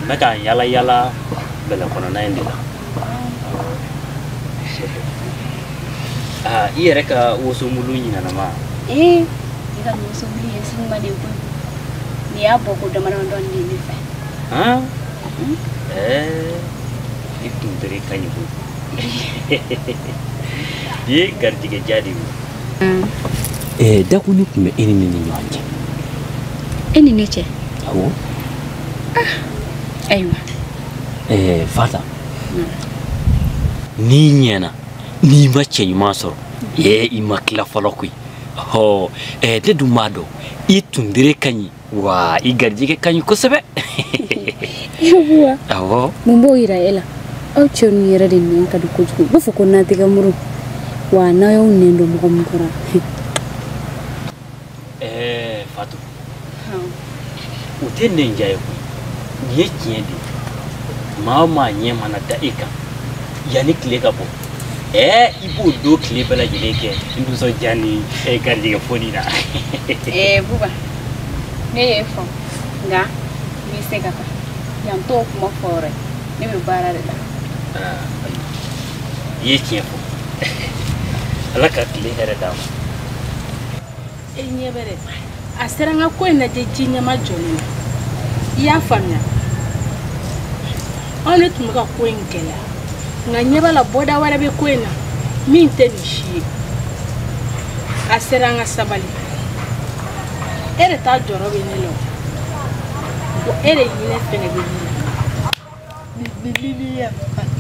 Naka yala bela kono na ndila iyere ka woso mulunyi na ma ika woso mulunyi singa de ko ni aboko da mana don ni fa itu dari kanyi bu ye gardige jadi da kuni kuma ini ni nyanje ini ne ce awo aywa fata ni nyena ni mace ma soro imakla falokui ho de dumado itundire kanyi wa igarjike kanyi kosabe yawa awo mumbo ira ela o choni yera de ni kadu kuju bu foko na tiga muru wa na yo nendo mo mukora fatu utende njaye ku ni kiendi mama nyema na daika yani kile bo ibu do kile bala jileke ndu so jani garjike foni na buba ne efo nga mi segata yam to kuma fore ne be barare da ye tiempo alaka kile here da nyebere aseranga ko na de jinya majoni ya famya on tumaka ko ngela nga nyebala boda wara be ko na minte ni shi aseranga sabali ere ta joro be ni lo bo ere yine fene be ni ya famya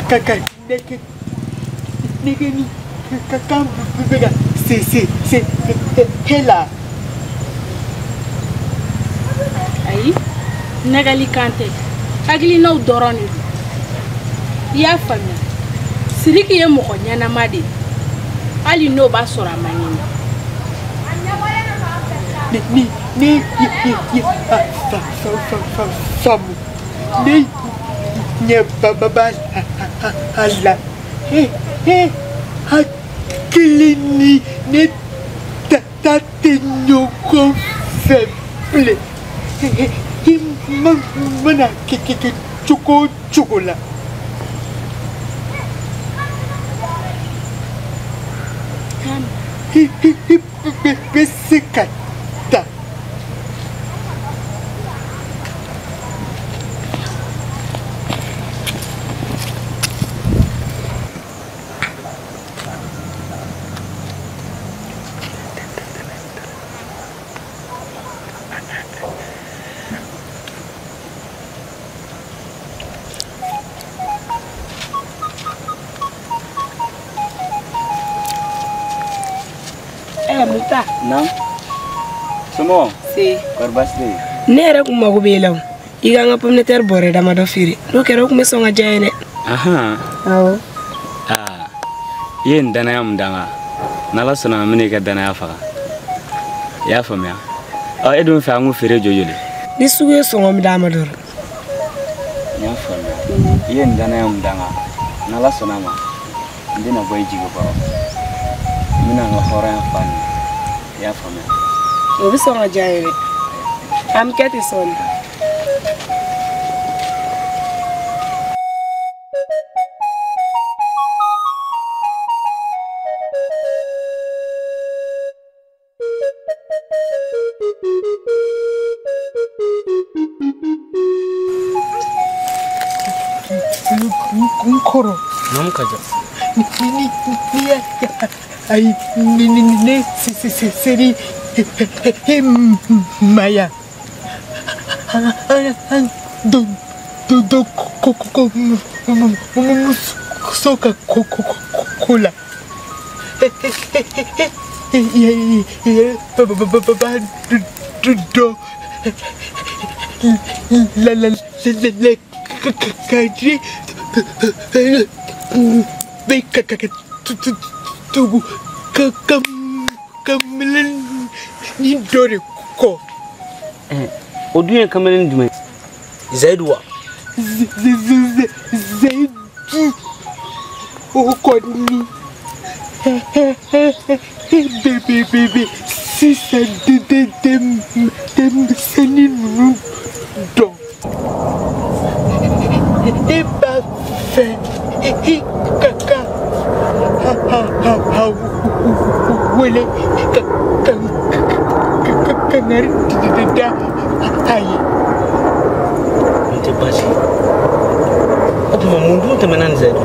kaka nigeni kakam bega c'est hela ai nagali kante agli no doroni ya famia siriki ye moko nyana made ali no ba sora manini ni famu ni nye baba alla hakilini ne tate nyoko feble mana chocola besekata Muta non semua si korbas deh nere kuma gubelaw Iga nga pomme de terre bore dama do firi. Do kero kuma songa jayene. Aha. Awo. Ah. Yen dana yam danga. Nala sona mini ka dana ya faga. Ya famya. Edun fa ngu fere joyole. Ni suwe songa mi dama do. Ya famya. Yen dana yam danga. Nala sona ma. Ndina boy jigo baro. Mina nga horan fan. Ya famya. Obi songa jayene. Am keti son. Koro. Nam kaja. Ni seri Maya. Do soka cola. La kaji beka tu kamilan ni dore ko Oduye kamelin dume. Zaidwa. Zaidu ko ni bebe sisa dem sanin do Eba fe kaka ha wele kanari da ayi Nte bashi. Opo mundu temenan Zaidu.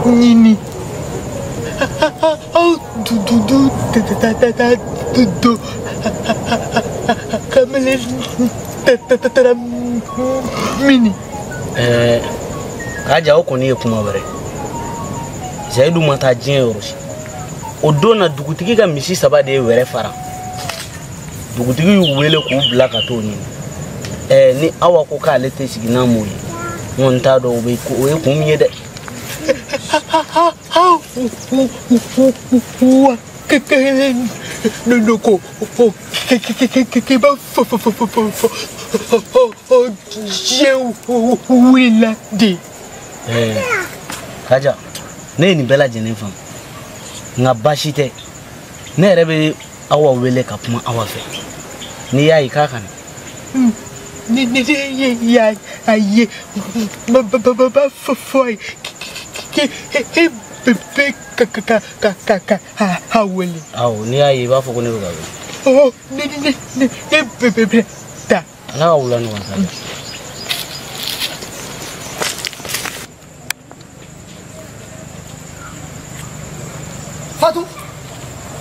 Nini mini Kaja oko ni kuma bare. Zaidu mata jin yoroshi. Odona dugutigi ka misi saba de were fara. Dugutigi wele ku blaka to ni. Ni awa ko ka lete sigina moyi. Won ta do be ko e ku miye de. No ko ke ba wila di Kaja ne ni bela jene fam nga bashite ne rebe awa wele ka kuma awa fe ni yayi kakan ni ya aye ba foi ke bebe ka ha wele aw ni yayi ba fo ko ne ga oh ni bebe ta na wula no wasa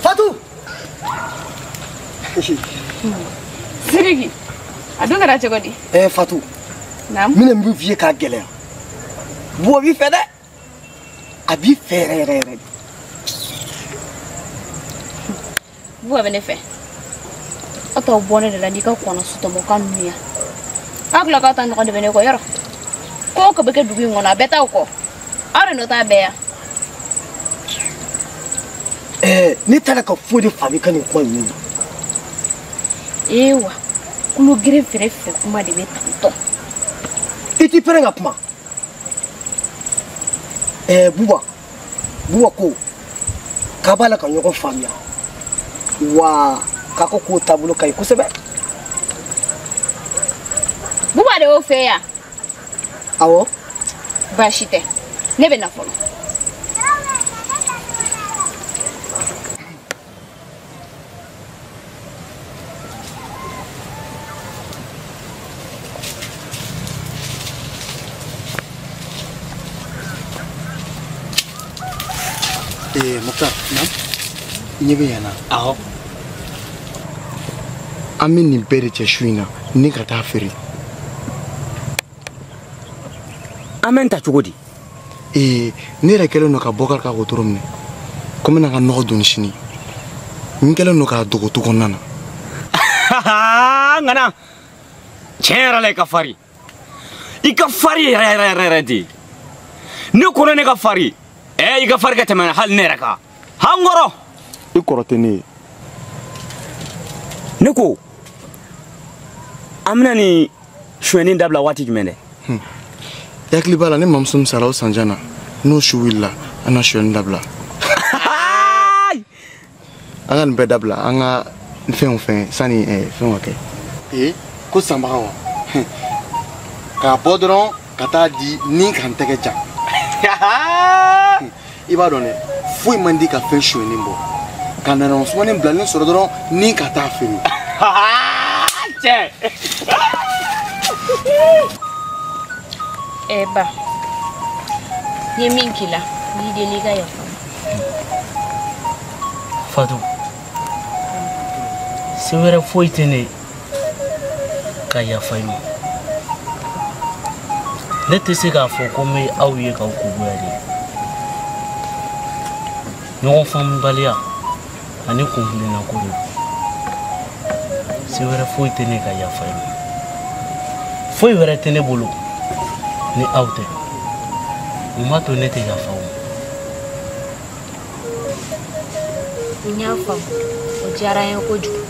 Fatou Sirigi adonga da chegodi Fatou nam mina mbi vie ka gele bo bi fede abi ferere buwa benefe ata obone de la dika kono suto mo kanuya agla ka tan ko de bene ko yoro ko beke dugi ngona beta ko are no ta beya ni tala ka fodi fabi kan ko ni ewa kulo gire ferefe kuma de betanto iti perenga puma buwa ko kabala kan yoko famia wa kako ko tabulo kai kusebe buba de o feya awo bashite nebe na folo Mokta na nyebe yana aho amin ni bere che shuina ni kata feri Amen ta chugodi. ne yɛrɛ kɛlen no ka Bɔkari ka wotoro minɛ komi na ka nɔgɔ doni sini n kɛlen no ka dogo tu kɔnɔna na ngana tiɲɛ yɛrɛ la i ka fari yɛrɛ de ne kɔnɔ ne ka fari i ka fari ka tɛmɛ hali ne yɛrɛ kan han kɔrɔ i kɔrɔ tɛ ne ye ne ko an bɛna nin suɲɛni dabila waati jumɛn dɛ yakili b'a la ne mamuso min sara o sanjan na n'o su wulila an na suɲɛni dabila an ka nin bɛɛ dabila an ka fɛn sani fɛn ka kɛ ko sanbaga wa k'a bɔ dɔrɔn ka taa di ni ka n tɛgɛ jan i b'a dɔn dɛ foyi man di ka fɛn suɲɛni bɔ ka nana sumanin bilalen sɔrɔ dɔrɔn ni ka taa feere cɛ ba ye min k'i la n'i deli i ka yafa Fatou se wɛrɛ foyi tɛ ne ka yafa i ma ne tɛ se k'a fɔ ko n bɛ aw ye k'aw kogoya de ɲɔgɔn faamubaliya ani kunkilenna ko de se wɛrɛ foyi tɛ ne ka yafa i ma foyi wɛrɛ tɛ ne bolo ni aw tɛ mun b'a to ne tɛ yafa o ma n y'a faamu o diyara n ye kojugu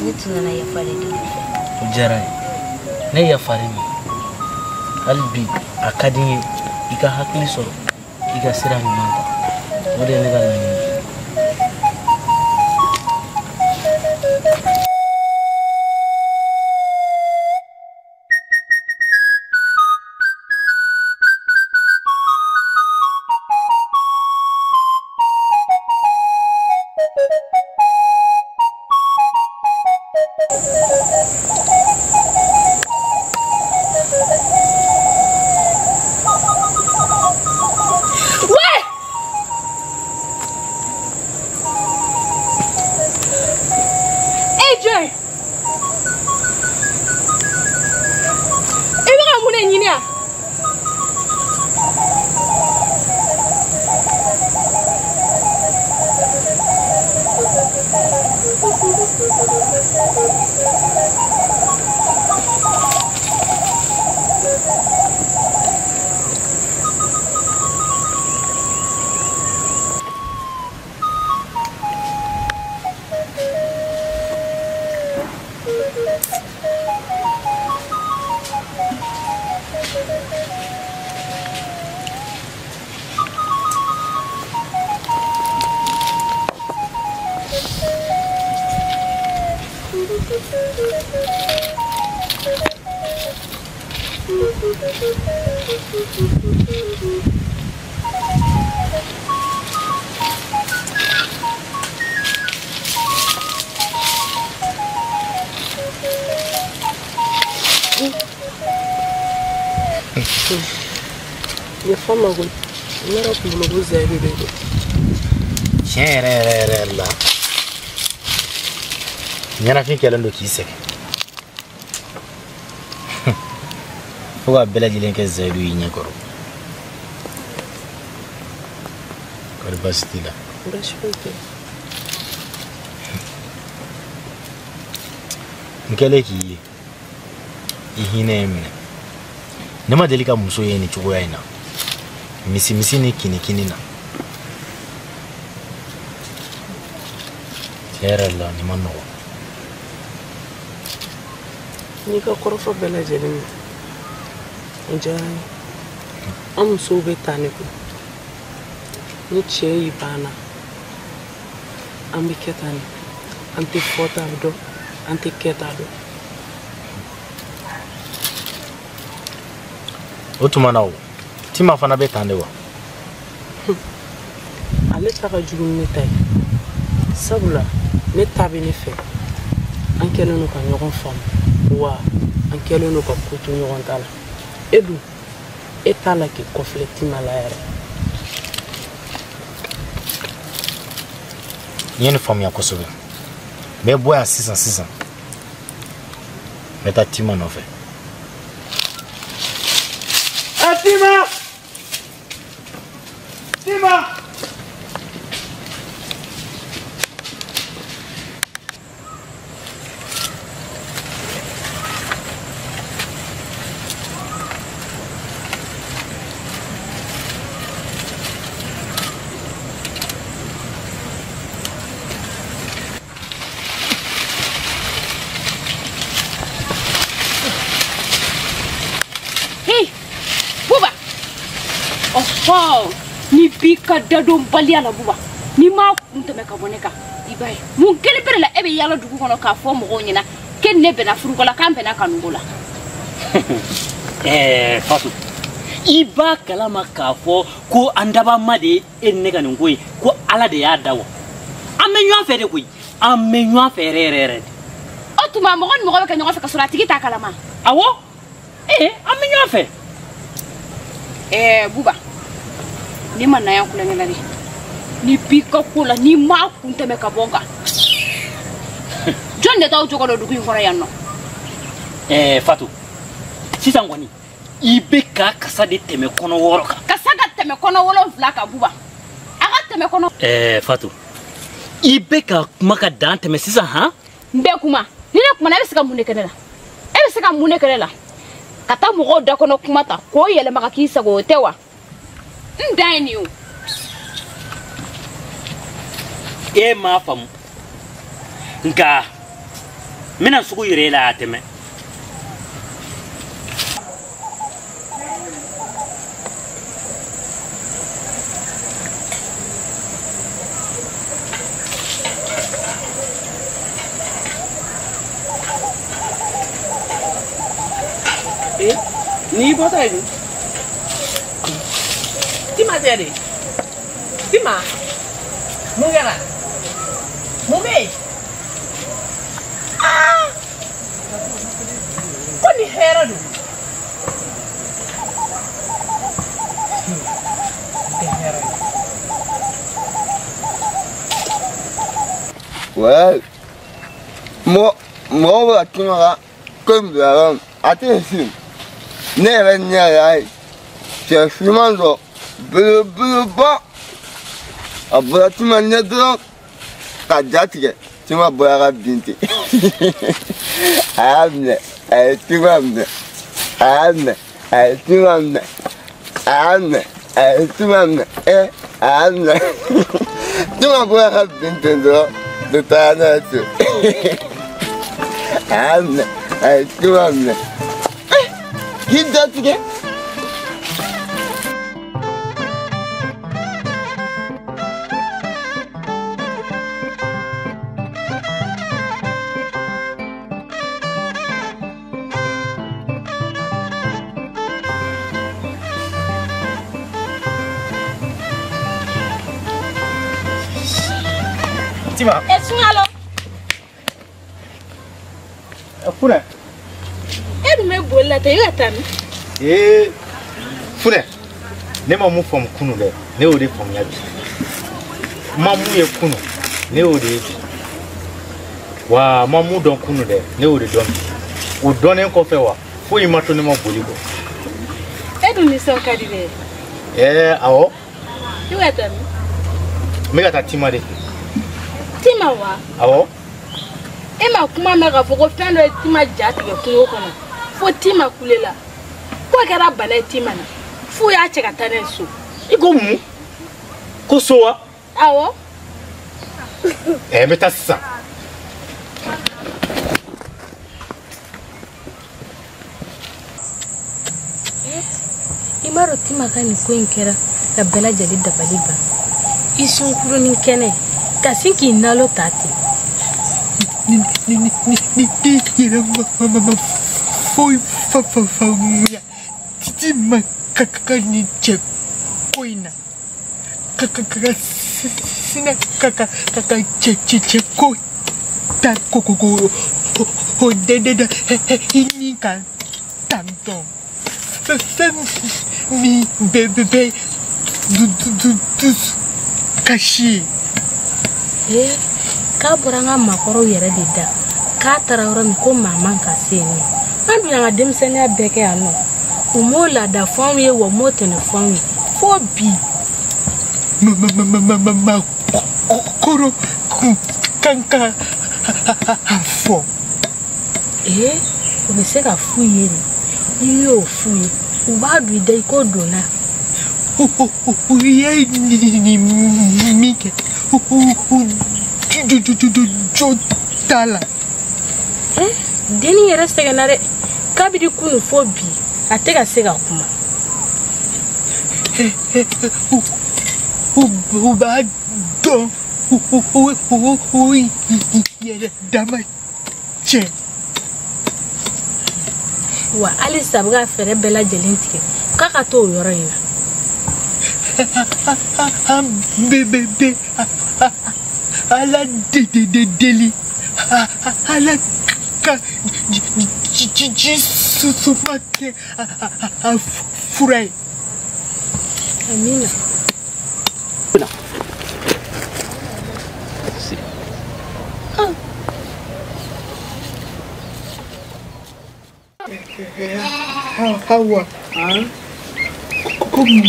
ne tun nana yafa de deli fɛ o diyara n ye ne yafar'i ma hali bi a ka di n ye i ka hakili sɔrɔ i ka sira ɲuman ta o de ye ne ka laɲini ye tiɲɛ yɛrɛ la ɲɛnafin kɛlen don k'i sɛgɛn fo ka bɛɛ lajɛlen kɛ Zayidu y'i ɲɛkɔrɔ kɔri baasi t'i la n kɛlen k'i ye i hinɛ ye minɛ ne ma deli ka muso ye nin cogoya in na misi ni kini na tiɲɛ yɛrɛ la nin ma nɔgɔn n'i ka kɔrɔfɔ bɛɛ lajɛlen o diyara n ye an musow bɛ taa ne kun ni cɛ y'i banna an bɛ kɛ tan de an tɛ fɔta dɔn an tɛ kɛta dɔn o tuma na o Tima fana bɛ tan de wa ale ta ka jugu ni ne ta ye sabula ne ta bɛ ne fɛ an kɛlen don ka ɲɔgɔn faamu wa an kɛlen don ka ko to ɲɔgɔn ta la e dun e t'a la k'i kɔfilɛ Tima la yɛrɛ n ye nin faamuya kosɛbɛ n bɛ bɔ yan sisan n bɛ taa Tima nɔfɛ Tima Oh, ni bika dadon balia la buba. Ni ma kunta me ka boneka. Ibai. Mun kele pere la ebe yala dugu kono ka fo mo nyina. Ken ne be na furu ko la kambe na kanungola. Fatu. Iba kalama ka fo ko andaba made enne kanungoi ko ala de ya dawo. Amenyo afere ko. Amenyo afere rere. Otuma mo gon mo ka nyofa ka sura tigi ta kalama. Awo? Amenyo afere. Buba. Ni man na ya kula ngala ni pika kula ni ma kunta me ka bonga. Jonde taw to ko do dugu ngora yanno. Fatu. Sisan ngoni. Ibeka kasa de teme kono woroka. Kasa ga teme kono wolo flaka buba. Aga teme kono. Fatu. Ibeka maka dan teme sisan ha? Mbe kuma. Ni ne kuma na be sika munne kenela. Ebe sika munne kenela. Kata mo da kono kuma ta ko yele maka kisa go tewa. Ndai ni o. Ma famu. Nka mina sugu yire la ateme. Ni bota ini. Tima jadi. Tima. Mungkin. Mumei. Kok ni hera du? Well, mo ba kinga comme ça. Attention. Never nyai. C'est fumando. Bleu ba. Abatima nyadro. Kajatige. Tuma boyara binti. Amne. Tumamne. Amne. Tumamne. Amne. Tumamne. Amne. Tuma boyara binti do. Dutana tu. Amne. Tumamne. Hiddatige. Tima. Sungalo. Fune. Me bolla te yatan. Fune. Ne ma mu fam kunu le. Ne o de fam ya bi. Ma mu ye kunu. Ne o de bi. Wa ma mu don kunu le. Ne o de don. O don en ko fe wa. Fo yi ma to ne ma boli ko. Ni so kadile. Awo. Yatan. Me ga ta Tima de. Tima wa. Awo. Ema kuma me ga foko fendo Tima jati ke kungo kono. Fo Tima kulela. Ko kera bala Tima na. Fu ya cheka tane so. Iko mu. Ko so wa. Awo. Beta sa. Imaro Tima kani ko inkera ka bela jadi dabaliba. Isun kuro ni kene. Kasinki nalo tati. Foi fafafamuya. Tima kakakani chekoina. Kakakasina kakakachechekoi. Takoko hodededa hinika tanto. Mi bebe du kashi. Ka boranga makoro yere de da. Ka tarawran ko maman ka seni. Andu nga demsene abeke ano. Umola da fonwe wo motene fonwe. Fobi. Mama koro kanka afo. Obeseka fuye ni. Iyo fuye. Ubadu ide ko dona. Uye ni mike. Tala. Deni yere sega nare kabidi kunu fobi ateka sega kuma. Ubadon dama cɛ wa halisa bɛ ka fɛɛrɛ bɛɛ lajɛlen tigɛ k'a ka to o yɔrɔ in na an bɛ ala deli ala ka ji susuma kɛ a fura ye amina Hawa como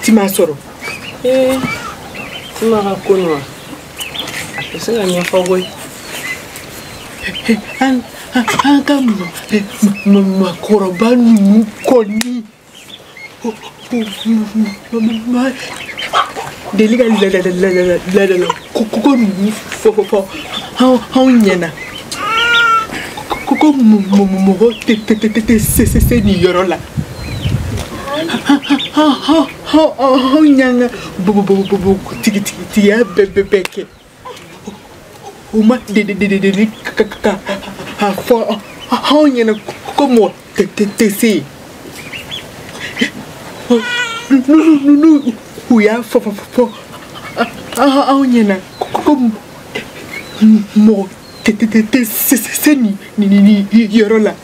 Tima soro Tima ka kono ese ga nya fa goy an ka ma koroba nu koni deliga la ko nu fo ha nyana ko mo te se ni yoro la ha nyanga bu tiki ya bebeke uma de ka ha fo ha nyana ko mo te se no uya fo ha nyana ko mo te se ni yoro la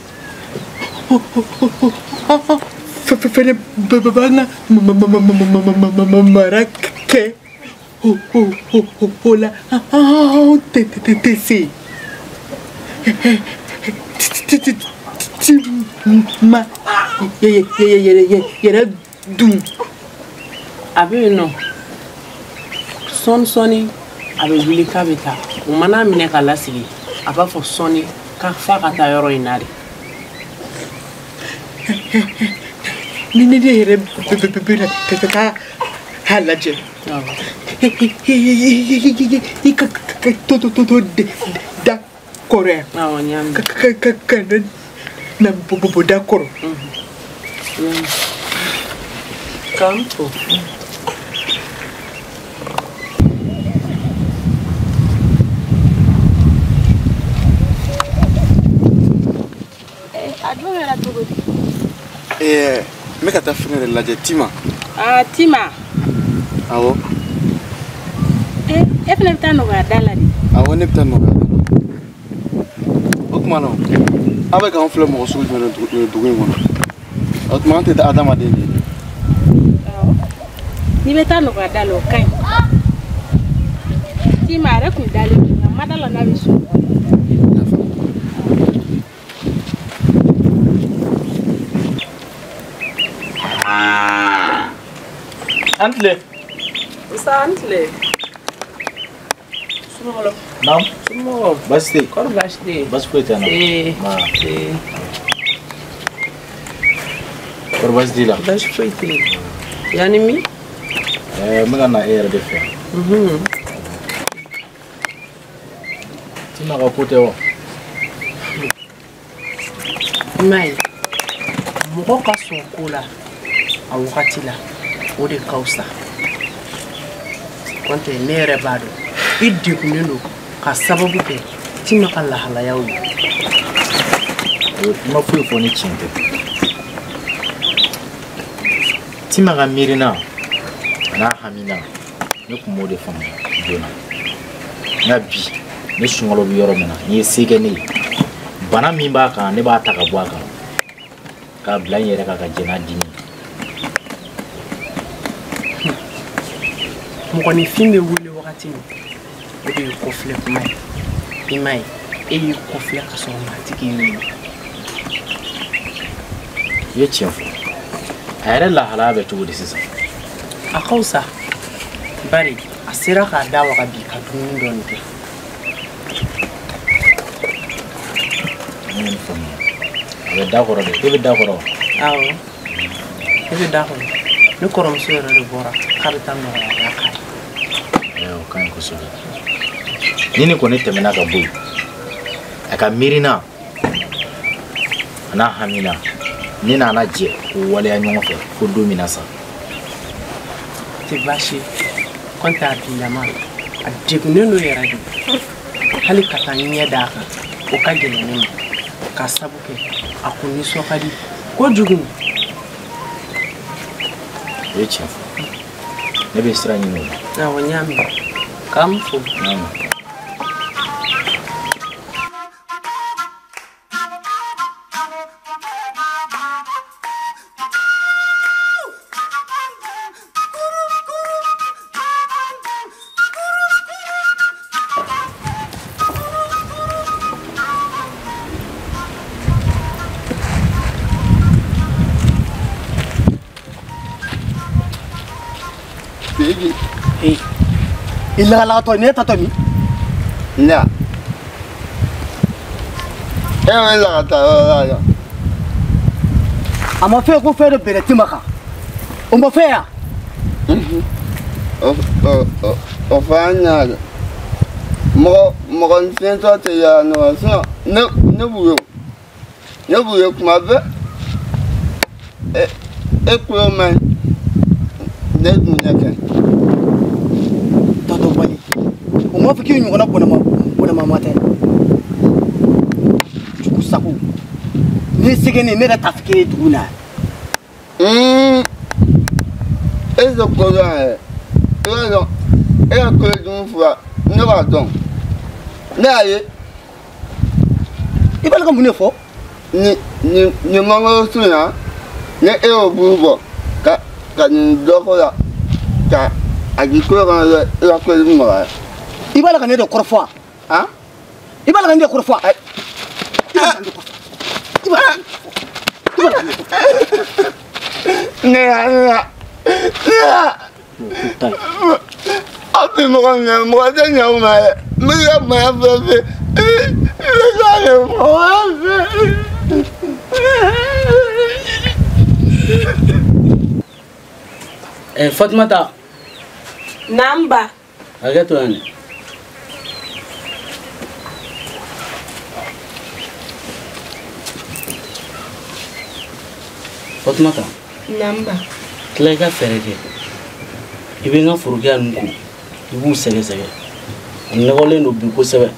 fene babanga marake hola te se ma yera dun abi no soni abe wili ka beta o mana mine ka lasigi aba fo soni ka fa ka ta yoro inari ni yere bebe ta halaje to da kore ah nyam ka na bobo da koro campo me ka taa fɛngɛ de lajɛ Tima. Ah, Tima. Awɔ. E fɛnɛ bɛ taa nɔgɔya da la de. Awɔ, ne bɛ taa nɔgɔya da la. O tuma na, aw bɛ k'an filɛ mɔgɔ sugu jumɛn na dugu in kɔnɔ? O tuma an tɛ adamaden de ye. Awɔ. N'i bɛ taa nɔgɔya da la o ka ɲi. Tima yɛrɛ kun dalen don nka ma da la n'a bɛ so. Antle. Usa antle. Sumolo. Nam. Sumolo. Basti. Kor basti. Bas ko tana. Ma. Kor basti la. Bas ko tana. Yani mi? Mga na air de fe. Tima ka kote wo. Mai. Mɔgɔ ka sɔn ko la a wagati la o de ka fisa kɔntɛ ne yɛrɛ b'a dɔn I degunnen don ka sababu kɛ Tima ka lahalayaw ye ma foyi fɔ ni tiɲɛ tɛ Tima ka miirina n'a hamina ne tun b'o de faamuya joona nka bi ne sunkalo bɛ yɔrɔ min na n ye se kɛ ne ye bana min b'a kan ne b'a ta ka bɔ a kan k'a bila n yɛrɛ kan ka jɛn n'a dimi mɔgɔninfin bɛ wele wagati min o de ye kɔfilɛ kuma ye I m'a ye e y'i kɔfilɛ ka sɔrɔ maatigi y'i wele I ye tiɲɛ fɔ a yɛrɛ lahalaya bɛ cogo di sisan a ka fisa bari a sera k'a da waga bi ka dumuni dɔɔni kɛ ne ye nin faamuya a bɛ da kɔrɔ de e bɛ da kɔrɔ awɔ e bɛ da kɔrɔ ne kɔrɔmuso yɛrɛ de bɔra k'a bɛ taa nɔgɔya k'a ye o ka ɲi kosɛbɛ ni nin kɔni tɛmɛna ka bɔ yen a ka miirina ana hamina ni na na je wale ya nyɔngɔ fɛ fo don min na sa tɛ baasi kɔnte a tun dama a degunnen do yɛrɛ de hali ka taa ɲɛ d'a kan o ka gɛlɛn ne ma k'a sabu kɛ a kun nisɔn ka di kojugu. o ye tiɲɛ fɔ ne bɛ sira ɲini o la. awɔ n y'a mɛn k'an fo. Il a la tonne, t'as tonne. Non. Elle la ta. On m'a fait quoi faire de Beretimaka. On m'a fait. Enfin, moi, je toi, tu es à nous. Ne bouillons. Ne bouillons que ma belle. Et pour moi, on m'a fait qu'il y a pour ma matin. Du coup, ça vous. Mais c'est que n'est pas taffé de Gouna. Et ce colon, et un peu d'une fois, ne va donc. N'allez, il va le comme une fois. Ni mango souna, ni et au bout, car nous dorons car à qui court la colline. Il va la gagner de Corfois. Hein? Il va la gagner de Corfois. Fatimata. Namba. Agato yani. Fatimata. Namba. Kila ka fɛrɛ kɛ I bɛ n ka forokɛya ninnu ko I b'u sɛgɛsɛgɛ a nɔgɔlen don bi kosɛbɛ.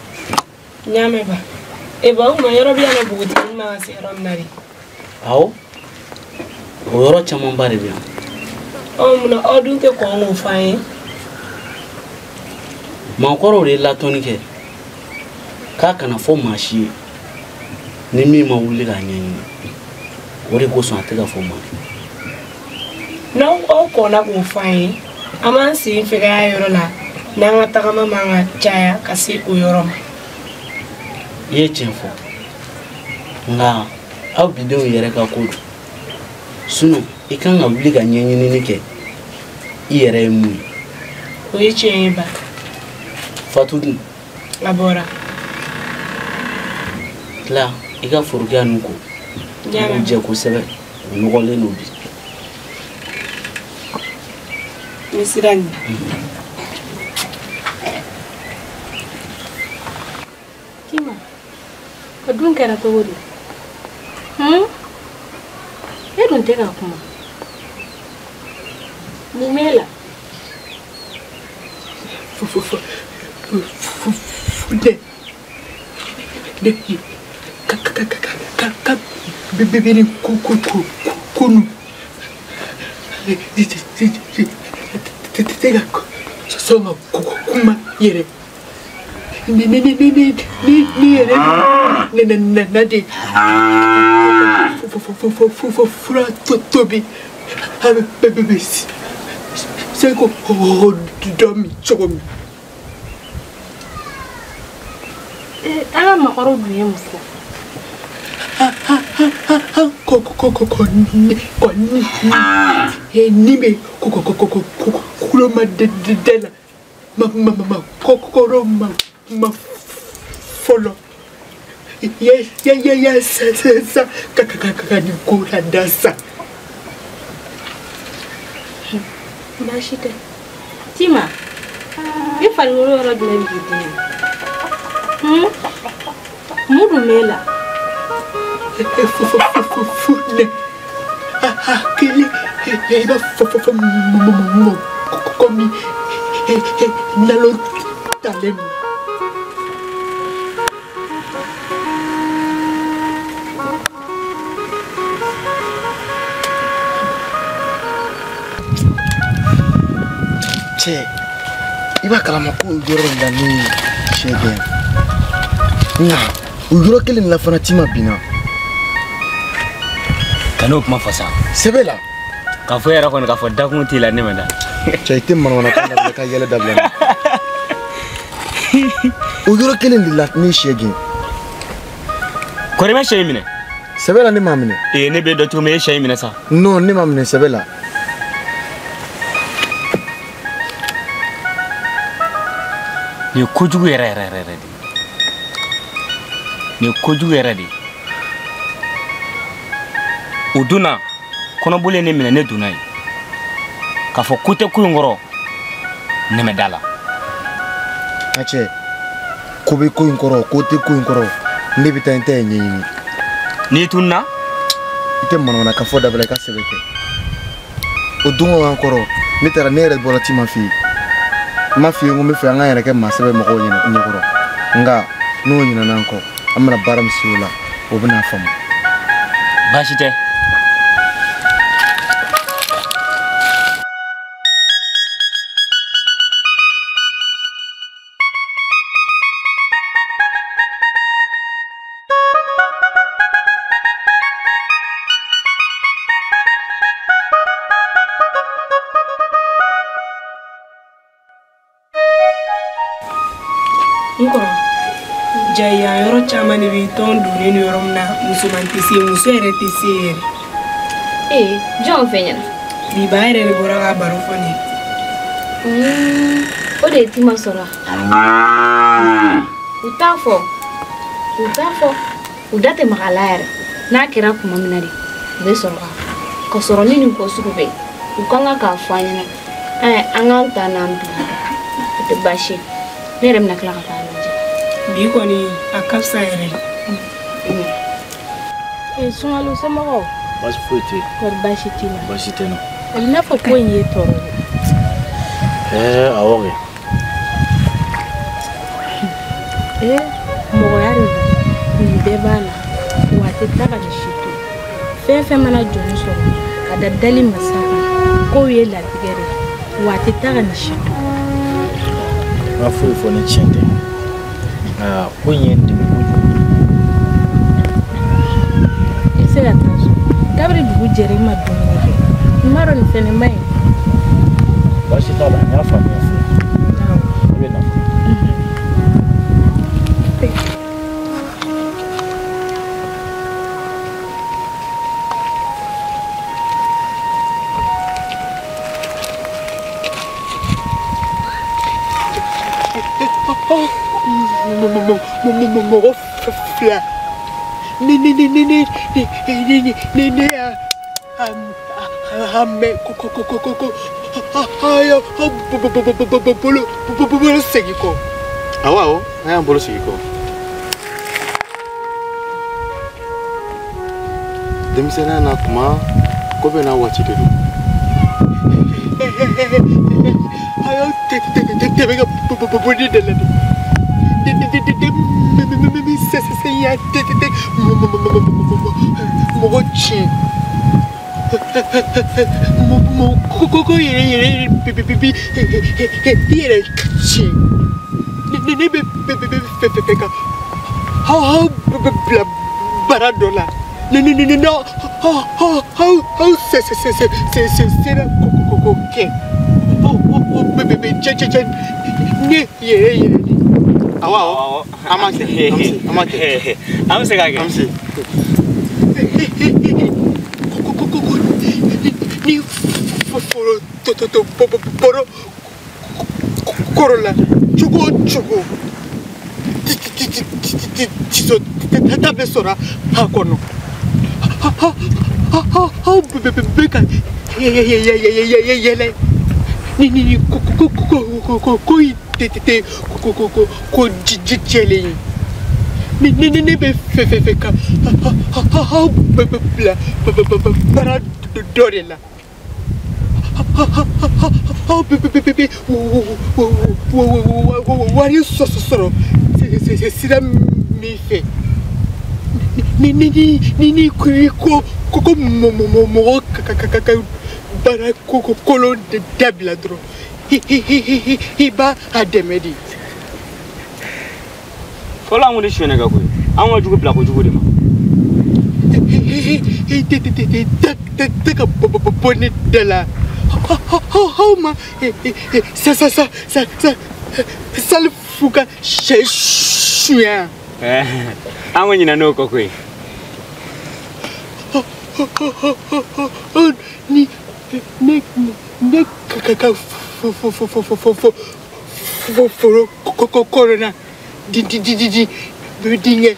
N y'a mɛn ba. Ba o ma yɔrɔ bɛ yan nɔ npogotigi ma ka se yɔrɔ min na de. Awɔ o yɔrɔ camanba de bɛ yan. Munna aw dun tɛ kɔn k'o fɔ an ye. Maakɔrɔw de ye latɔnni kɛ k'a kana fɔ maa si ye ni min ma wuli k'a ɲɛɲini o de kosɔn a tɛ ka fɔ maa. N'aw kɔnna k'o fɔ an ye an b'an sen fɛgɛya yɔrɔ la n'an ka tagama man ka caya ka se o yɔrɔ ma. I ye tiɲɛ fɔ nka aw bidenw yɛrɛ ka ko don sinon I kan ka wuli ka ɲɛɲinini kɛ I yɛrɛ ye mun ye. O ye tiɲɛ ye ba. Fatou dun. A bɔra. Tila I ka forokɛya ninnu ko I b'u jɛ kosɛbɛ o nɔgɔlen don bi. N bɛ sira ɲɛ. Kima a dun kɛra cogo di? E dun tɛ ka kuma. Mun b'e la? Bebeni kunu tega songa kuma yere ni yere nade fura tobi bebe seko domi chogomi ala makoro duye muso nime kuloma dela kokoro ma folo ya sa kakakakani kula dasa Bashite Tima e fali woro ro dile bidin mudu mela fune akili eba komi nalo talem che iba kalama ko yoro ndani shege na yoro kelen la fana tima bina kanu kuma fasa sebela ka fo yara kon ka fo dakun ti la ne manda che item man wana kala ka yele dabla yoro kelen la ni shege kore ma shey mine sebela ni mamine ne be do to me shey mine sa no ni mamine sebela ni kojugu yɛrɛ de ni kojugu yɛrɛ de o donna kɔnɔbɔlen ne minɛ ne donna ye k'a fɔ ko tɛ ko in kɔrɔ nɛmɛda la a cɛ ko bɛ ko in kɔrɔ ko tɛ ko in kɔrɔ ne bɛ taa n tɛ ɲɛɲini n'i tununa i tɛ manamana ka fɔ dabila i ka sɛbɛn kɛ o don an kɔrɔ ne taara ne yɛrɛ bɔra ci ma f'i ye n ma f'i ye n ko n bɛ fɛ an ka yɛrɛ kɛ maa sɛbɛn mɔgɔw ɲɛkɔrɔ nka n'o ɲinana an kɔ an bɛna baara min se o la o bɛna faamu baasi tɛ Nkoro jaya yoro chama ni biton duni ni yoro na musuman tisi musu ere tisi ere John fenya bi bayre ni bora ga baro foni o de ti masora utafo udate magalare na kira kuma minari be sorga ko soroni ni ko sukube ukanga ka fanya anga tanam de bashi nere mna kala ka bi ko ni akafsa ere Sungalo sama ko Bas fuiti. ko bashi tina Basi tena. alina fa ko yi toro Awoge. mo yaro ni be bana wate taga ni shito fefe mana joni so kada dali masaka ko ye la tigere wate taga ni shito Ma fui foni chende. Kunye ndi ese la traso kabri dugu jere ma donne maro ni fene mai basi tala nya famia fu. Ebe na. Fla. Ni ame ko ayo bolo segiko awao aya bolo segiko demisena na kuma ko be na wachi de ayo te bega bodi de la se ya te mochi Koko yere bibi yere chi ne be feka how baradola no how se koko ke bebe che ne yere awao amase kage amse ni foro poro korola chugo tiso tatabe sora hakono how beka yele ni ko jijele ni be fe ka how para dorela how be what you so c'est sira mi fait ni ko mo bara kolo de dabladro hiba ademedi kola ngudi shwene ga ko anwa jugo bla ko jugo de ma ka bonne de la how ma ça le fuka chien anwa nyina no ko ko ni kaka corona di dinge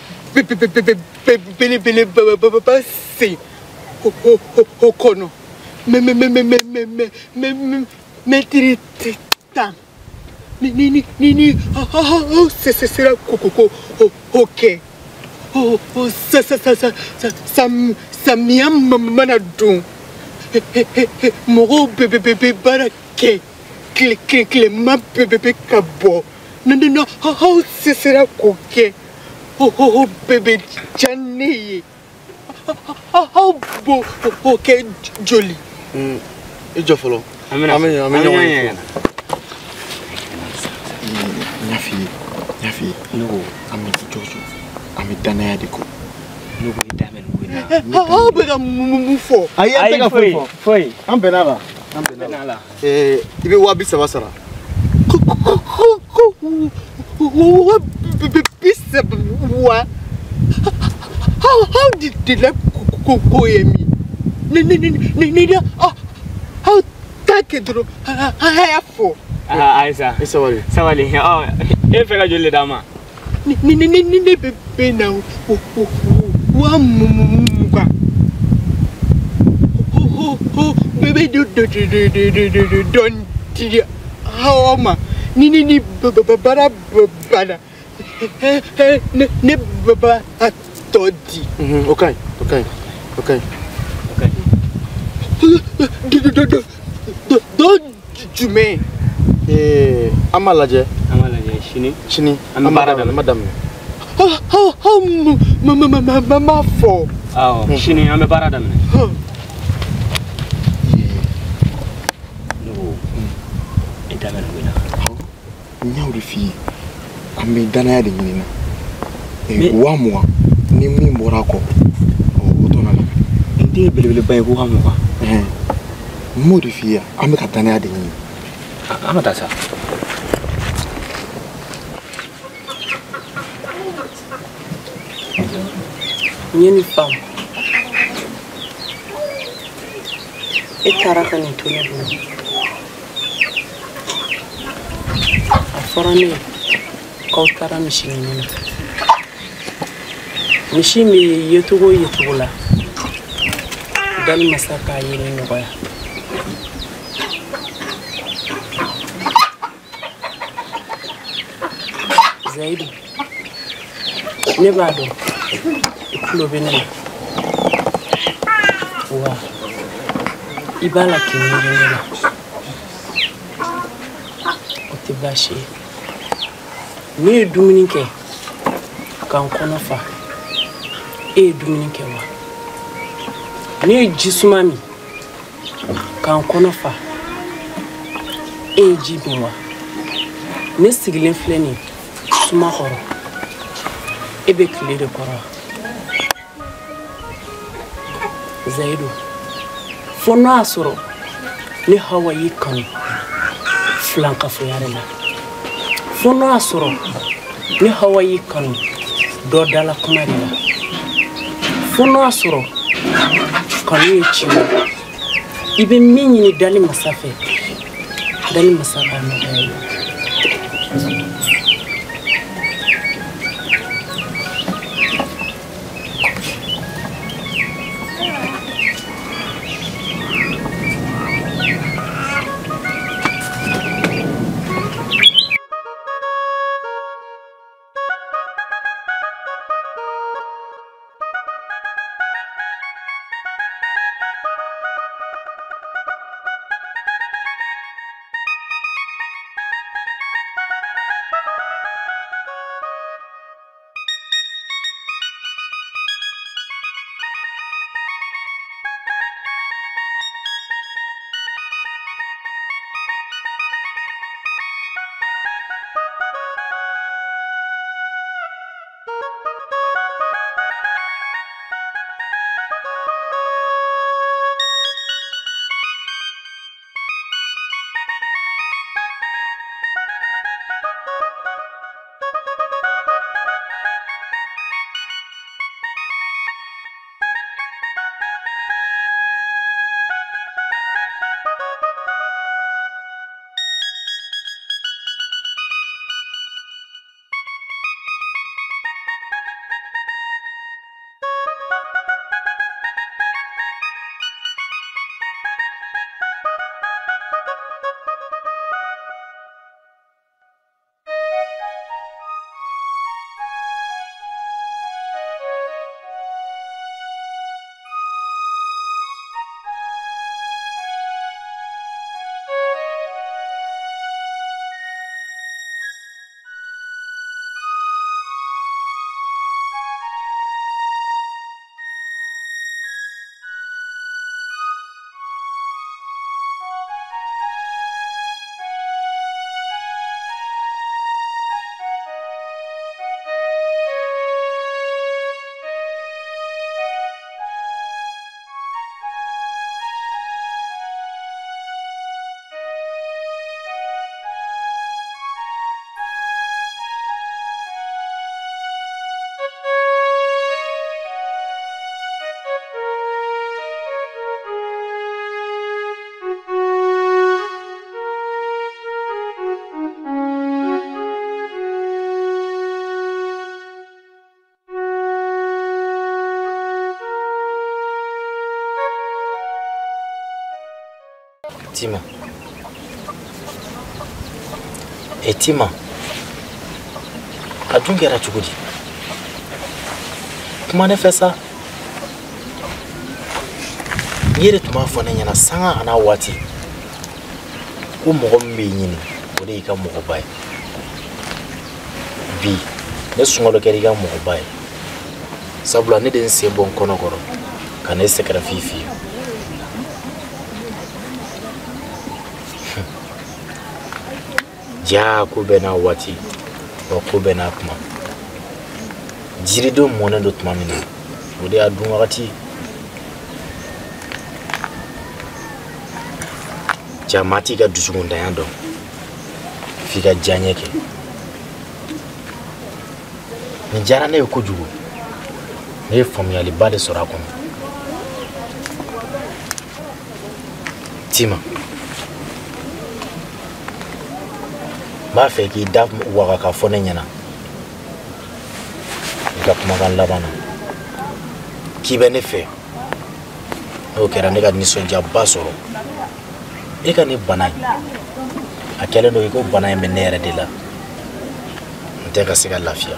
bele si kono me tirita ni c'est la ok ça miam manadou moro bébé barake clé ma bébé kabo non c'est la coquet bébé Johnny beau ok joli et je follow amen Nyafi no ami jojo ami danaya diko no go damen wina bega mufo ayi tega foi ambenala ibe wabi sabasara how did the koyemi ni how takedro hayafo aisa sawali oh e fega jolle dama ni bebe na wa muka bebe don ti hawama ni bara ne baba atodi okay do jume amalaje chini madame how mama for chini ame barada mne no edana wina nyawri fi ambe dana ya de nyina wamwa ni mbora ko otona la ndi belebele bay ko hamwa modifia ambe ka dana ya de nyina amata sa Une femme et Taraka n'est tout le monde. A forani Kautara Mishimina Mishimi Yetugo Yetula Dal Masaka Yeninoya Zaidi Nevado Iklobenela wa ibala kinyenela otibashi ni duminike kan konofa duminike wa ni jisumami kan konofa jibinwa ni sigilen fleni suma horo ebe kile de koro Zaidu fono asoro ni hawa yikanu flanka fuyarela fono asoro ni hawa yikanu do dala kumarila fono asoro kanu yechiwo ibe minyi ni dali masafa no hayo Tima. Tima. A dun kɛra cogo di? Kuma ne fɛ sa. N yɛrɛ tun b'a fɔ ne ɲɛna sanga ana waati ko mɔgɔ min bɛ ɲini o de y'i ka mɔgɔba ye. Bi ne sunkalo kɛra i ka mɔgɔba ye. Sabula ne de n sen bɔ n kɔnɔ kɔrɔ ka ne sɛgɛrɛ f'i fɛ yen. Ja ko bɛɛ n'a waati wa ko bɛɛ n'a kuma. Jiridenw mɔnen don tuma min na o de y'a dun wagati. Ja maa t'i ka dusukundanya dɔn f'i ka diyaɲɛ kɛ. Nin diyara ne ye kojugu. Ne ye faamuyaliba de sɔrɔ a kɔnɔ. Tima, n b'a fɛ k'i da waga ka fɔ ne ɲɛna i ka kumakan laban na k'i bɛ ne fɛ. N'o kɛra ne ka nisɔndiyaba sɔrɔ. E ka ni bana in a kɛlen don i ko bana in bɛ ne yɛrɛ de la. N tɛ ka se ka lafiya.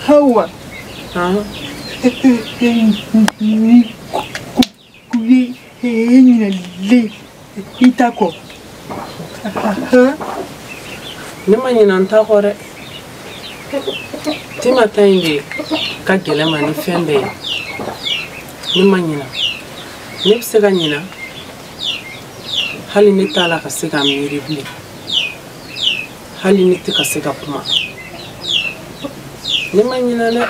Hawa. Itako. Ne ma ɲina n ta kɔ dɛ. Tima ta in de ka gɛlɛn ma ni fɛn bɛɛ ye. Ne ma ɲina. Ne bɛ se ka ɲina hali ne t'a la ka se ka miiri bilen. Hali ne tɛ ka se ka kuma. Ne ma ɲina dɛ.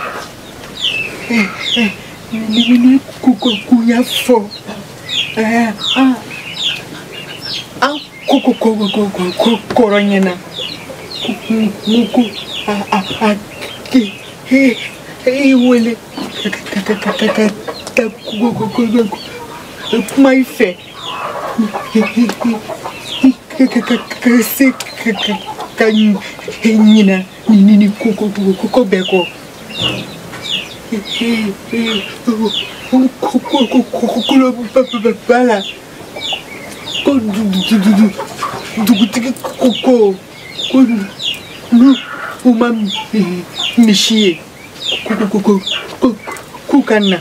Ni ku y'a fɔ. An kɔrɔ ɲɛna. Muku wele kuma I fɛ. Ka se ka ɲina ni ko bɛɛ kɔ. Kolo bala ko dugutigi ko n'u ma misi ye k'u ka na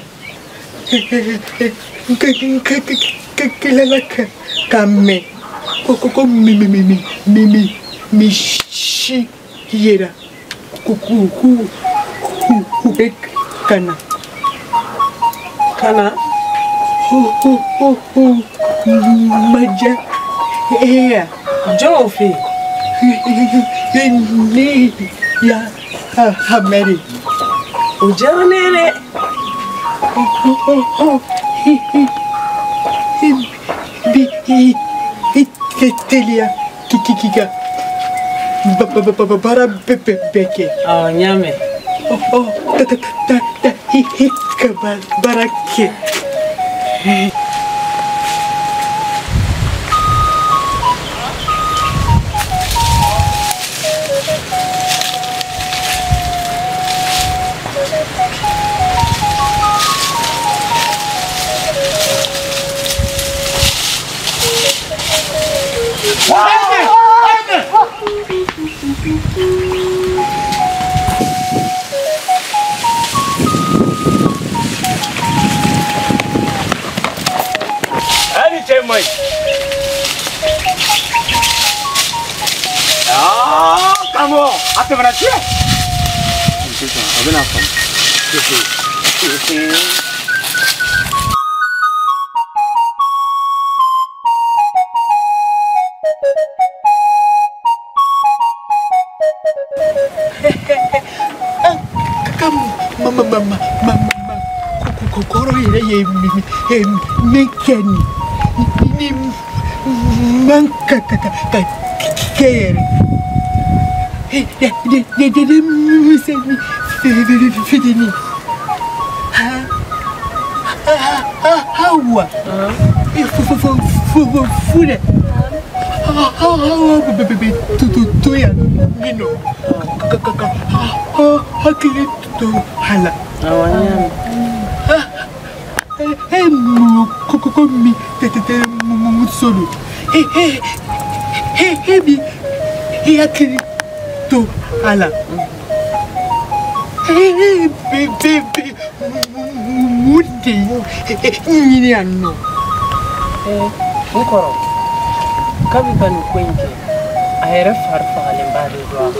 kɛlɛla ka mɛn ko misi yera k'u bɛ ka na. Kana maja ya Jofi ni ya hameri ujanele telia kikika bara beke nyame barake. Come on, after what I said. I'm gonna come. Hawa. Fune. Hawa bebe tu ya mino. Hakili tu hala. Awanya. Kokomi tete musolo. Bi hakili tu hala. Bebe muti ni anno. Nkoro. Kabi kan kwenke. Ahera farfa lembari dwa.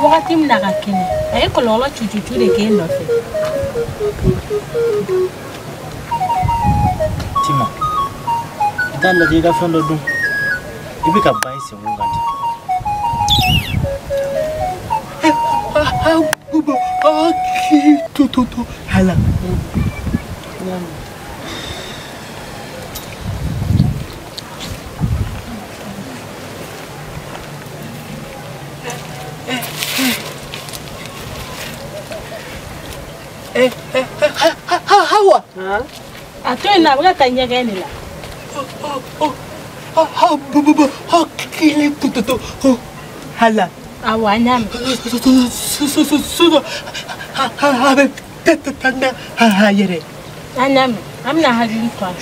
Wakati mnaga kini. Aye kololo chuchuchu de ke no fe. Tima. Idan da diga fando dum. Ibi ka bai se nganta. To hala. Hawa. Ato ina buga tanya gani la. Kile to hala. Awanya. Habe tanda hayere. Anyam. Amna hagili kwa.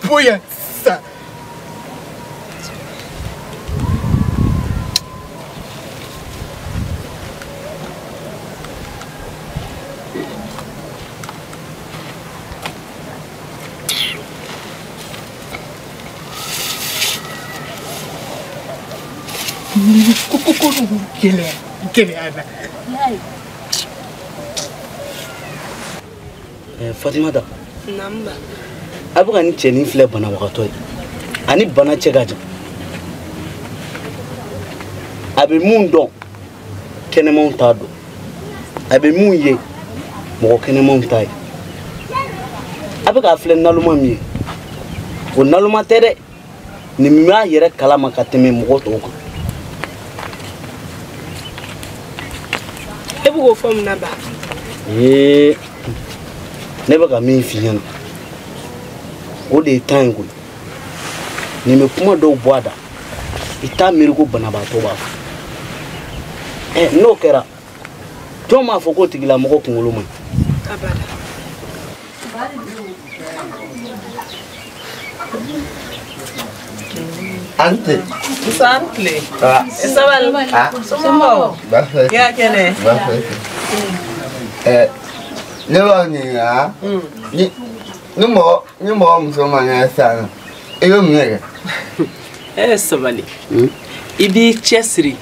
Boya sa. Kele ana. Fatima da. Namba. Abuga ni cheni fle bana wakato. Ani bana chegaja. Abe mundo kene montado. Abe muye mo kene montai. Abuga fle naluma mi. O naluma tere ni mwa yere kala makateme mo to ko. Ebu go fam naba. Never got me feeling. All the time good. Nime kuma do boada. Ita mirgo banabatoba. No kera. Toma foko tigila moko kunguluma. Abada. Ante. Santle. Esabal. Somo. Bafe. Ya kene. Bafe. Never knew. Ni mo musoma na sana. Iyo mnege. Sabali. Ibi chesri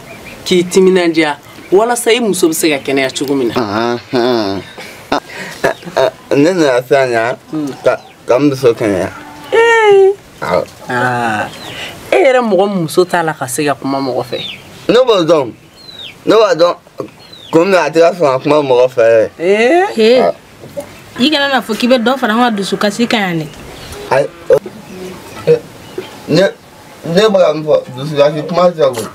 ki timinanja wala sai muso bise ga kene ya chugumina. Nena sana. Kam so kene. Era mo muso tala ka sega kuma mo fe. No bodon. Comme la terre sont comment me refaire. Il y a un fou qui veut d'offre à moi de ce casser canne. Ne pas de ce qui commence à vous.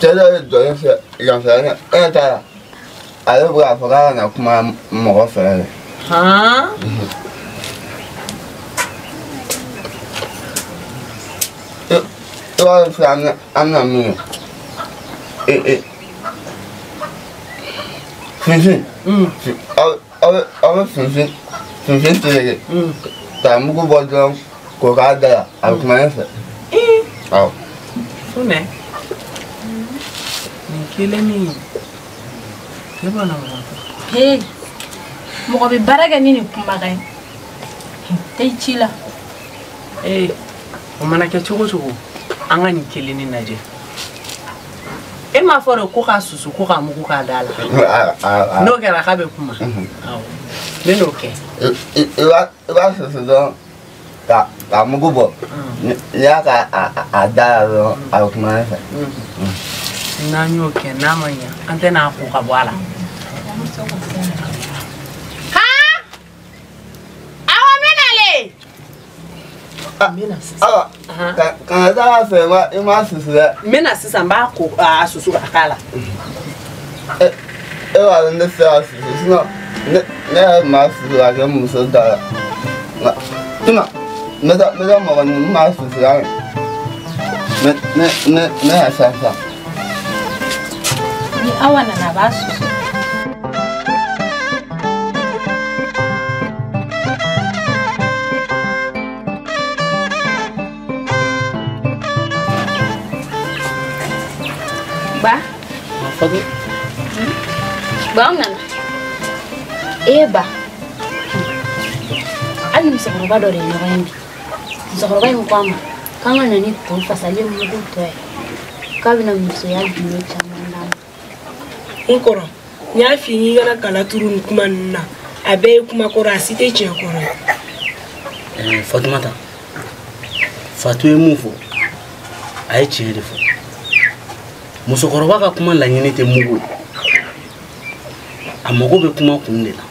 Tu as donné j'en fais un tas. Alors, vous avez comment me refaire. Tu vas faire un ami. Finfin. Finfin tele. Tamu ko bodon ko ka da alkuma fa. Fune. Ni kile ni. Ne bana ma. Mo ko be baraga ni kuma gai. Tay chila. O mana ke chugo anga ni kile ni naje. E ma foro ko ka susu ko ka muku ka dala. No ke la ka be kuma. Me no ke. Iwa susu don ka muku bo. Ya ka dala alkuma fa. Na nyo ke na manya ante na ko ka bwala. Quand ça fait moi, il m'a susu. Mais na sisa mba ko asusu akala. Et on ne sait pas sinon ne ma su la ke muso da tuna me da mo ni ma su la ne asa ni awana na basu ba Fadu ba ngana ba ali musokoroba dɔ de ye ɲɔgɔn ye bi musokoroba in ko a ma k'an ka na ni to fasalen mugu tɔ ye k'a bɛna musoya gindo caman d'a ma. N kɔrɔ n y'a f'i ye i kana kala turu nin kuma ninnu na a bɛɛ ye kuma kɔrɔ a si tɛ tiɲɛ kɔrɔ ye. Fatumata Fatu ye mun fɔ a ye tiɲɛ de fɔ musokɔrɔba ka kuma laɲini tɛ mugu ye a mago bɛ kuma kun de la.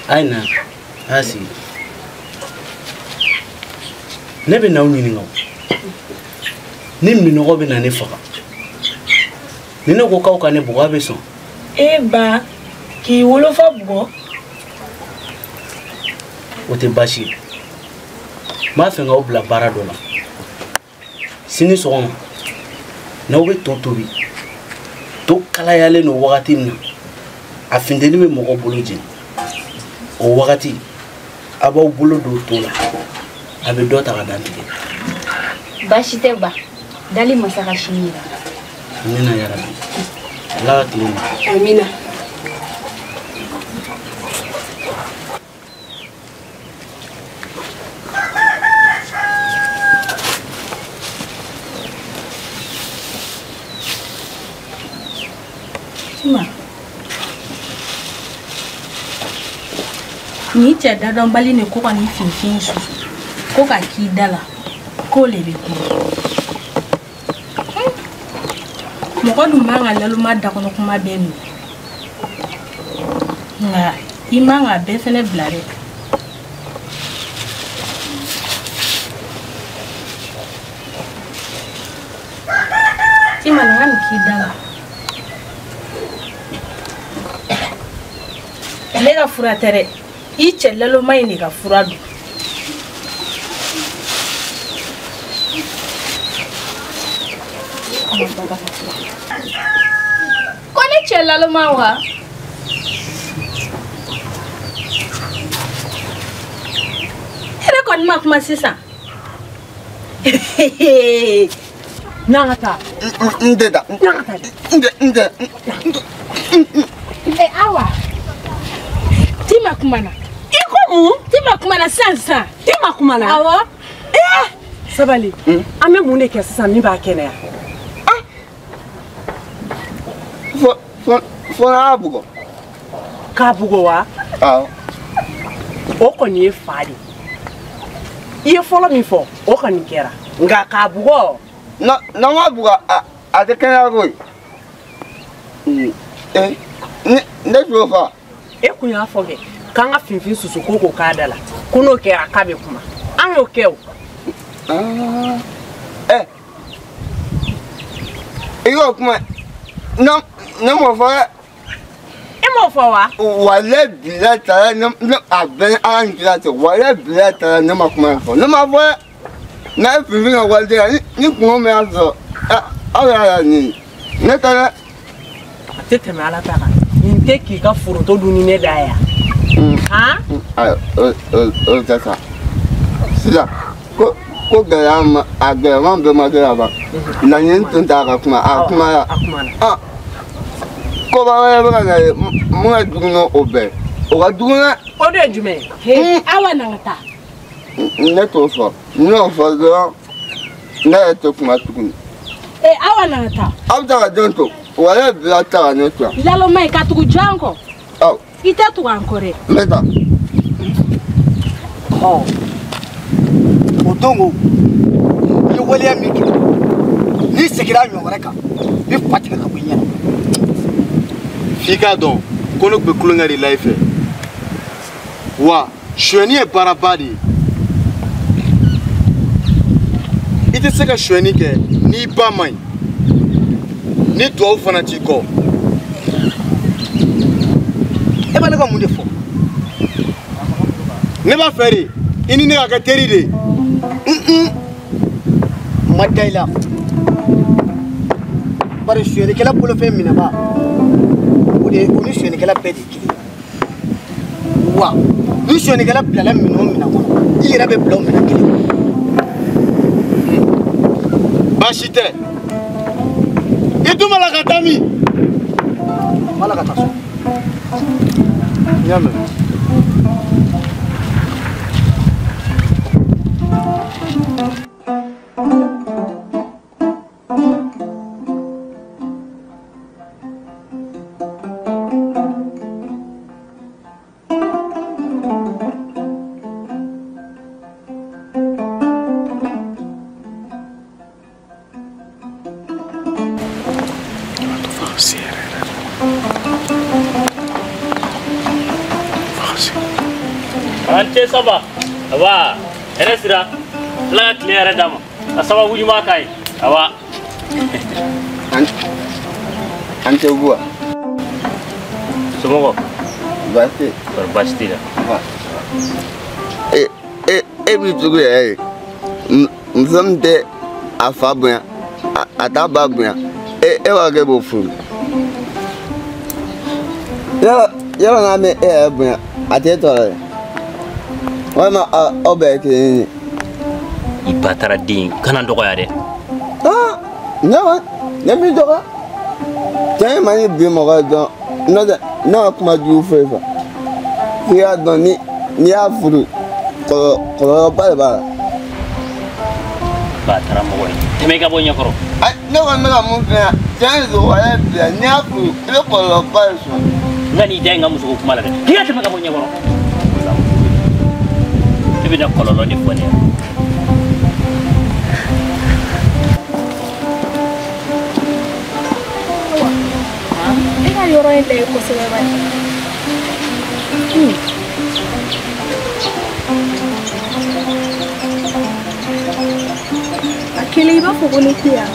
Aina a sigi ne bɛ n'aw ɲininka ni minɔgɔ bɛ na ne faga ni ne ko k'aw ka ne bugɔ a bɛ sɔn. Ba k'i wolofa bugɔ o tɛ baasi ye n b'a fɛ k'aw bila baara dɔ la sini sɔgɔma n'aw bɛ to tobi to kalayalen don wagati min na a funteni bɛ mɔgɔ bolo jeni o wagati a b'aw bolo don to la a bɛ dɔ ta ka dantigɛ. Baasi tɛ ba dali masa ka sini yira. Amina yarabi Ala ka tile ma. Amina. Ni cɛ dadɔnbali ni ko ka ni finfin susu ko ka k'i da la k'o le bɛ kuma mɔgɔ dun man ka laluma dakɔnɔ kuma bɛɛ min nka i man ka bɛɛ fɛnɛ bila dɛ. I ma na nin k'i da la ale ka fura tɛ dɛ i cɛ laloma in de ka fura don. Ko ne cɛ laloma wa? Ere kɔni ma kuma sisan. N'an ka taa. N tɛ taa. N'an ka taa. N tɛ. Awa. Ti ma kuma na. I ko mun? Ti ma kuma na sisan. Ti ma kuma na? Awɔ. Sabali. An bɛ mun de kɛ sisan min b'a kɛnɛya? Fo n'a bugɔ. K'a bugɔ wa? Awɔ. O kɔni ye fa de. I ye fɔlɔ min fɔ o kɔni kɛra nka k'a bugɔ. N'an ma bugɔ a tɛ kɛnɛya koyi. Ne t'o fɔ. E kun y'a fɔ kɛ k'an ka finfin susu ko k'a da la ko n'o kɛra k'a bɛ kuma an y'o kɛ o. I y'o kuma ne m'o fɔ dɛ. E m'o fɔ wa? Wale bila taara ne a bɛɛ an jira ten wale bila taara ne ma kuma fɔ ne ma fɔ dɛ. N'a ye finfin ka wale tɛ ni kungo min y'a sɔrɔ aw y'a ɲini ne tɛ dɛ. A tɛ tɛmɛ ala ta kan nin tɛ k'i ka foronto dun ni ne da yan. O tɛ sa sisan ko gɛlɛya ma a gɛlɛman bɛɛ ma kɛ ka ban laɲini tun t'a ka kuma a kumara. Koba wɛrɛ bɛ ka na ye mun ka jugu n'o bɛɛ o ka jugu dɛ. O de ye jumɛn ye? Awa na ka taa. Ne t'o fɔ n y'o fɔ dɔrɔn ne yɛrɛ tɛ kuma tuguni. Awa na ka taa. Aw bɛ taa ka den to wale bila ta ka ne to yan. Laloma in ka tugu jɔn kɔ. I tɛ tugu an kɔ dɛ. N bɛ taa. O don o i ye waleya min kɛ n'i seginna a ɲɔgɔn wɛrɛ kan i bɛ fa tigɛ ka bɔ i ɲɛna. F'i k'a dɔn ko ne tun bɛ kulonkɛ de la i fɛ wa sonyɛni ye baaraba de ye i tɛ se ka sonyɛni kɛ n'i ba man ɲi ni duwawu fana t'i kɔ e b'a ne ka mun de fɔ ne b'a fɛ de i ni ne ka kɛ teri de ma da i la bari suyɛnikɛla bolofɛn minɛba o ni suyɛnikɛla bɛɛ de kelen wa ni suyɛnikɛla bilala minɛn o minɛn kɔnɔ i yɛrɛ bɛ bila o minɛn kelen baasi tɛ i duma la ka taa min ma la ka taa so n y'a mɛn Ante saba, awa, eres sira, la clear dama, asaba wuji makai, awa. Ante gua. Sumogo. Basti. Basti lah. Bitu ya. Mzamde afabnya, atababnya. Wage bofu. Ya ngame bnya, ateto. Wama obeke Ibatara din kana ndogo ya de. No, nemi doga. Tay mani bi mo ga don. No kuma ju fefa. Ya don ni afuru. Ko ba. Batara mo woni. Temeka bonya koro. Ai no wa mega mo fa. Tay zo wa ya ni afuru. Ile ko lo ba so. Ngani denga musu ko kuma la de. Kiya temeka bonya koro. Tapi nak kololo di phone ya. Eka yoro ende ko se ba. Akile iba fukuni kia.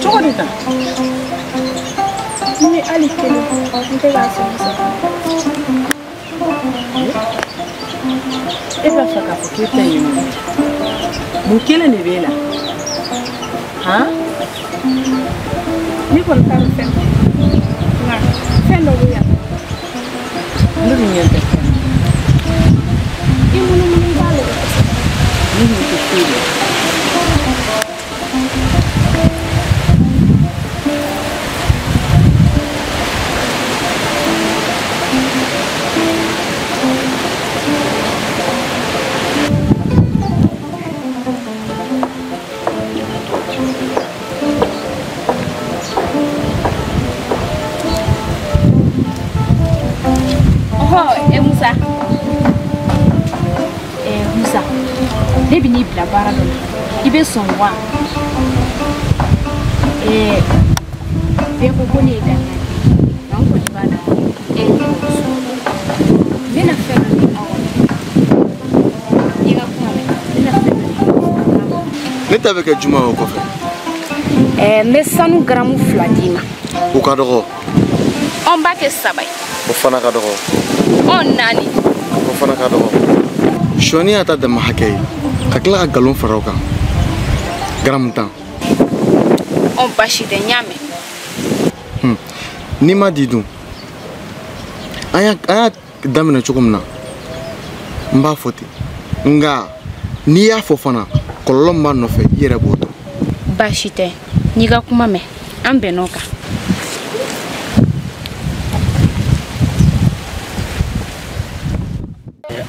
Cogo de ta. Ni ali kele. Nte ga so. Eba faka fuketa yimo. Mukele ne bela. Ha? Ni ko ta fe. Na, fe no ya. Ndu nyende. Imuno mun ba le. Ni ni ko fili. Musa. Debi ni bila bara do. Ibe son wa. Be ko ni da. Non ko di bana. Mina fe na ni awo. Yiga ko me. Mina fe na. Ne t'avais que juma au coffre. Me sanu gramu fladima. O ka dogo. On ba ke sabai. O fana ka dogo. On nani. O fana ka dogo. Shoni ata da mahakei. Ka kila ka galon faraw kan. Gram tan. On bashi de nyame. Ni ma didun. Aya damina cogo min na. N b'a fɔ ten. Nga n'i y'a fɔ fana kɔlɔlɔ min b'a nɔfɛ i yɛrɛ b'o dɔn. Baasi tɛ. N'i ka kuma mɛn an bɛnn'o kan.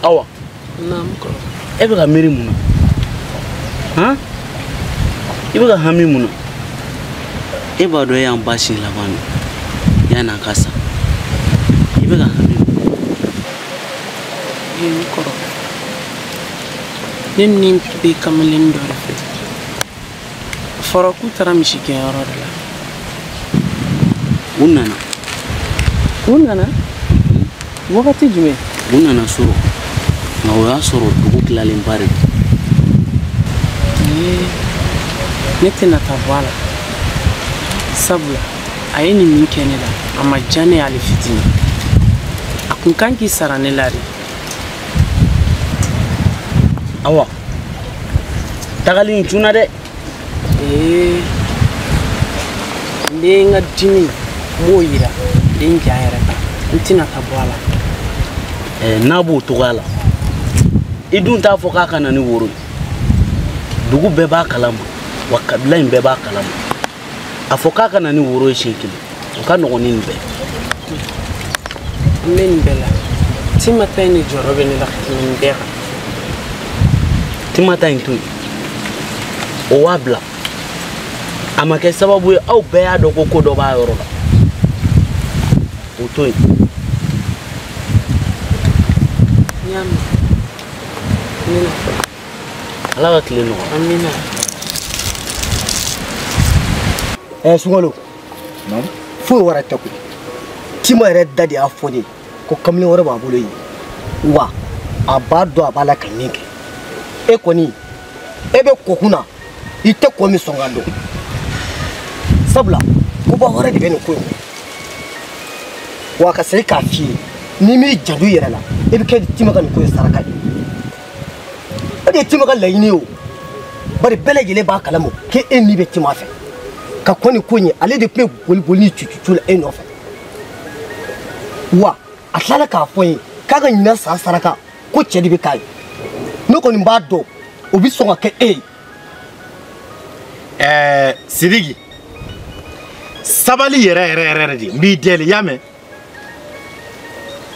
Awa. E bɛ ka miiri mun na? Han? I bɛ ka hami mun na? E b'a dɔn e y'an ba si laban de yanni an ka sa. I bɛ ka hami mun na? Yen kɔrɔ. Ne ni bɛ kamalen dɔ de fɛ. Fɔra k'u taara misi gɛnyɔrɔ de la. U nana. U nana? Wagati jumɛn? U nana sɔrɔ. Nka o y'a sɔrɔ dugu tilalenba de don. Ne tɛna taa bɔ a la. sabula a ye nin min kɛ ne la a ma diya ne y'ale fitini a kun kan k'i sara ne la de. Awa tagali in cunna dɛ. N bɛ n ka dimi m'o yira n bɛ n ja yɛrɛ kan n tɛna ka bɔ a la. N'a b'o togoya la i dun t'a fɔ k'a ka na ni woro ye dugu bɛɛ b'a kalama wa kabila in bɛɛ b'a kalama a fɔ k'a ka na ni woro ye siɲɛ kelen o ka nɔgɔn ni nin bɛɛ. N bɛ nin bɛɛ la Timata in de jɔyɔrɔ bɛ ne la ka tɛmɛ nin bɛɛ kan. Timata in to yen o b'a bila a ma kɛ sababu ye aw bɛɛ y'a dɔn ko dɔ b'a yɔrɔ la o to yen. Ala ka tile nɔgɔ. Amina. Sunkalo foyi wɛrɛ tɛ koyi Tima yɛrɛ da de y'a fɔ ne ko kamalen wɛrɛ b'a bolo yen wa a b'a dɔn a b'a la ka min kɛ e kɔni e bɛ kɔ kunna i tɛ kɔ min sɔn ka dɔn sabula koba wɛrɛ de bɛ nin ko in wa ka segin k'a f'i ye n'i m'i janto i yɛrɛ la e bɛ kɛ Tima ka nin ko ye saraka ye o de ye Tima ka laɲini ye o bari bɛɛ lajɛlen b'a kalama k'e ni bɛ Tima fɛ ka kɔni ko ɲɛ ale de tun bɛ boli ni cucu la e nɔfɛ wa a tilala k'a fɔ n ye k'a ka ɲinan san saraka ko cɛ de bɛ k'a ye ne kɔni b'a dɔn o bɛ sɔn ka kɛ e ye. Sidiki sabali yɛrɛ de n b'i deli y'a mɛn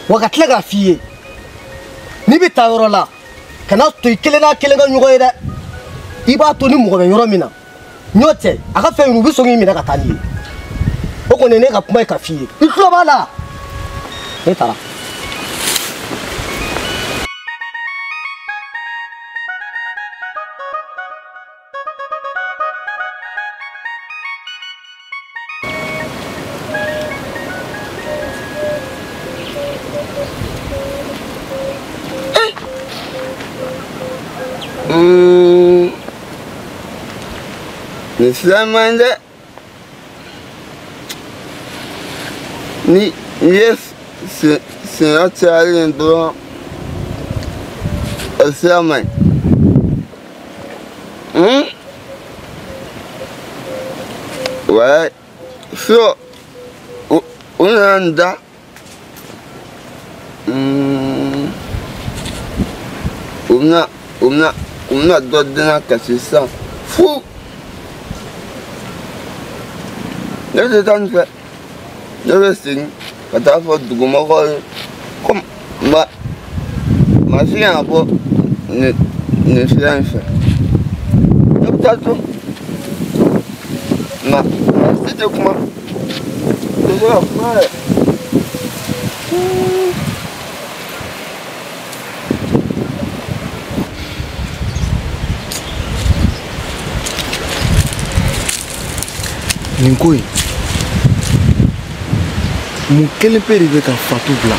wa ka tila k'a f'i ye n'i bɛ taa yɔrɔ la kana to i kelen n'a kelen ka ɲɔgɔn ye dɛ i b'a to ni mɔgɔ bɛ yɔrɔ min na n'o tɛ a ka fɛn u bɛ sɔn k'i minɛ ka taa n'i ye o kɔni ne ka kuma ye ka f'i ye i tulo b'a la ne taara. Ni silaman dɛ ni ye siɲɛ cayalen dɔrɔn o silaman wa so o nana n da o bɛna dɔ dina kasi sisan fu ne tɛ taa nin fɛ ne bɛ segin ka taa fɔ dugumɔgɔw ye ko ma se ka bɔ nin sira in fɛ ne bɛ taa to ma si tɛ kuma tɛ se ka kuma yɛrɛ. nin ko in mun kelen pe de bɛ ka Fatu bila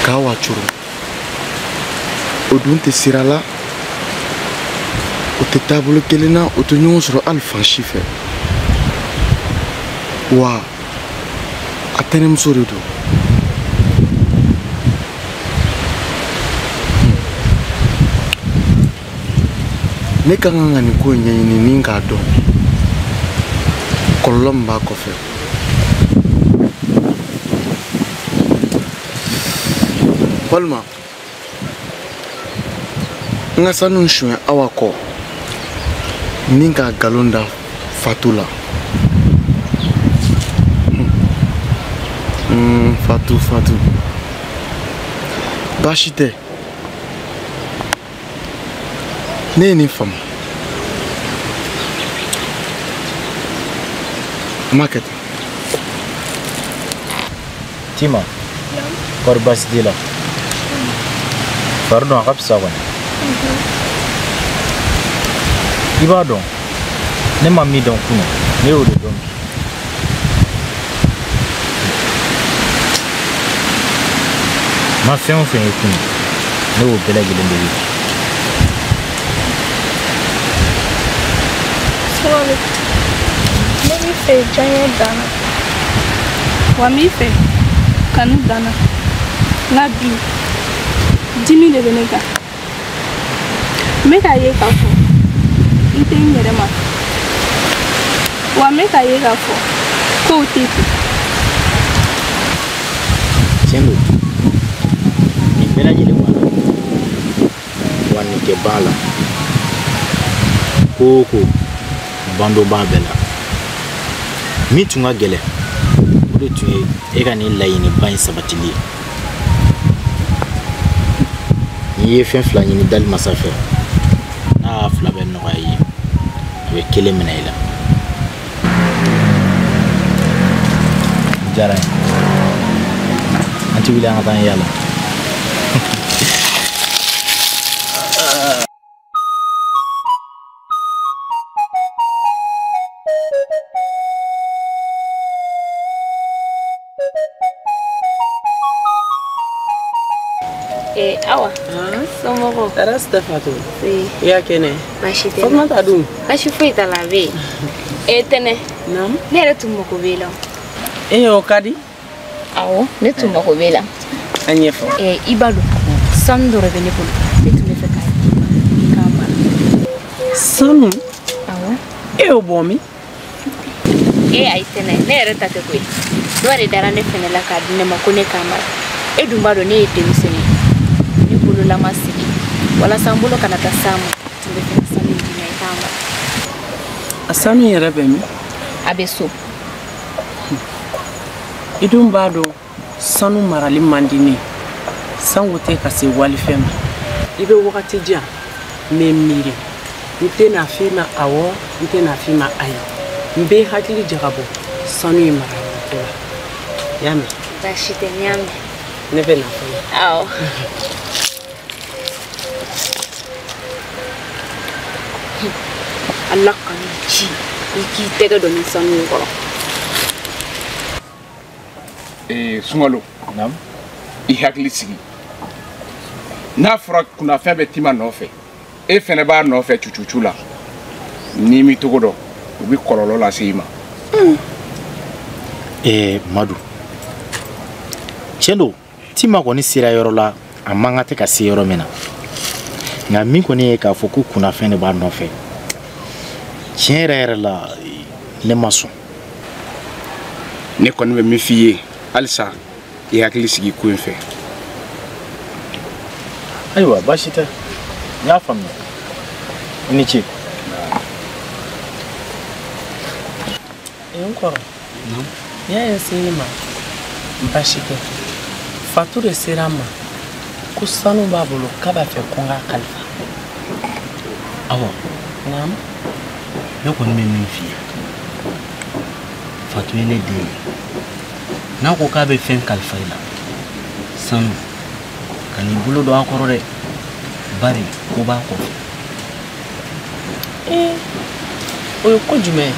k'a wacoro o dun tɛ sira la o tɛ taabolo kelen na o tɛ ɲɔgɔn sɔrɔ hali fan si fɛ wa a tɛnɛmuso de don ne ka kan ka nin ko in ɲɛɲini ni k'a dɔn kɔlɔlɔ min b'a kɔfɛ walima n ka sanu suɲɛ Awa kɔ ni k'a nkalon da Fatu la Fatu baasi tɛ ne ye nin faamu ma kɛ ten. Tima kɔri baasi t'i la fari dɔn a ka fisa kɔni i b'a dɔn ne ma min dɔn kunun ne y'o de dɔn bi ma fɛn o fɛn ye kunun ne y'o bɛɛ lajɛlen de ye bi. Ne b'i fɛ diyaɲɛ danna wa n b'i fɛ kanu danna nka bi dimi de bɛ ne kan n bɛ k'a ye k'a fɔ n tɛ n yɛrɛ ma wa n bɛ k'a ye k'a fɔ kow tɛ ten. tiɲɛ don nin bɛɛ lajɛlen b'a la wa nin tɛ ban a la ko o ko bandon b'a bɛɛ la min tun ka gɛlɛn o de tun ye e ka nin laɲiniba in sabatili ye n'i ye fɛn fila ɲini dali masa fɛ n'a y'a fila bɛɛ nɔgɔya i ye a bɛ kelen minɛ i la diyara n ye an ti wuli an ka taa an yaala Awa. Somɔgɔw. Tara Stefatu. Si. I y'a kɛnɛ. Baasi tɛ. Fatumata dun? Baasi foyi t'a la a bɛ yen. Tɛnɛ. Naamu. Ne yɛrɛ tun mago b'e la. O ka di? Awɔ, ne tun mago b'e la. A ɲɛfɔ. I b'a dɔn sanu dɔ de bɛ ne bolo ne tun bɛ fɛ k'a mara. Sanu? Awɔ. E y'o bɔ min? Ayi Tɛnɛ, ne yɛrɛ ta tɛ koyi. Dɔ de dara ne fɛnɛ la k'a di ne ma ko ne k'a mara. E dun b'a dɔn ne ye denmisɛnnin ne bololama sigi walasa n bolo kana taa s'a ma tun bɛ fɛ ka sanu in di ne k'a mara. A sanu yɛrɛ bɛ min? A bɛ so. I dun b'a dɔn sanu marali man di ne sango tɛ ka se walifɛn ma. I bɛ wagati jan n bɛ miiri n tɛna f'i ma awɔ n tɛna f'i ma ayi n bɛ hakili jagabɔ sanu in marayɔrɔ la i y'a mɛn? Baasi tɛ n y'a mɛn. Ne bɛ na fɔlɔ. Awɔ. Ala ka ni ci i k'i tɛgɛ dɔ ni sanu in kɔrɔ. Sunkalo i hakili sigi n'a fɔra kunnafɛn bɛ Tima nɔfɛ e fɛnɛ b'a nɔfɛ cucucu la n'i m'i togo dɔn u bɛ kɔlɔlɔ lase i ma. Madu tiɲɛ don Tima kɔni sera yɔrɔ la a man ka tɛ ka se yɔrɔ min na nka min kɔni ye k'a fɔ ko kunnafɛn de b'a nɔfɛ tiɲɛ yɛrɛ yɛrɛ la ne ma sɔn. Ne kɔni bɛ min f'i ye halisa i hakili sigi ko in fɛ. Ayiwa baasi tɛ n y'a faamuya i ni ce. N kɔrɔ n'i y'a ye se ma baasi tɛ Fatu de sera ma ko sanu b'a bolo k'a b'a fɛ ko n k'a kalifa. Awɔ. Naamu. Ne kɔni bɛ min f'i ye Fatu ye ne den ye n'a ko k'a bɛ fɛn kalifa i la sanu ka n'i bolo don a kɔrɔ dɛ bari ko b'a kɔfɛ. O ye ko jumɛn ye?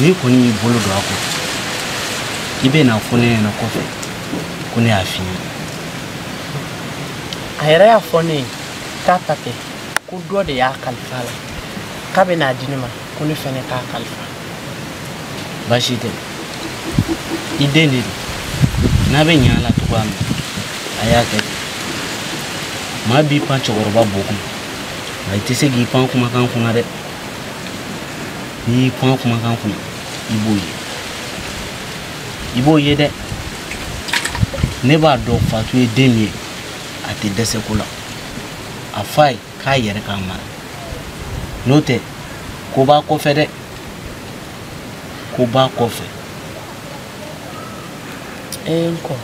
N'i kɔni y'i bolo don a kɔrɔ i bɛ na fɔ ne ɲɛna kɔfɛ ko ne y'a f'i ye. A yɛrɛ y'a fɔ ne ye k'a ta tɛ ko dɔ de y'a kalifa la k'a bɛ n'a di ne ma ko ne fɛnɛ k'a kalifa. Baasi tɛ i den de don n'a bɛ ɲɛ a la cogoya min a y'a kɛ ten maa b'i pan cɛkɔrɔba bo kun nka i tɛ se k'i pan kumakan kunna dɛ n'i y'i pan kumakan kunna i b'o ye dɛ ne b'a dɔn Fatu ye den min ye a tɛ dɛsɛ ko la a f'a ye k'a yɛrɛ k'a mara n'o tɛ ko b'a kɔfɛ dɛ ko b'a kɔfɛ. N kɔ n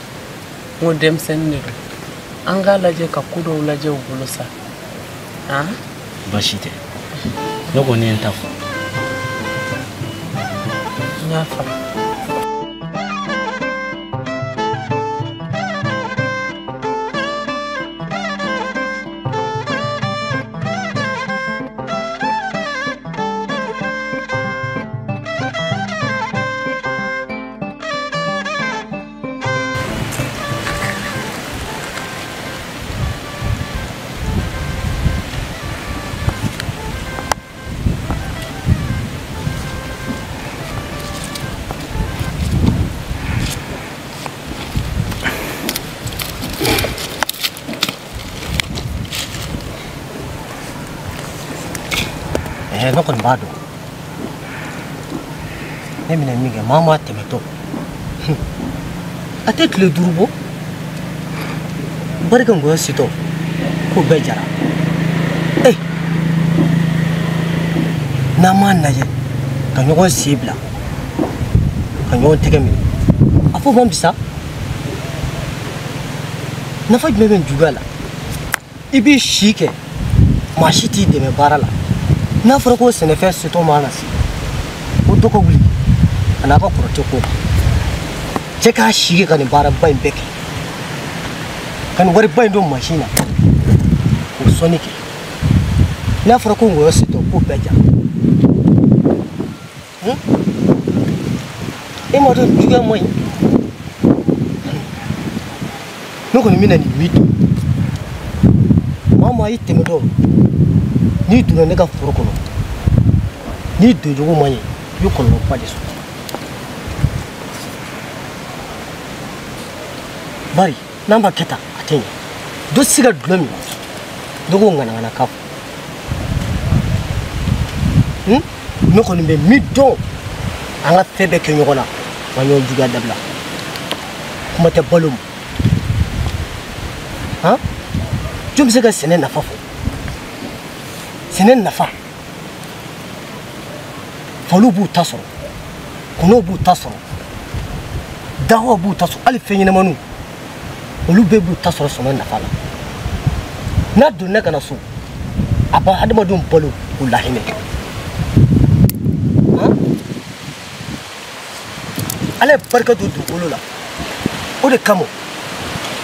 ko denmisɛnnin de don an k'a lajɛ ka ko dɔw lajɛ u bolo sa. Baasi tɛ ne kɔni ye n ta fɔ. N y'a faamu. ne kɔni b'a dɔn ne bɛna min kɛ maa ma tɛmɛtɔ a tɛ tile 5 bɔ barika ngɔyɔ sitɔ k'o bɛɛ jara n'an m'a lajɛ ka ɲɔgɔn sen bila ka ɲɔgɔn tɛgɛ minɛ a fɔ man bisa nafa jumɛn bɛ juguya la i b'i si kɛ maa si t'i dɛmɛ baara la n'a fɔra ko sɛnɛfɛn sitɔ man ka se o dɔ ka wuli a n'a ka kɔrɔtɛ ko cɛ k'a si kɛ ka nin baaraba in bɛɛ kɛ ka nin wariba in don mansin na k'o sɔnni kɛ n'a fɔra ko ngɔyɔ sitɔ k'o bɛɛ jara e m'a dɔn juguya man ɲi ne kɔni bɛna nin min dun maa maa y'i tɛmɛ dɔn n'i donna ne ka foro kɔnɔ n'i doncogo man ɲi i bɛ kɔlɔlɔba de sɔrɔ bari n'an b'a kɛ tan a tɛ ɲɛ dɔ tɛ se ka dulɔ min dɔ k'o ŋanaŋana k'a fɔ ne kɔni bɛ min dɔn an ka fɛn bɛɛ kɛ ɲɔgɔn na wa ɲɔgɔn juguya dabila kuma tɛ balo ma jɔn bɛ se ka sɛnɛ nafa fɔ sɛnɛ nafa faliw b'u ta sɔrɔ kɔnɔw b'u ta sɔrɔ dawa b'u ta sɔrɔ hali fɛn ɲɛnɛmaniw olu bɛɛ b'u ta sɔrɔ sɛnɛ nafa la n'a donna ka na so a b'a adamadenw balo k'u lahinɛ ala ye barika don dugukolo la o de kama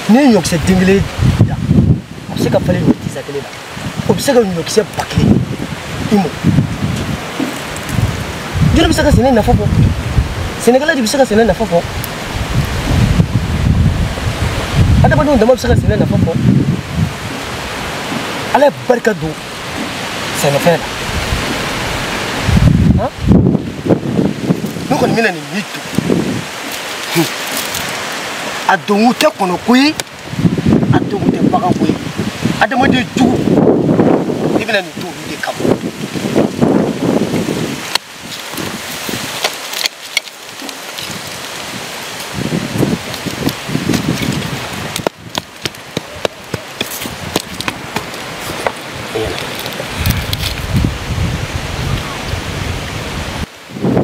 n'i ye ɲɔkisɛ den kelen da a bɛ se ka falen ɲɔ tisa kelen na o bɛ se ka ɲɔkisɛ 1000 i mɔ jɔn bɛ se ka sɛnɛ nafa fɔ sɛnɛkɛla de bɛ se ka sɛnɛ nafa fɔ adamadenw dama bɛ se ka sɛnɛ nafa fɔ ala ye barika don sɛnɛfɛn la ne kɔni bɛna nin min dun a dongun tɛ kɔnɔ ko ye a dongun tɛ bagan ko ye adamaden jugu i bɛna nin to olu de kama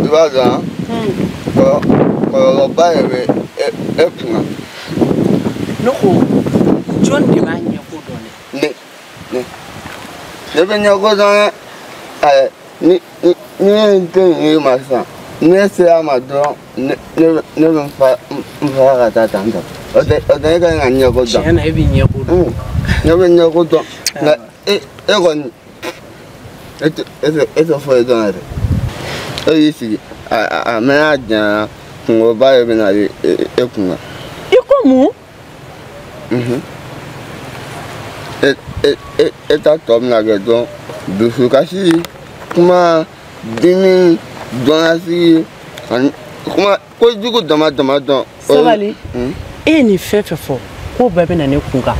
i b'a dɔn kɔlɔlɔba yɛrɛ bɛ e kunna ne ko jɔn de b'a ɲɛkodɔn ne bɛ ɲɛkodɔn dɛ ni ye n tɛ nin ye ma sisan ni ne sera ma dɔrɔn ne bɛ n fara ka taa tan tɔ o tɛ e ka ɲi ka ɲɛkodɔn tiɲɛ na e bɛ ɲɛkodɔn ne bɛ ɲɛkodɔn nka e kɔni e tɛ foyi dɔn yɛrɛ e y'i sigi a mɛnna janya kungoba yɛrɛ bɛ na e kunna i ko mun e ta tɔ bɛna kɛ dɔn dusukasi kuma dimi dɔnnasigi ani kuma kojugu dama dɔn sabali e ye nin fɛn fɛn fɔ k'o bɛɛ bɛ na ne kun kan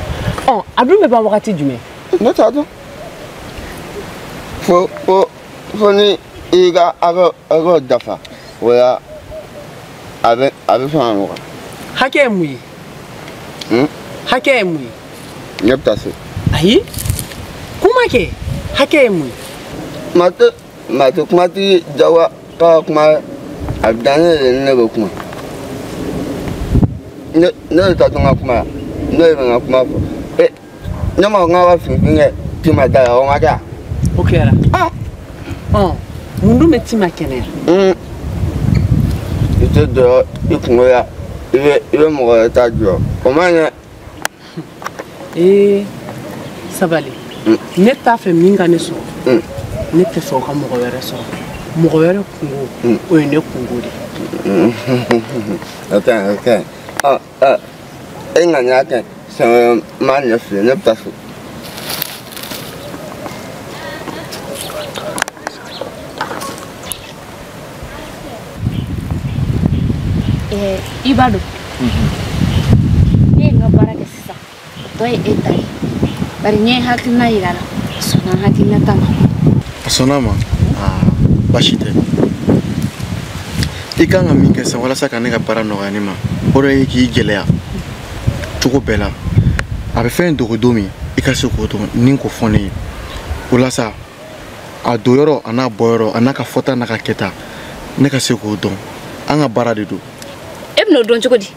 a dun bɛ ban wagati jumɛn ne t'a dɔn fo ni i ka aw dafa o la a bɛ sɔn ka nɔgɔya hakɛ ye mun ye hakɛ ye mun ye ne bɛ taa so ayi kuma kɛ hakɛ ye mun ye maa tɛ kumatigi jagoya k'a ka kuma a bɛ taa ne yɛrɛ ni ne bɛ kuma ne de ta dɔn ka kuma yan ne de bɛ n ka kuma fɔ ne ma fɔ k'a ka finifin kɛ tima da la o ma kɛ o kɛra mun dun bɛ tima kɛnɛya i tɛ dɔrɔn i kungo la i bɛ mɔgɔ wɛrɛ ta jɔ o ma ɲɛ sabali ne t'a fɛ min ka ne sɔrɔ ne tɛ fɛ o ka mɔgɔ wɛrɛ sɔrɔ mɔgɔ wɛrɛ kungo o ye ne kungo de ok e ŋa ɲa kɛ sɛŋɛ m'a ɲɛ fili ne bɛ taa so i b'a dɔn ne ye n ka baara kɛ sisan o tɔ ye e ta ye bari n ye hakilina yira a la a sɔnna hakilina ta ma a sɔnna a ma baasi tɛ i kan ka min kɛ sisan walasa ka ne ka baara nɔgɔya ne ma o de ye k'i gɛlɛya cogo bɛɛ la a bɛ fɛn dogo don min i ka se k'o dɔn ni k'o fɔ ne ye o la sa a don yɔrɔ a n'a bɔ yɔrɔ a n'a ka fɔta n'a ka kɛta ne ka se k'o dɔn an ka baara de don e bɛn'o dɔn cogo di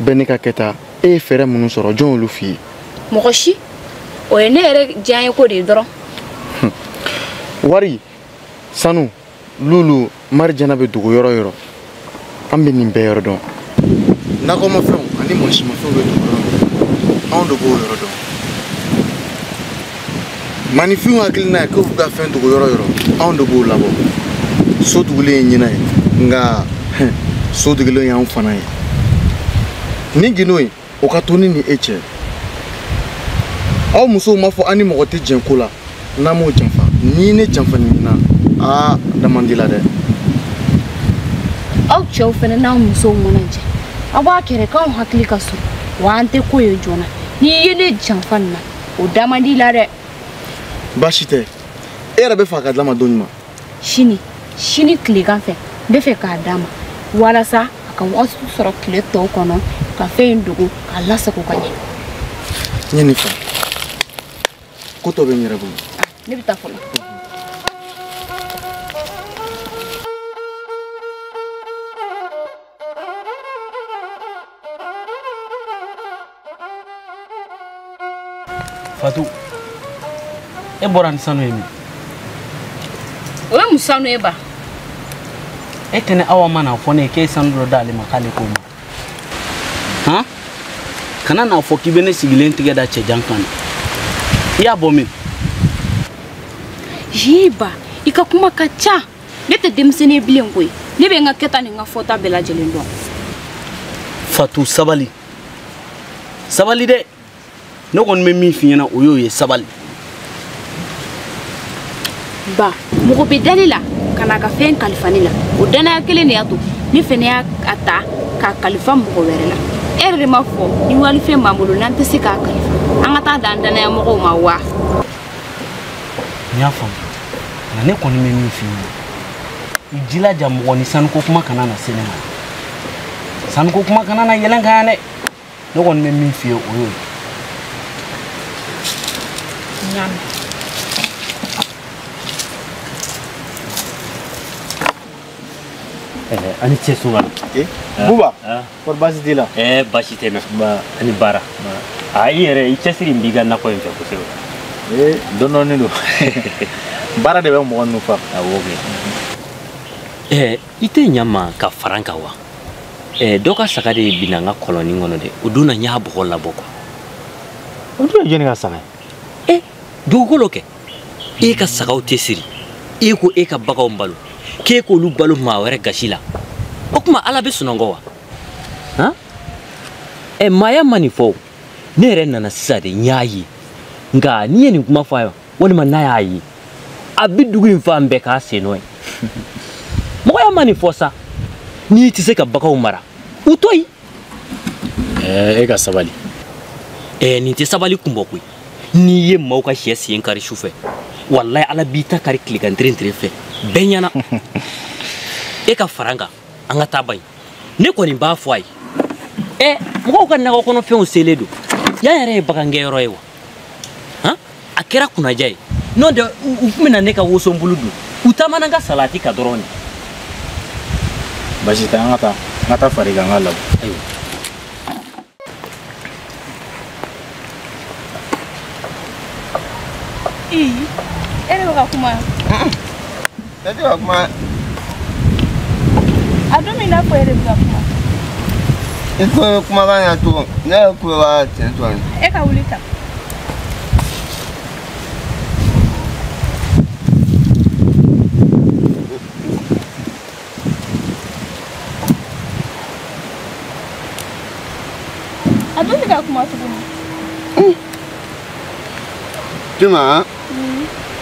bɛɛ ne ka kɛta e ye fɛɛrɛ minnu sɔrɔ jɔn olu f'i ye mɔgɔ si o ye ne yɛrɛ diya ye ko de ye dɔrɔn wari sanu lulu marijana bɛ dogo yɔrɔ yɔrɔ an bɛ nin bɛɛ yɔrɔ dɔn nakɔmafɛnw ani mansimafɛnw bɛ dogo yɔrɔ min anw de b'o yɔrɔ dɔn manifinw hakilina ye k'u ka fɛn dogo yɔrɔ yɔrɔ anw de b'o labɔ so tugulen ye ɲinan ye nka so tugulen y'anw fana ye ni gindo ye o ka to ni e cɛ aw musow m'a fɔ an ni mɔgɔ tɛ jɛn ko la n'an m'o janfa ni ne janfa ɲinina damandi la dɛ aw cɛw fɛnɛ n'aw musow mana jɛ aw b'a kɛrɛ k'anw hakili ka surun wa an tɛ ko ye joona n'i ye ne janfa nin na o damandi la dɛ baasi tɛ e yɛrɛ bɛ fɛ ka d'a ma don ɲuman sini tilegan fɛ n bɛ fɛ k'a d'a ma walasa a ka wagati sɔrɔ tile tɔw kɔnɔ ka fɛn in dogo k'a lasago ka ɲɛ n ye nin fɛ ko tɔ bɛ n yɛrɛ bolo ne bɛ taa fɔlɔ Fatou e bɔra ni sanu ye min o ye mun sanu ye ba e tɛnɛ awa mana fɔ ne ye k'e sanu dɔ d'ale ma k'ale k'o ma han kana n'a fɔ k'i bɛ ne sigilen tigɛ da cɛjan kan i y'a bɔ min ba i ka kuma ka ca ne tɛ denmisɛnnin ye bilen koyi ne bɛ n ka kɛta ni n ka fɔta bɛɛ lajɛlen dɔn Fatou sabali dɛ ne kɔni bɛ min f'i ɲɛna o y'o ye sabali ba mɔgɔ bɛ dali la ka n'a ka fɛn kalifa ne la o danaya kelen de y'a to ne fɛnɛ y'a ta k'a kalifa mɔgɔ wɛrɛ la e yɛrɛ de ma fɔ ni walifɛn b'an bolo n'an tɛ se k'a kalifa an ka taa dan danaya mɔgɔw ma wa n y'a faamu nka ne kɔni bɛ min f'i ɲɛna i jilaja mɔgɔ ni sanuko kuma kana na se ne ma sanuko kuma kana na yɛlɛn kan yan dɛ ne kɔni bɛ min f'i ye o y'o ye ani cɛ sunga buba por basi dila basi tɛ na ani baara a i yɛrɛ i cɛsiri b'i ka nakɔ in fɛ kosɛbɛ dɔɔnin don baara de bɛ mɔgɔ ninnu fa awɔ kɛ i tɛ ɲa ma ka fara n kan wa dɔ ka saga de binna n ka kɔlɔnin kɔnɔ dɛ o don na n y'a bɔgɔ labɔ kuwa o dun ye jɔnni ka saga ye dugukolo kɛ e ka sagaw tɛ siri e ko e ka baganw balo k'e k'olu balo maa wɛrɛ gasi la o tuma ala bɛ sunɔgɔ wa han maaya ma nin fɔ ne yɛrɛ nana sisan de n y'a ye nka n'i ye nin kuma fɔ a ye walima n'a y'a ye a bɛ dugu in fan bɛɛ k'a sen nɔ ye mɔgɔya ma nin fɔ sa n'i tɛ se ka baganw mara u to yen e ka sabali nin tɛ sabali kunbɔ koyi n'i ye maaw ka sɛ sen kari su fɛ walayi ala b'i ta kari tilegan tire fɛ bɛɛ ɲɛna e ka fara n kan an ka taa ba in ne kɔni b'a fɔ a ye mɔgɔw ka nakɔ kɔnɔfɛnw selen don yan yɛrɛ ye bagangɛyɔrɔ ye wa han a kɛra kunnaja ye n'o tɛ u tun bɛna ne ka wosonbulu dun u taamana n ka salati kan dɔrɔn de basi tɛ an ka taa fara i kan an ka labɔ ayiwa e de bɛ ka kuma ne tɛ ka kuma a don min n'a fɔ e de bɛ ka kuma i ko kumakan ya to ne ye kulo b'a tiɲɛ to ye e ka wuli ta a don bɛ ka kuma tuguni Cuma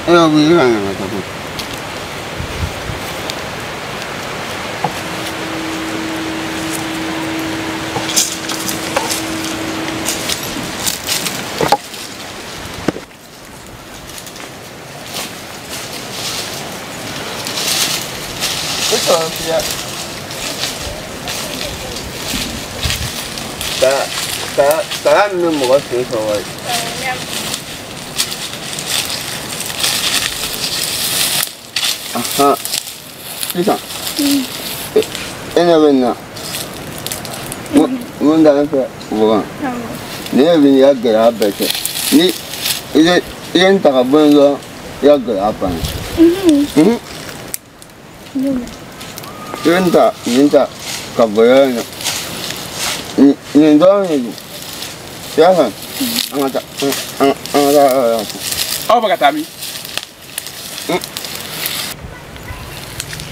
wili ka ɲaga ta ko Saya minum mɔgɔ sen sɔrɔ ye. Sisan e ɲɛ bɛ nin na mun t'an fɛ Bɔkan ni ne bɛ n'i ka gɛlɛya bɛɛ kɛ ni i ye n ta ka bɔ yen dɔrɔn i ka gɛlɛya banna i bɛ nin ta ka bɔ yɔrɔ in na nin dɔrɔn de don i y'a faamu an ka taa yɔrɔ la. Aw bɛ ka taa min?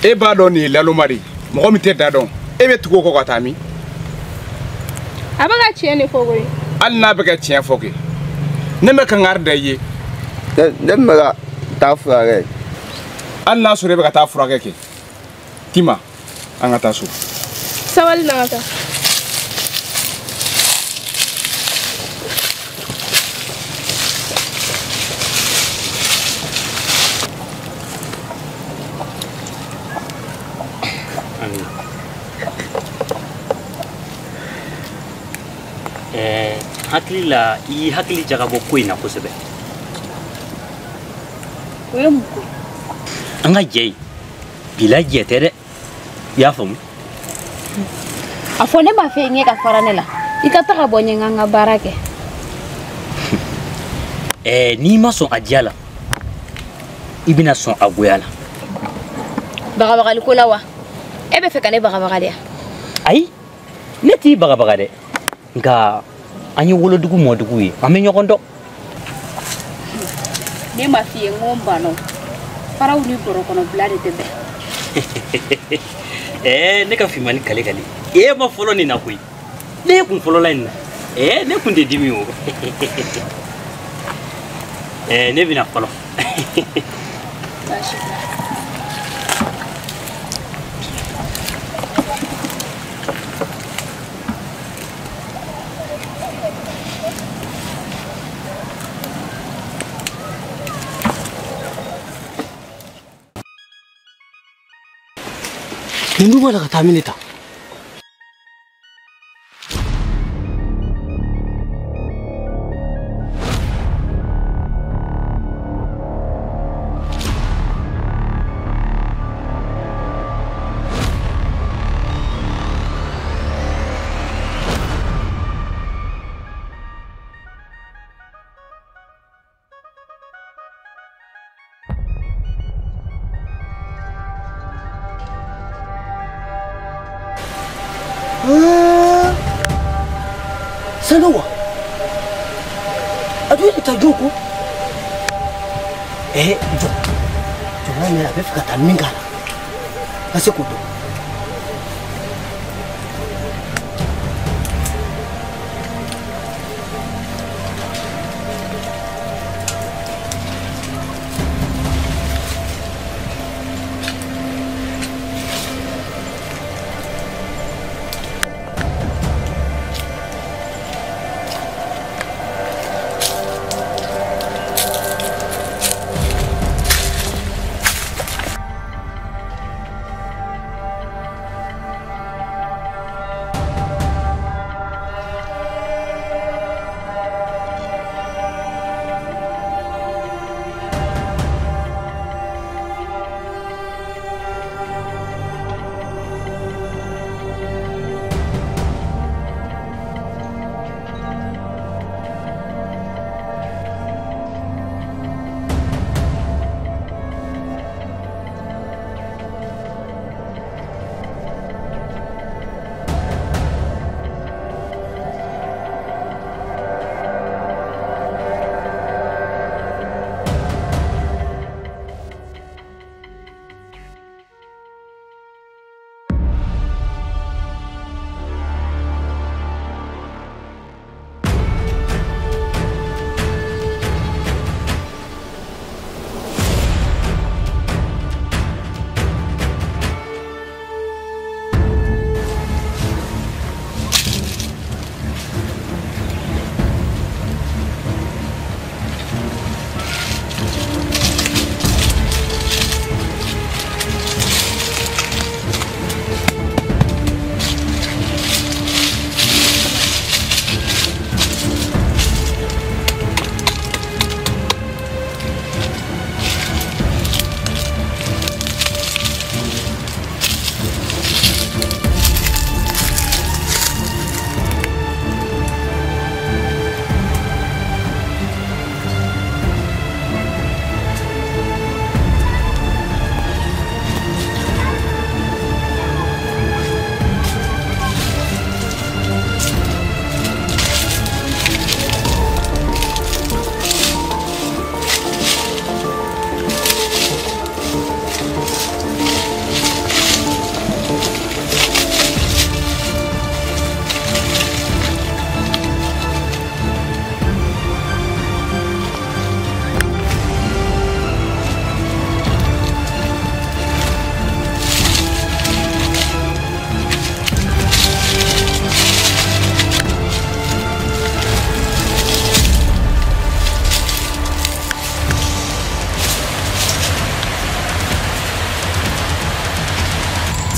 E b'a dɔn nin ye laloma de ye mɔgɔ min tɛ da dɔn e bɛ tugu o kɔ ka taa min? A bɛ ka tiɲɛ de fɔ koyi. Hali n'a bɛ ka tiɲɛ fɔ kɛ ne bɛ kangari da i ye. Ne bɛ ka taa furakɛ. Hali n'a sɔrɔ e bɛ ka taa furakɛ kɛ Tima an ka taa so. Sabali na ka taa. Hakili la I hakili jagabɔ ko in na kosɛbɛ. O ye mun ko? An ka jɛ bila jɛ tɛ dɛ. I y'a faamu? A fɔ ne m'a fɛ ɲɛ ka fara ne la. I ka taga bɔ ɲɛ n ka baara kɛ. N'i ma sɔn a diya la I bɛna sɔn a goya la. Bagabagali ko la wa? E bɛ fɛ ka ne bagabaga de ya? Ayi ne t'i bagabaga dɛ. Nka an ye wolodugu mɔdugu ye an bɛ ɲɔgɔn dɔn. Ne m'a f'i ye n ko n banna faraw ni bɔrɔ kɔnɔ bila de tɛ bɛn. Ne ka finmani kale kale e ma fɔlɔ nin na koyi ne kun fɔlɔ la nin na ne kun tɛ dimi o. Ne bɛna fɔlɔ. Nin dun b'a la ka taa min de ta? Sanowa adu ita joko jona ne la befika ta mingala ase kudo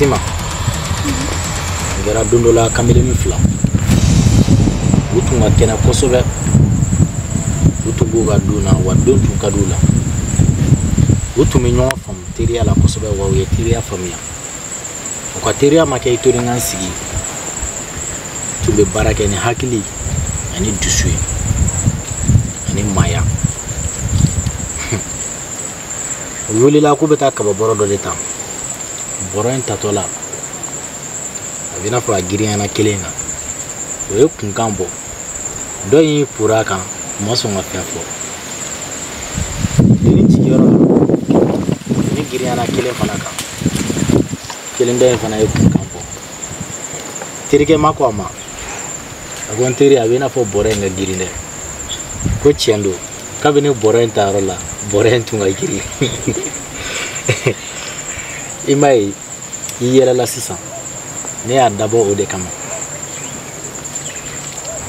Tima. Ngera don dɔ la kamelenin 2 u tun ka kɛnɛ kosɛbɛ u tun b'u ka don na wa don tun ka d'u la u tun bɛ ɲɔgɔn faamu teriya la kosɛbɛ wa u ye teriya faamuya u ka teriya ma kɛ i to ni kan sigi tun bɛ baara kɛ ni hakili ani dusu ye ani maaya u wulila k'u bɛ taa kaba bɔrɔ dɔ de ta bɔrɔ in tatɔ la a bɛ i n'a fɔ a girinyana kelen na o ye kunkan bɔ dɔ in pura kan u ma sɔn ka fɛn fɔ deni jigiyɔrɔ la deni girinyana kelen fana kan kelen dɔ in fana ye kunkan bɔ terikɛ ma ko a ma a ko n teri a bɛ i n'a fɔ bɔrɔ in ka girin dɛ ko tiɲɛ don kabini bɔrɔ in ta yɔrɔ la bɔrɔ in tun ka girin i m'a ye i yɛlɛla sisan ne y'a dabɔ o de kama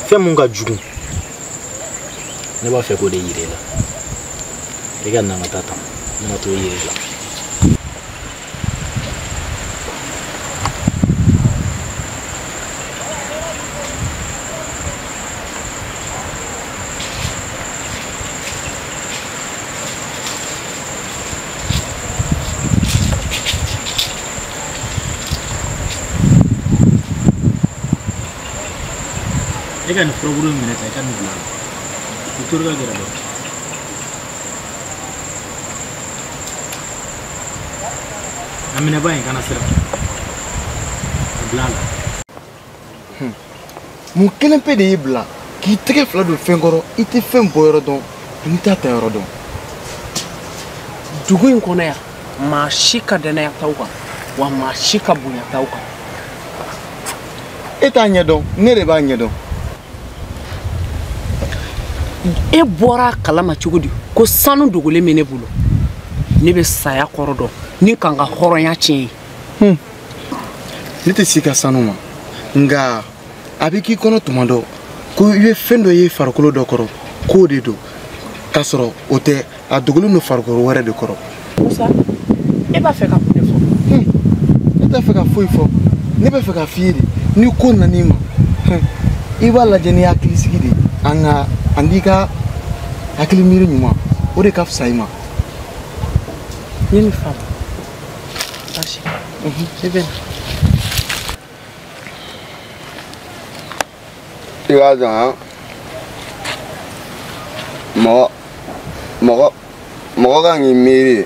fɛn mun ka jugu ne b'a fɛ k'o de yira i la i ka na n ka taa tan ne ma t'o yira i la I ka nin furaburu in minɛ ta i ka nin bila i tori ka gɛrɛ dɔ a minɛ ba in kana siran a bila a la mun kelen pe de y'i bila k'i tɛgɛ 2 don fɛn kɔrɔ i tɛ fɛn bɔ yɔrɔ dɔn ani t'a ta yɔrɔ dɔn dugu in kɔnɔ yan maa si ka danaya t'aw kan wa maa si ka bonya t'aw kan e t'a ɲɛdɔn ne de b'a ɲɛdɔn e bɔra kalama cogo di ko sanu dogolen bɛ ne bolo ne bɛ saya kɔrɔ dɔn ni kan ka hɔrɔnya tiɲɛ ye ne tɛ si ka sanu ma nka a bɛ k'i kɔnɔ tuma dɔ ko i bɛ fɛn dɔ ye farikolo dɔ kɔrɔ k'o de don k'a sɔrɔ o tɛ a dogolen don farikolo wɛrɛ de kɔrɔ Musa e b'a fɛ ka mun de fɔ ne t'a fɛ ka foyi fɔ ne bɛ fɛ ka f'i ye de ni ko nana i ma i b'a lajɛ ni hakili sigi de an di ka hakili miiri ɲuman o de ka fisa i ma n ye nin faamu basi e bɛ na i b'a dɔn mɔgɔ kan k'i miiri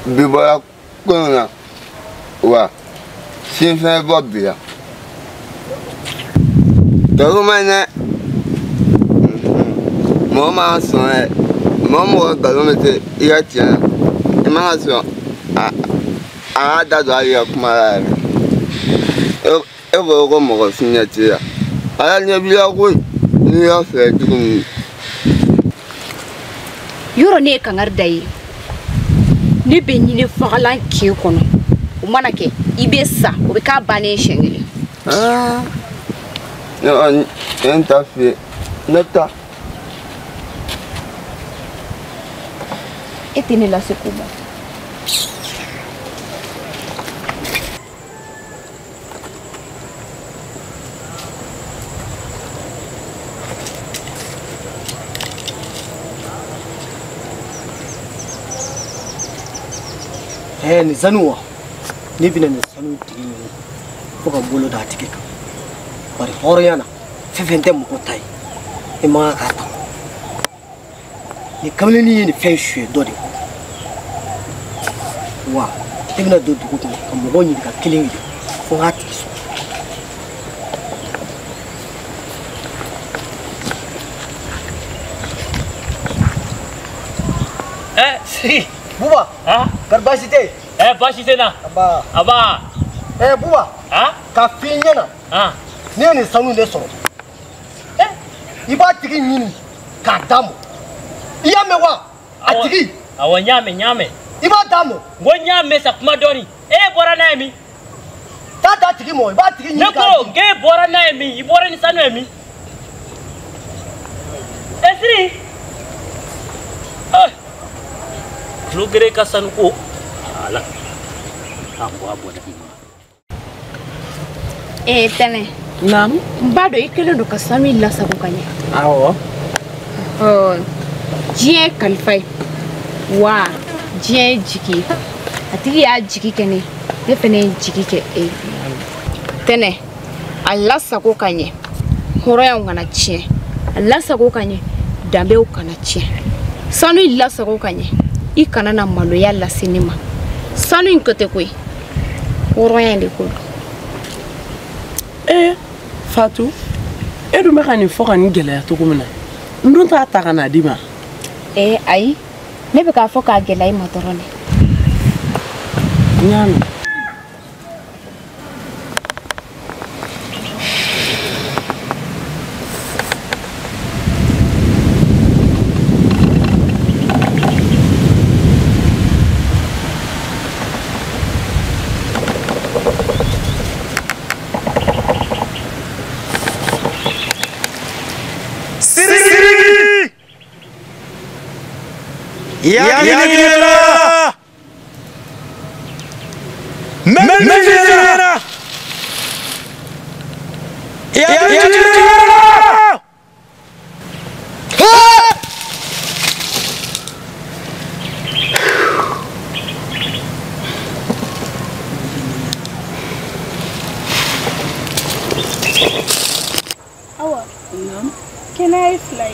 bi bɔra kɔnɔ na wa sini fɛnɛ bɔ bi la tɔgɔ ma ɲɛ mɔgɔ man sɔn yɛ mɔgɔ nkalon bɛ se i ka tiɲɛ na i man ka sɔn a ka da don hali i ka kuma la yɛrɛ e bɔra ko mɔgɔ si ɲɛ t'i la ala ɲɛ b'i la koyi n'i y'a fɛ cogo min. Yɔrɔ ne ye kangari da ye ne bɛ ɲini fagalan kin kɔnɔ o mana kɛ i bɛ sa o bɛ k'a bannen siɲɛ kelen. Ne t'a f'i ye ne ta. E tɛ ne lase ko ma. nin sanu wa ne bɛna nin sanu tigi ɲini fo ka bolo da a tigi kan bari hɔrɔnya na fɛn fɛn tɛ mɔgɔ ta ye i man kan k'a ta ni kamalenin ye nin fɛn suyɛ dɔ de kɔ wa e bɛna don dugu kɔnɔ ka mɔgɔw ɲininka kelen kelen fo n k'a tigi sɔrɔ. Si. Buba. Kar basi tɛ. Basi tɛ na. Aba. Buba. Ka f'i ɲɛna. Ne ye nin sanu de sɔrɔ. I b'a tigi ɲini k'a d'a ma. I y'a mɛn wa? A tigi. Awɔ n y'a mɛn n y'a mɛn. I b'a d'a ma. N ko n y'a mɛn sa kuma dɔɔni. E bɔra n'a ye min? Taa d'a tigi ma i b'a tigi ɲini k'a di. Ne ko k'e bɔra n'a ye min? I bɔra ni sanu ye min? Siri. Tulo gere ka sanu ko. Ala. Tene. Nam. Mbado ikele do kasami la sabukanye. Awo. Jie kalfai. Wa jie jiki. Atigi ya jiki kene. Defene jiki ke Tene. Allah sabukanye. Horoya ngana chie. Allah sabukanye. Dambe ukana chie. Sanu illa sabukanye. Ikana na maloya la sinema. Sanu inkote kwe. Horoya ndikulu. Fatou, edu me kan fo kan gele to kumina. Ndon ta ta kana dima. Ai. Ne be ka fo ka gele ai motorone. Nyami. Yagina Menjina Yagina Awa, can I fly?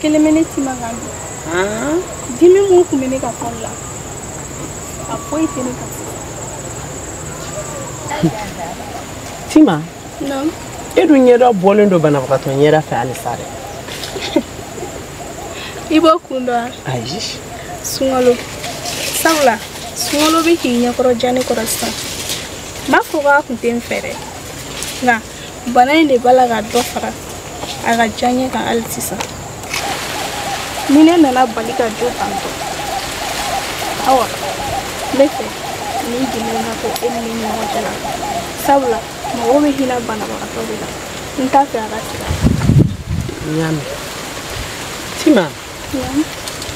Kelemeneti magambi. Dimi mu kumene ka folla. Apoy tene ka. Tima. No. Edu nyera bolendo bana bakato nyera fa ali sare. Ibo kunda. Aish. Sungalo. Saula. Sungalo be hinya koro jani korasta. Mafuga kunten fere. Na bana inde balaga dofara. Aga janye ka altisa. Mine nana balika jo tanto. Awa. Lefe. Ni gimena ko eni ni wajala. Saula. Mawobe hina bana bakatobila. Ntafe agasira. Nyami. Tima.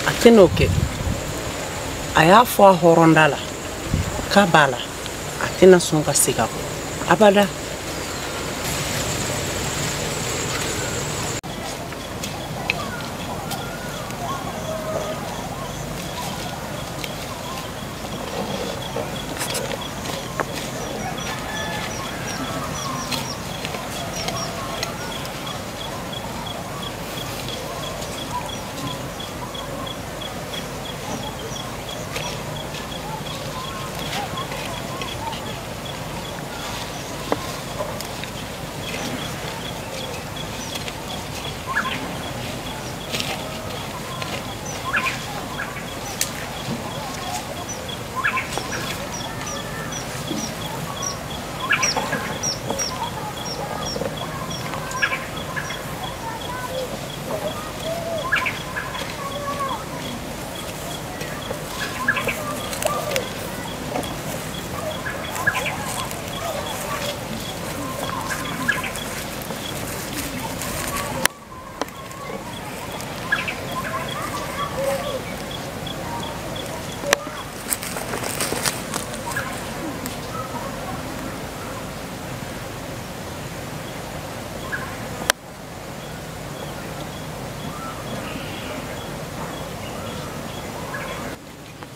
Atenoke. Aya fo horondala. Kabala. Atena songa sigako. Abada.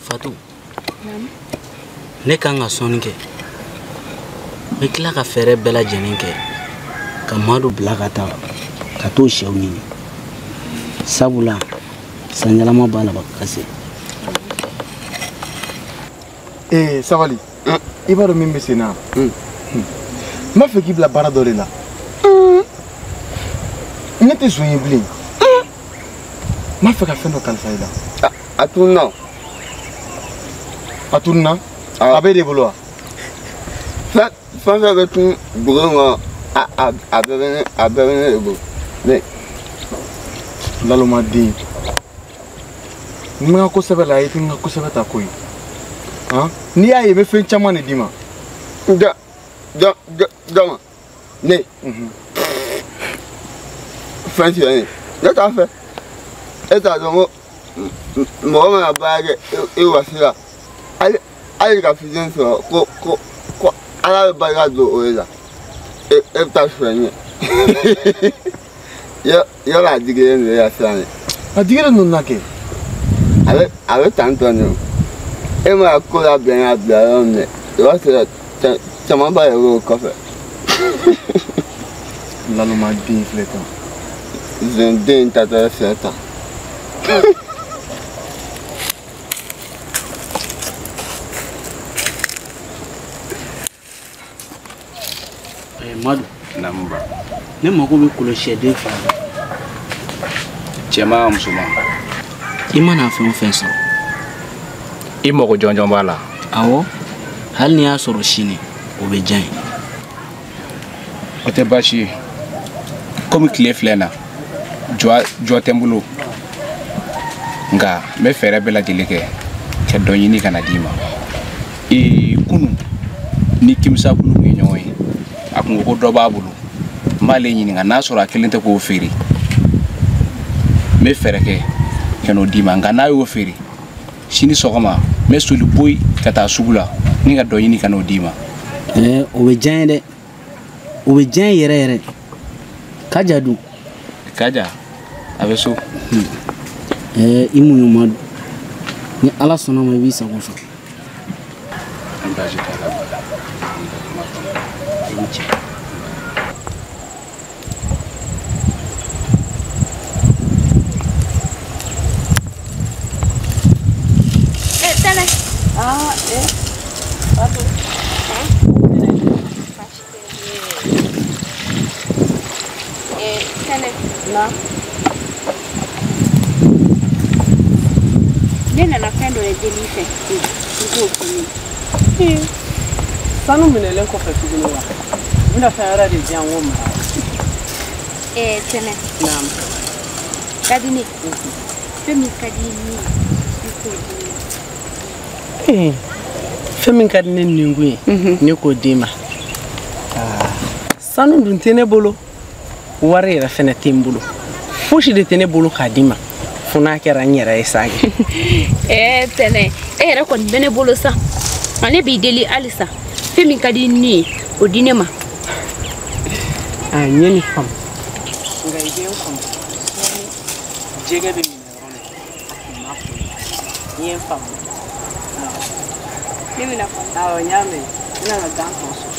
Fatou. Ne kan ka sɔnni kɛ. N tila ka fɛɛrɛ bɛɛ lajɛlen kɛ ka Madu bila ka taa ka t'o sɛw ɲini. Sabula sanjalama b'a la ka se. Sabali. I b'a dɔn min bɛ sen na. N b'a fɛ k'i bila baara dɔ de la. Ne tɛ sɔn ye bilen. N b'a fɛ ka fɛn dɔ kalifa i la. A tununa. A tununa? A bɛ de bolo wa? Fɛn fɛn bɛ tun dugu kɔnɔ a bɛɛ bɛ ne de bolo. Ne. Lalomaden. N bɛ n ka kosɛbɛ la, i tɛ n ka kosɛbɛ ta ko ye. N'i y'a ye n bɛ fɛn caman de d'i ma. Dama. Ne. Fɛn tigɛ ne. Ne t'a fɛ. E t'a dɔn ko mɔgɔ mana baara kɛ i wasi la. hali ka fitinin sɔrɔ ko ala bɛ barika don o de la e bɛ taa suɲɛ yɔrɔ a digilen don e ka siran ye. A digilen don na kɛ. a bɛ tan tɔ ne e ma ko labɛn k'a bila yɔrɔ min dɛ i b'a sɔrɔ caman b'a yɛrɛ o kɔfɛ. Laluma den filɛ tan. Zon den tatɔ filɛ tan. Madu. Namba. Ne mako bɛ kɔlɔsiden fana la. Cɛman musoman. I mana fɛn o fɛn sɔrɔ. I mago jɔnjɔn b'a la. Awɔ. Hali ni y'a sɔrɔ sini o bɛ diya n ye. O tɛ baasi ye. Komi tile filɛ na jɔ tɛ n bolo. Nka n bɛ fɛɛrɛ bɛɛ lajɛlen kɛ ka dɔ ɲini ka na d'i ma. Kunu ni Kimisa kunu kun ye ɲɔgɔn ye. A kun ko dɔ b'a bolo. N b'ale ɲininka n'a sɔrɔ a kelen tɛ k'o feere. N bɛ fɛɛrɛ kɛ ka n'o d'i ma nka n'a y'o feere sini sɔgɔma n bɛ soli boyi ka taa sugu la ni ka dɔ ɲini ka n'o d'i ma. O bɛ diya n ye dɛ. O bɛ diya n ye yɛrɛ yɛrɛ. Kaja dun. Kaja a bɛ so. I muɲu Madu. Ni Ala sɔnna ma i b'i sago sɔrɔ. Baasi t'a la. Ne nana fɛn dɔ de deli fɛ i k'o fɔ ne ye. Sanu minɛlen kɔfɛ tuguni wa? N bɛna fɛn wɛrɛ de di yan n k'o mara. Tɛnɛ. Naamu. Ka di ne fɛn min ka di ne i k'o di ne. Fɛn min ka di ne ninkun ye ne k'o d'i ma. Sanu dun tɛ ne bolo wari yɛrɛ fɛnɛ tɛ n bolo fosi de tɛ ne bolo k'a d'i ma fo n'a kɛra n yɛrɛ ye sa kɛ. Tɛnɛ e yɛrɛ kɔni bɛ ne bolo sa ne b'i deli halisa fɛn min ka di ne ye o di ne ma. N ye nin faamu nka i bɛ n faamu jɛgɛ bɛ minɛ yɔrɔ min n m'a fɔ n ye n faamu. Ne bɛna faamu. Awɔ n y'a mɛn n bɛna ka gan tɔ sɔrɔ.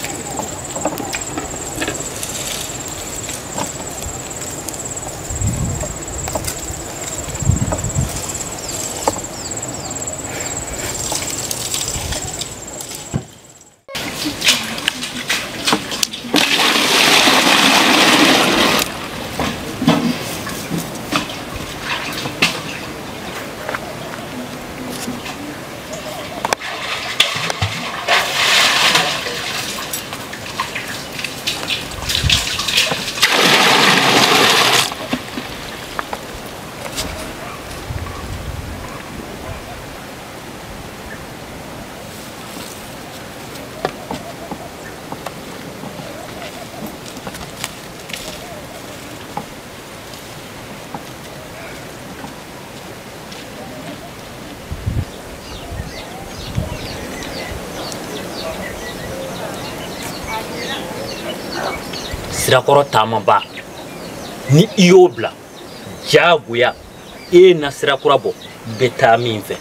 Sirakɔrɔ taamaba ni i y'o bila jagoya e na sirakura bɔ bɛ taa min fɛ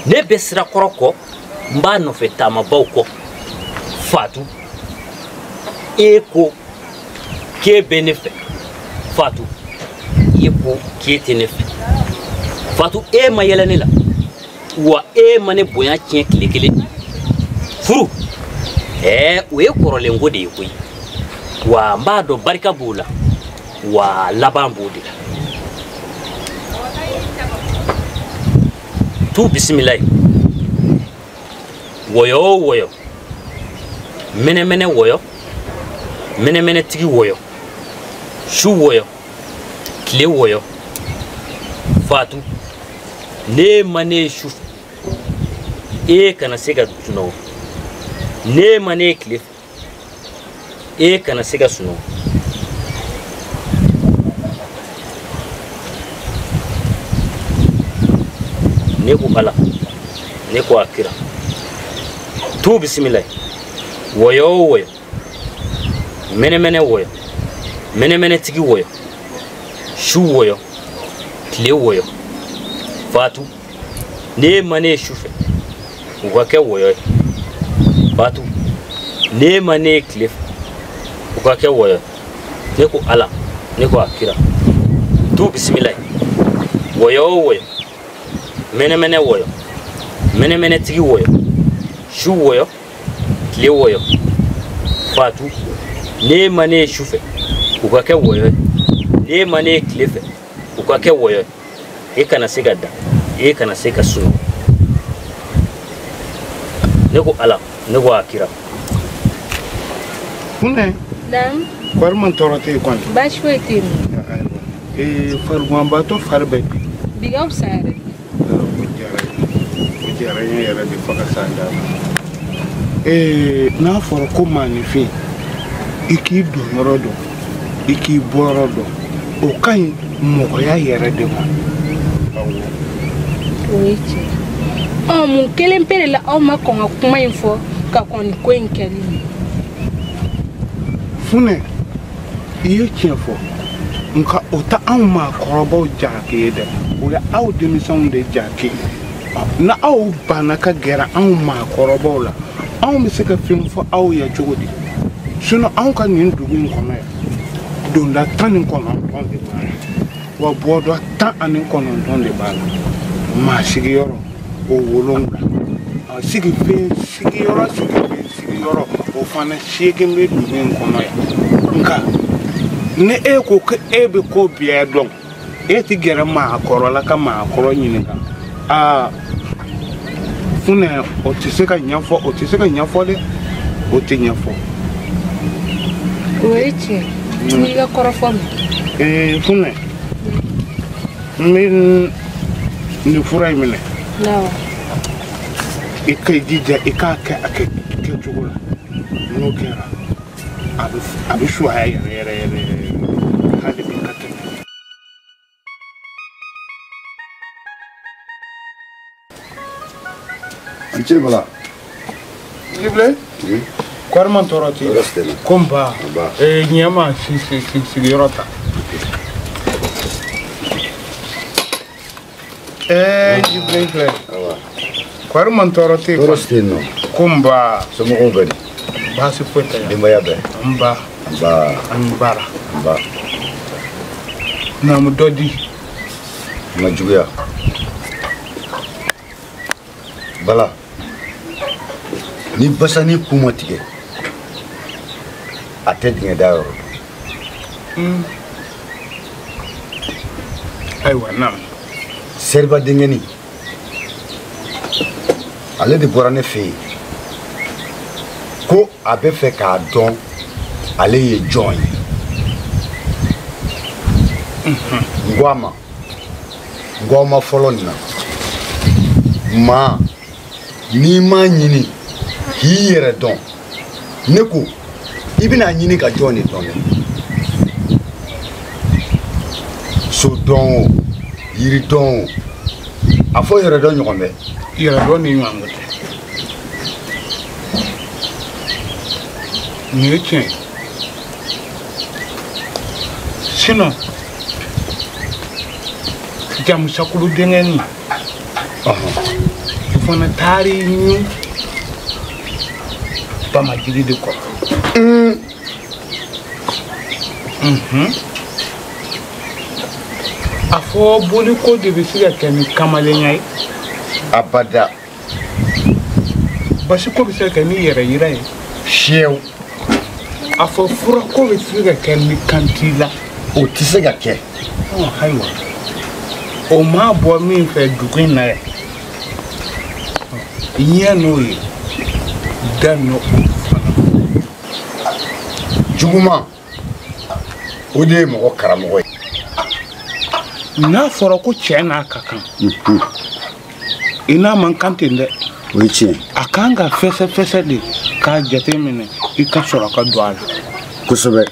ne bɛ sirakɔrɔ kɔ n b'a nɔfɛ taamabaw kɔ Fatu e ko k'e bɛ ne fɛ Fatu e ko k'e tɛ ne fɛ Fatu e ma yɛlɛ ne la wa e ma ne bonya tiɲɛ tile kelen furu o ye kɔrɔlenko de ye koyi wa n b'a dɔn barika b'o la wa laban b'o de la tu bisimilayi wɔyɔ o wɔyɔ mɛnɛmɛnɛ wɔyɔ mɛnɛmɛnɛtigi wɔyɔ su wɔyɔ tile wɔyɔ Fatu ne ma ne ye su e kana se ka sunɔgɔ ne ma ne ye tile e kana se ka sunɔgɔ ne ko Ala ne ko a kira tu bismillah woyo mene woyo mene tigi woyo shu woyo kile woyo fatu ne mane shufe ukake woyo fatu ne mane klif ukake woyo ne ko ala ne ko akira tu bismillah woyo mene woyo mene tigi woyo shu woyo kile woyo fatu ne mane shufe ukake woyo ne mane klife ukake woyo kana sigada kana sika sunu ne ko ala ne ko akira Une Dam. Kwar man torote kwan. Bash wetim. Far gwamba to farbe. Biga usare. Ujara yara di faka sanda. Na for ko manifi. Iki do norodo. Iki borodo. O kan mo ya yara de ma. Oiche. Mun kelen pere la o ma ko kuma info ka kon ko enkeli. Fune iye tiefo nka ota anma korobo jake de ora aw demison de jake na aw banaka gera anma korobo la aw mi se ka film fo aw ya jogodi suno aw ka nin dugu kono ya donda tanin kono don de ba wa bodo ta anin kono don de ba ma sigi yoro o wolonga sigi fe sigi yoro o fana shegin le dugu kono ya nka ne ko ke ebe ko biya don ti gera ma akoro la ka ma akoro nyini ka fune o ti se ka nyafo de o ti nyafo oiche ni ga korofo fune min ni furai mine no ikai dija ikaka ake ke jugula no kera abu shwa yere hadi bikata Anche bala. Lible? Kwarman toroti. Komba. Nyama si yorota. Lible. Kwarman toroti. Torostino. Komba. Somo ngani. Basi kweta ya. Dimbayabe. Amba. Ambara. Amba. Na mudodi. Majuya. Bala. Ni basa ni kuma tige. Ate dinga dawo. Aiwa nam. Serba dinga ni. Ale de borane fe. Ko abe fe ka don ale ye join. Ngwama follow na. Ma ni ma nyini hi yere don. Neko ibina nyini ka join don. So don yiri don afo yere don nyombe. Yere don ni nwangote. Niche. Sino jam sakulu dengeni. Fona tari ni pama jiri de ko. Afo boli ko de bisiga kemi kamale nyai abada basi ko bisiga kemi yere yira yi shew afo fura ko bisiga kemi kantila o tisega ke haywa o ma bo mi fe dugun na iya no yi dano juguma o de mo karamo na foro ko chena kakan ina man kantinde wichi akanga fese de ka jate mine ika soro ka doala kusobe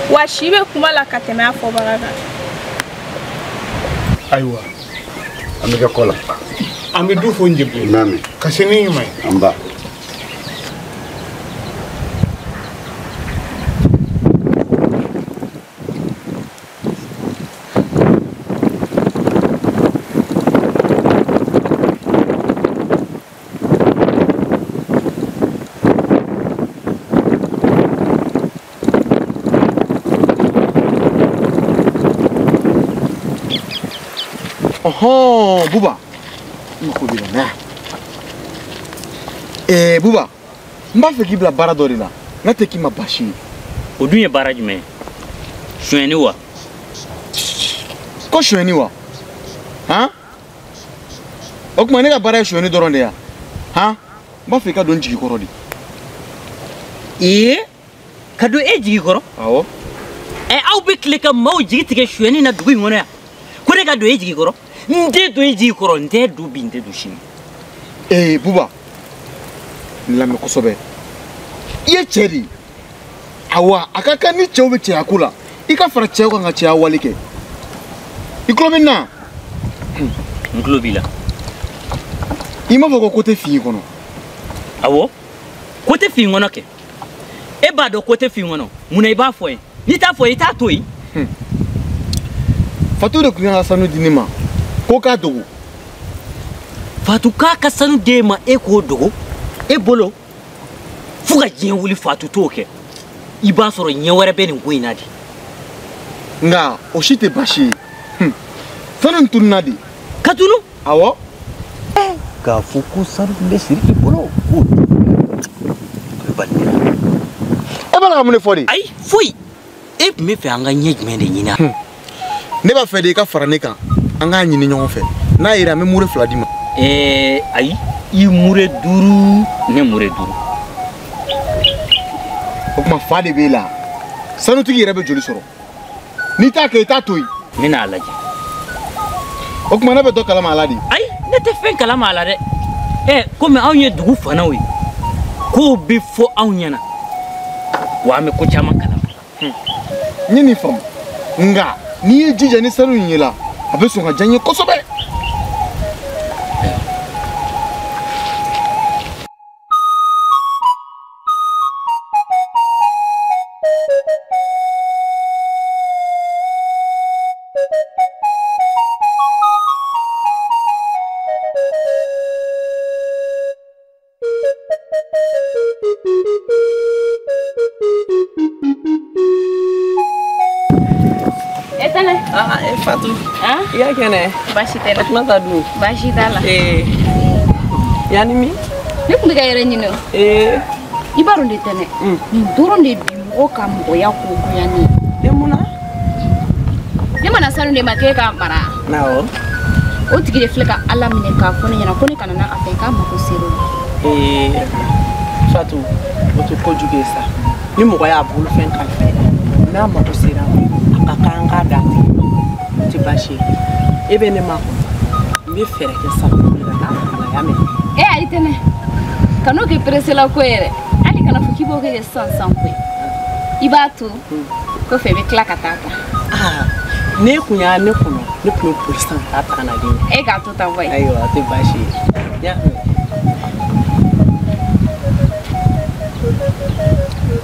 wa shibe kuma la kateme afo baraga aiwa amega kola Ami du fo njibri. Nami. Kasini mai. Amba. Oh, Buba. Nkobila na. Buba. Mba fe kibla bara dɔ de la. Na tɛ k'i ma basi ye. O dun ye baara jumɛn? Sonyɛni wa? Ko sonyɛni wa? Han? O kuma ne ka baara ye sonyɛni dɔrɔn de ya? Han? Mba fe ka don jigi kɔrɔ de. Ka don e jigi kɔrɔ? Awɔ. Aw bɛ tile ka maaw jigi tigɛ sonyɛni na dugu in kɔnɔ yan. Ko ne ka don e jigi kɔrɔ? Nte do e jigi kɔrɔ, nte do bi, nte do sini. Buba. Lamɛ kosɛbɛ. I ye cɛ de. Awa, a ka kan ni cɛw bɛ cɛya ko la, I ka fara cɛw kan ka cɛya wale kɛ. I tulo bɛ n na? N tulo b'i la. I m'a fɔ ko ko tɛ fin kɔnɔ. Awɔ, ko tɛ fin kɔnɔ kɛ. E b'a dɔn ko tɛ fin kɔnɔ, munna I b'a fɔ ye? N'i t'a fɔ, I t'a to yen. Fatu de tun kan ka sanu di ne ma, ko k'a dogo. Fatu k'a ka sanu d'e ma, e k'o dogo, e bolo, fo ka diɲɛ wuli Fatu t'o kɛ. I b'a sɔrɔ ɲɛ wɛrɛ bɛ nin ko in na de. Nka o si tɛ baasi ye. Sanu in tununna de. Ka tunu? Awɔ. K'a fɔ ko sanu bɛ Siriki bolo, k'o e b'a la ka mun de fɔ de? Ayi, foyi. E tun bɛ fɛ an ka ɲɛ jumɛn de ɲini? Ne b'a fɛ de I ka fara ne kan, an k'a ɲini ɲɔgɔn fɛ. N'a yera an bɛ mure 2 d'i ma. Ayi, I mure 5, ne mure 5. O kuma fa de b'e la. Sanutigi yɛrɛ bɛ joli sɔrɔ. N'i t'a kɛ I t'a to yen. N bɛna a lajɛ. O kuma ne bɛ dɔ kalama a la de. Ayi, ne tɛ fɛn kalama a la dɛ. Komi anw ye dugu fanaw ye, kow bɛ fɔ anw ɲɛna, wa an bɛ ko caman kalama. N ye nin faamu. Nka n'i ye jija ni sanu in ye la, a bɛ sɔn ka diya n ye kosɛbɛ. Fatu. Iya kene. Baasi tɛ la. Fatuma ta dun. Baasi t'a la. Yani mi? Ne kun bɛ ka yɛrɛ ɲini o. I b'a dɔn de tɛ ne. Nin dɔrɔn de bi mɔgɔ ka mɔgɔya ko goya ne. E mun na? Ne mana sanu de ma k'e k'a mara. Awɔ. O tigi de filɛ ka Ala minɛ k'a fɔ ne ɲɛna ko ne kana na a fɛ k'a mako sera o ma. Fatu, o tɛ kojugu ye sa. Ni mɔgɔ y'a bolofɛn kalifa n'a mako sera a ka kan k'a d'a tigi ma. O tɛ baasi ye. E bɛ ne makɔnɔ. N bɛ fɛɛrɛ kɛ sa ka taa fanga ya mɛn. Ayi tɛ ne. Kan'o kɛ peresela ko yɛrɛ. Hali kana fɔ k'i b'o kɛ sisan ko ye. I b'a to kɔfɛ I bɛ tila ka taa ta. Ne kun y'a ne kɔnɔ ne tun bɛ boli sisan ka taa ta ka na di ne. E k'a to tan koyi. Ayiwa a tɛ baasi ye.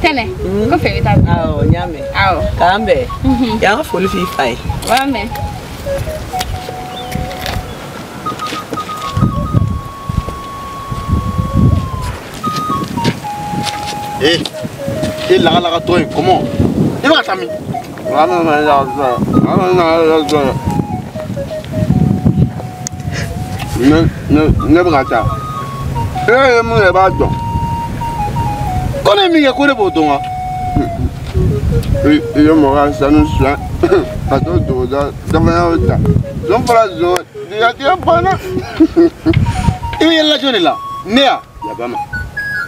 Tɛnɛ kɔfɛ I bɛ taa. Awɔ n y'a mɛn. Awɔ. K'an bɛn. Y'an ka foli f'i fa ye. B'a mɛn. E lagalakatɔ ye comment? I bɛ ka taa min? Ne bɛ ka taa. E ye mun ye I b'a dɔn. Ko ne ye min kɛ ko ne b'o dɔn wa? I ye mɔgɔ ka sanu suɲɛ ka t'o dogo dafɛnyaw ta. Zon fara zon diɲɛlatigɛ banna. I bɛ yɛlɛla jɔn de la? Ne ya? Yaba ma.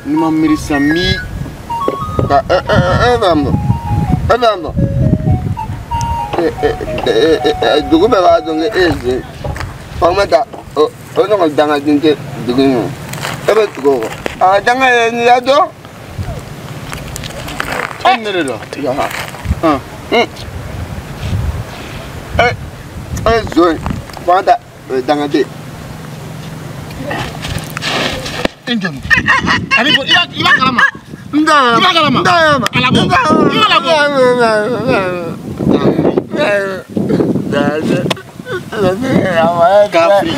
Ni ma miiri sisan n b'i. Ka e bɛ n bɔ. E bɛ n bɔ. Dugu bɛɛ b'a dɔn ko e ye zen. Fagomata o ɲɔgɔn dangaden tɛ dugu in kɔnɔ. E bɛ tugu o kɔ. A danga yɛrɛ n'i y'a dɔn. An ne de don. E ye zon ye. Fagomata o ye dangaden. Enjam. Ani ko ila kalama. Nda. Ila kalama. Nda. Alabo. Alabo. Capri.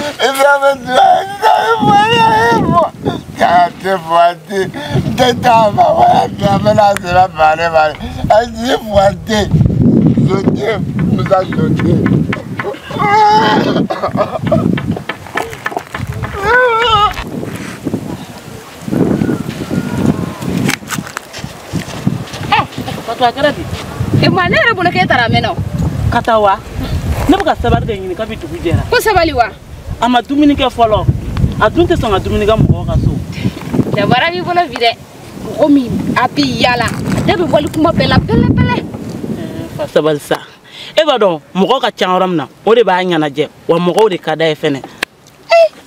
Patwa karabi. E ma ne rabu na ke tara meno. Katawa. Ne baka sabar de nyini kabi dugu jera. Ko sabali wa? Ama dumuni ke folo. A dunte songa dumuni ga mo ka so. Ya barabi bolo vide. Ko mi api yala. Ne be boli kuma bela pele. Fa sabal sa. E ba don mo ka chanram na. O de ba nya na je. Wa mo de kada e fene.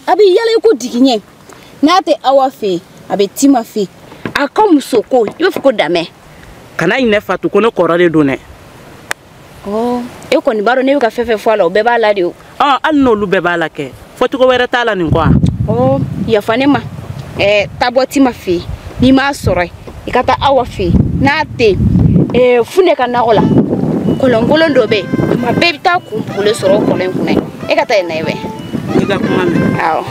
Abi yala ko diginye. Na te awa fe, abe tima fe. Akom soko, yo fuko dame. Kana ine fatu ko ne korale do ne. Oh, e ko ni baro ne ka fefe fola o be ba la de o. Ah, al no lu be ba la ke. Fotu ko wera tala ni kwa. Oh, ya fane ma. Taboti ma fe. Ni ma soro. Ikata awa fe. Na te fune kana gola. Kolongolo ndobe. Ma bebita ku pule soro kolen kunai. E kata ina ebe. Ni ga kuma me. Aw.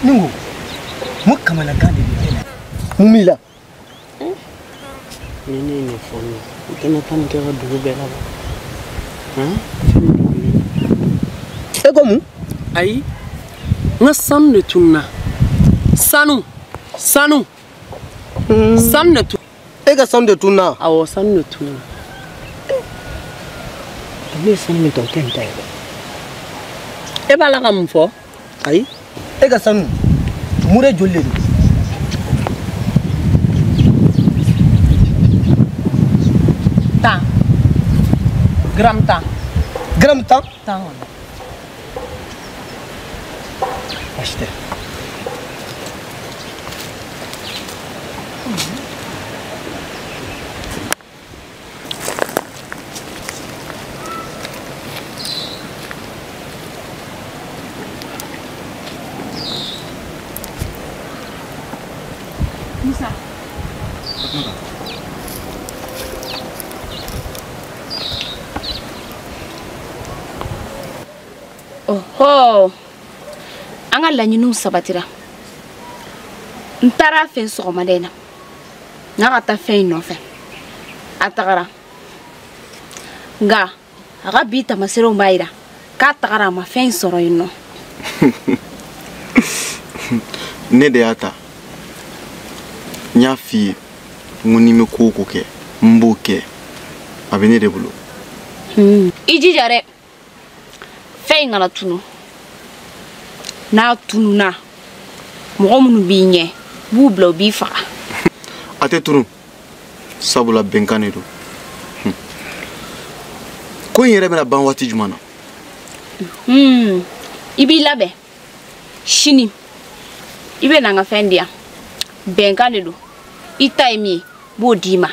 Ningo, mo kamala gani bidena. Mumila. Ni foni. Kena tan ke dugu bela ba. E gomu? Ai. Nga san ne tunna. Sanu. San ne tu. E ga san de tunna. Awo san ne tunna. Me san me to tenta. E bala kam fo. Ai. E ga sanu mure jolle do ta gram ta ashte Musa. Oh, anga la nyinu sabatira. Ntara fe so madena. Na ata fe no fe. Atagara. Nga, aga bita masero mbaira. Ka tagara ma fe soro ino. Ne de ata. Nya fi ngoni me koko ke mboke abene de bulo iji jare fe ngala tunu na tunu na mo munu binye bu blo bi fa ate tunu sabula benkane do ko yere bena ban wati jumana ibi labe shini ibe na nga fendia benkane do itaimi bodima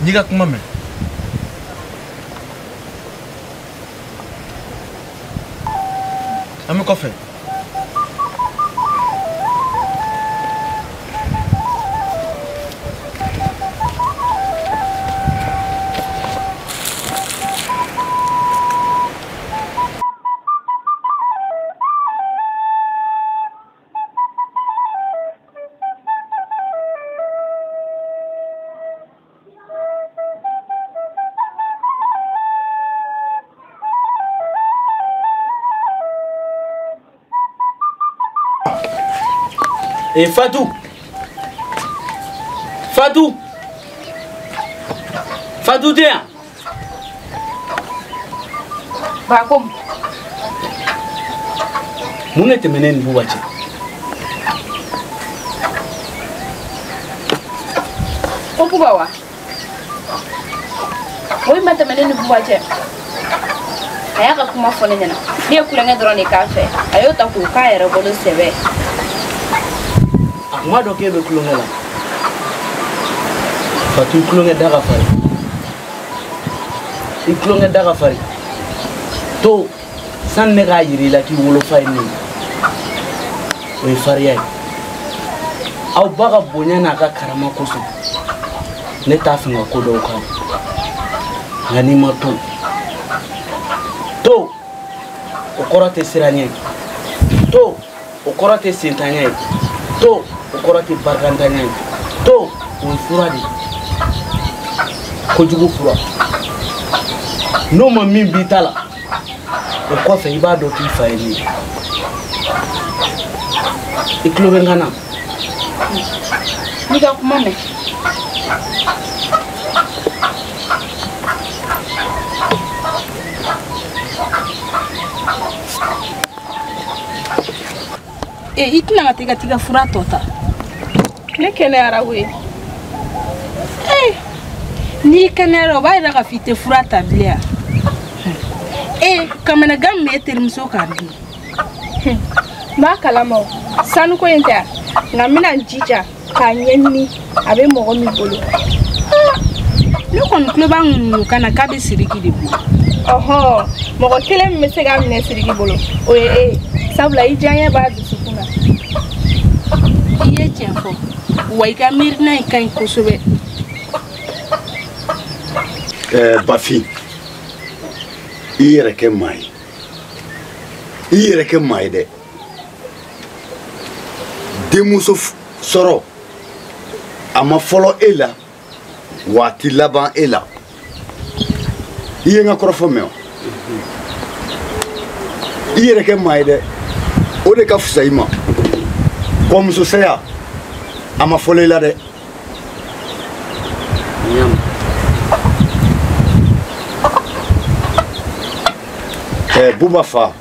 niga kuma me ame kofe Fatou. Fatou Fatou tɛ yan ba ko mun ne tɛmɛnen ni Buba cɛ ko Buba wa o ma tɛmɛnen ni Buba cɛ a y'a ka kuma fɔ ne ɲɛna ne ye kulonkɛ dɔrɔn de k'a fɛ a y'o ta k'o k'a yɛrɛ bolo sɛbɛ a kuma dɔ k'e bɛ kulonkɛ la Fatou i kulonkɛ da ka farin i kulonkɛ da ka farin to san ne k'a yira i la k'i wolofa ye nin o ye fariya ye aw ba ka bonya n'a ka karama kosɔn ne t'a fɛ ka ko dɔw k'a la nka n'i ma to o kɔrɔ tɛ siranɲɛ to o kɔrɔ tɛ sentanɲɛ to o kɔrɔ tɛ barikantanya to o ye fura de kojugu fura n'o ma min b'i ta la o kɔfɛ i b'a dɔn k'i fa ye min i tulo bɛ n kan na n'i ka kuma mɛn i tɛna ka taa i ka fura tɔ ta ne kɛnɛyara koyi n'i kɛnɛyara o b'a yira k'a fɔ i tɛ fura ta bilen yan kamanagan min bɛ e terimuso kan bi n b'a kalama o sanuko in tɛ nka n bɛna n jija k'a ɲɛɲini a bɛ mɔgɔ min bolo ne kɔni tulo b'a ŋuŋu kana k'a bɛ Siriki de bolo ɔhɔn mɔgɔ kelen min bɛ se k'a minɛ Siriki bolo o ye e sabula i diyaɲɛ b'a dusukun na i ye tiɲɛ fɔ wa i ka miirina in ka ɲi kosɛbɛ Bafin i yɛrɛ kɛ maa ye i yɛrɛ kɛ maa ye dɛ denmuso sɔrɔ a ma fɔlɔ e la wa a ti laban e la i ye n ka kɔrɔfɔ mɛn o i yɛrɛ kɛ maa ye dɛ o de ka fisa i ma kɔmusosaya a ma fɔlɔ i la dɛ Buba fa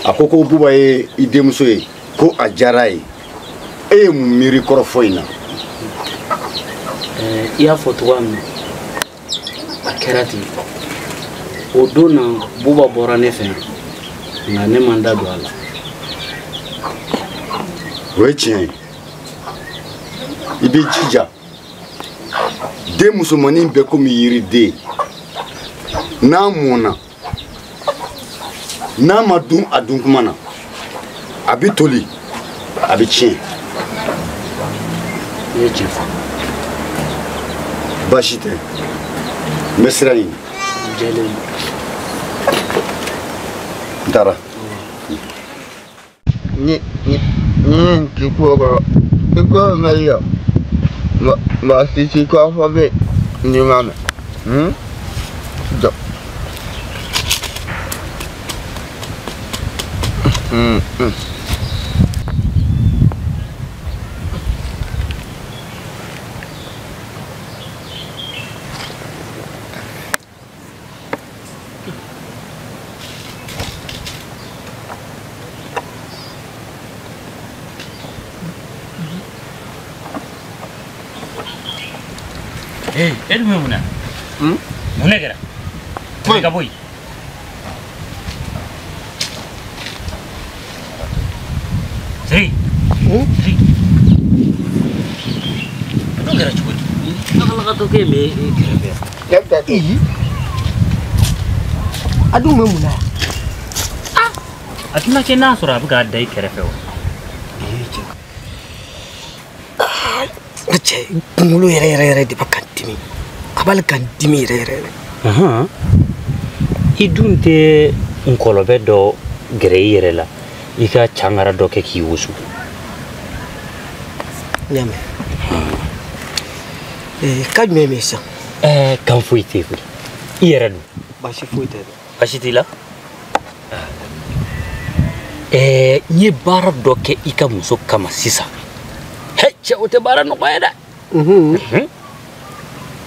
a ko Buba ye i denmuso ye ko a diyara ye e ye mun miiri kɔrɔfɔ in na i y'a fɔ cogoya min a kɛra ten o don na Buba bɔra ne fɛ nka ne man da don a la o ye tiɲɛ ye i b'i jija den musomanin bɛɛ komi yiriden n'a mɔna n'a ma dun a dun kuma na a bɛ toli a bɛ tiɲɛ i ye tiɲɛ fɔ baasi tɛ n bɛ sira ɲini jɛlen n taara ni ti kɔrɔ i kɔrɔ mɛ yan ma sisi kɔfɔ bɛ ni ma mɛ jɔ e dun bɛ mun na mun ne kɛra foyi ka bɔ yen Siri n'o kɛra cogo di lakalakatɔ kɛ bɛ kɛrɛfɛ a dun bɛ mun na a tɛna kɛ n'a sɔrɔ a bɛ k'a da i kɛrɛfɛ wa n cɛ kunkolo yɛrɛ de bɛ ka dimi a b'ale ka dimi yɛrɛ i dun tɛ nkɔlɔbɛ dɔ gɛrɛ i yɛrɛ la i ka cangara dɔ kɛ k'i wusu n y'a mɛn ka jumɛn bɛ sisan kan foyi tɛ koyi i yɛrɛ dun baasi foyi tɛ dɛ baasi t'i la n ye baara dɔ kɛ i ka muso kama sisan cɛ o tɛ baara nɔgɔya dɛ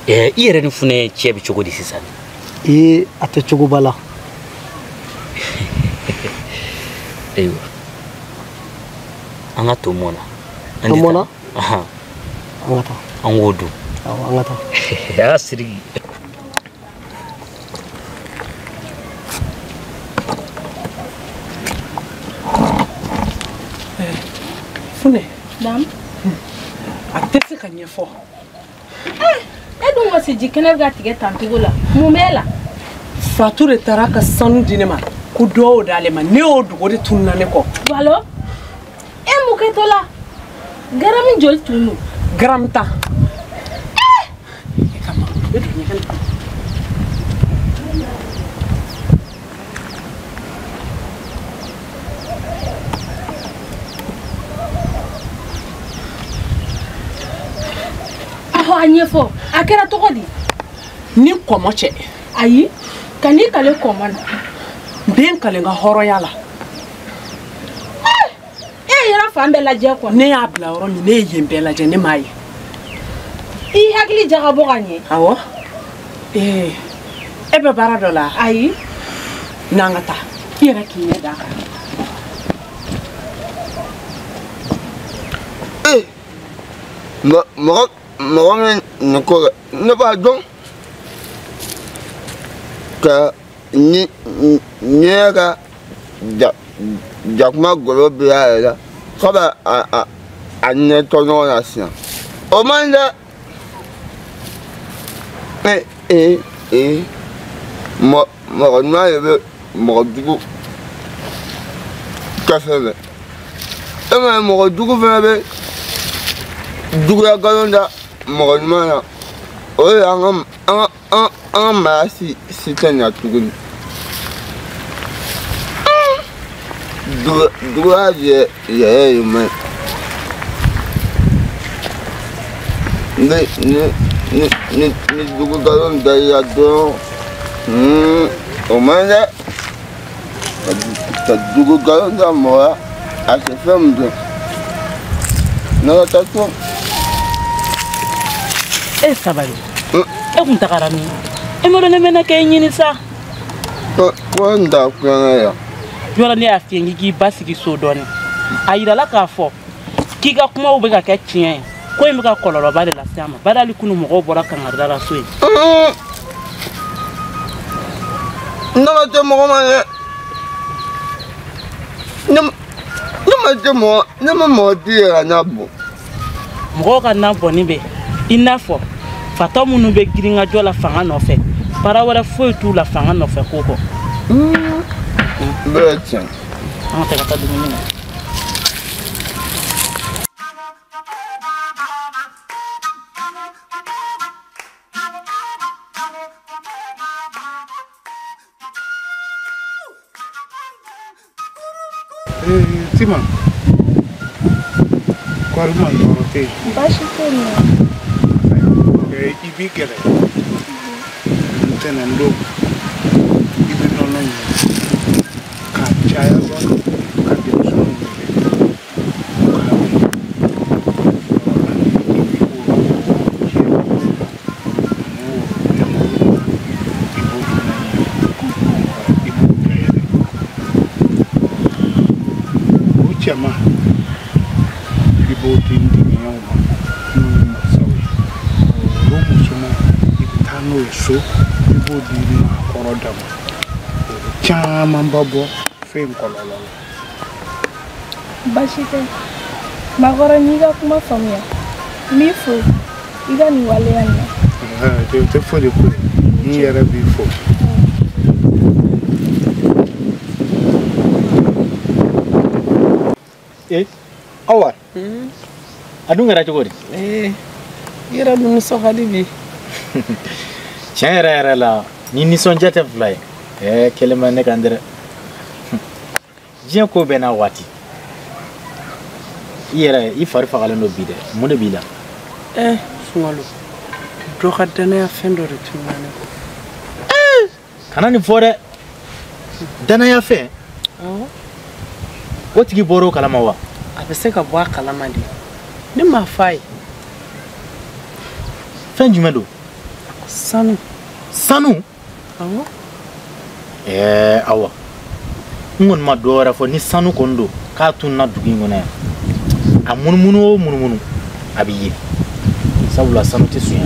i yɛrɛ ni funɛ cɛ bɛ cogo di sisan a tɛ cogoba la ayiwa an ka to mɔna an mɔna an ka taa an k'o dun an ka taa yaa Siriki Fune dam a tɛ se ka ɲɛfɔ e dun ma se ji kɛnɛ ka tigɛ tancogo la mun b'e la Fatu de taara ka sanu di ne ma ko dɔw d'ale ma ne y'o dogo de tununa ne kɔ balo e mun kɛ to la garamu joli tunu garam tan e kama e dun ɲɛgɛn a ɲɛfɔ a kɛra tɔgɔ di ni kɔmɔ cɛ ayi ka n'i kale kɔmɔ na n bɛ n kale n ka hɔrɔnya la e yɛrɛ fan bɛɛ lajɛ kɔ ne y'a bila yɔrɔ min ne ye yen bɛɛ lajɛ ne m'a ye i hakili jagabɔ ka ɲɛ awɔ e bɛ baara dɔ la ayi n'an ka taa i yɛrɛ k'i ɲɛ d'a kan mɔgɔ min nin ko kɛ ne b'a dɔn ka ɲɛ ka jakuma golo bi a yɛrɛ la k'a bɛ a ɲɛ tɔ ɲɔgɔn na sisan o man ɲi dɛ mɔgɔ ɲuman de bɛ mɔgɔ jugu kɛfɛ bɛ e ma mɔgɔ jugu fana bɛ juguya galon da mɔgɔ ɲuman na o de an ka mara si tɛ ɲa tuguni juguya yɛrɛ ye man ni jugu galon da i la dɔrɔn o man dɛ ka jugu galon da mɔgɔ a tɛ fɛn min dɔn ne ka taa so. e sabali e kun tagara min e ma dɔn ne bɛna kɛ ɲini sa ko n da kulonkɛ yan yɔrɔ ne y'a f'i ye k'i ba sigi so dɔɔni a yirala k'a fɔ k'i ka kumaw bɛ ka kɛ tiɲɛ ye ko in bɛ ka kɔlɔlɔba de lase a ma bari hali kunu mɔgɔw bɔra kangarida la so yen ne ma tɛ mɔgɔ ma dɛ ne ma mɔgɔ di yɛrɛ ka n'a bɔ mɔgɔw ka na bɔnni bɛ i n'a fɔ fatɔ minnu bɛ girinkajɔ la fanga nɔfɛ baara wɛrɛ foyi t'u la fanga nɔfɛ ko kɔ bɛɛ tiɲɛ an ka taa dumuni na Tima, qual uma nova tem? Baixa o I b'i gɛlɛ ntɛnɛn i bɛ nɔnɔ ɲini k'a caya dɔɔni ka denmisɛnninw wele o cɛman i b'o di ntigiɲɛw ma n'o ye masaw ye o musoman i bɛ taa n'o ye so i b'o di maakɔrɔ dɔ ma o bɛ caman ba bɔ fɛn kɔlɔlɔ la. Baasi tɛ maakɔrɔ n'i ka kuma faamuya n b'i fo i ka nin waleya in na. O tɛ foli ko ye n yɛrɛ b'i fo. Awa a dun kɛra cogo di i yɛrɛ dun nisɔn ka di bi tiɲɛ yɛrɛ yɛrɛ la ni nisɔndiya tɛ fila ye kelen ma ne kan dɛ diɲɛ ko bɛɛ n'a waati i yɛrɛ i fari fagalen don bi dɛ mun de b'i la Sunkalo dɔ ka danaya fɛn dɔ de tun bɛ ne kɔ kana nin fɔ dɛ danaya fɛn o tigi bɔra o kalama wa a bɛ se ka bɔ a kalama de ne m'a fa ye. Fɛn jumɛn don? Sanu. Sanu? Awɔ. Awa. N kɔni ma dɔ wɛrɛ fɔ ni sanu kɔni don k'a tununa dugu in kɔnɔ yan. A munumunu o munumunu a bɛ ye. Sabula sanu tɛ sunya.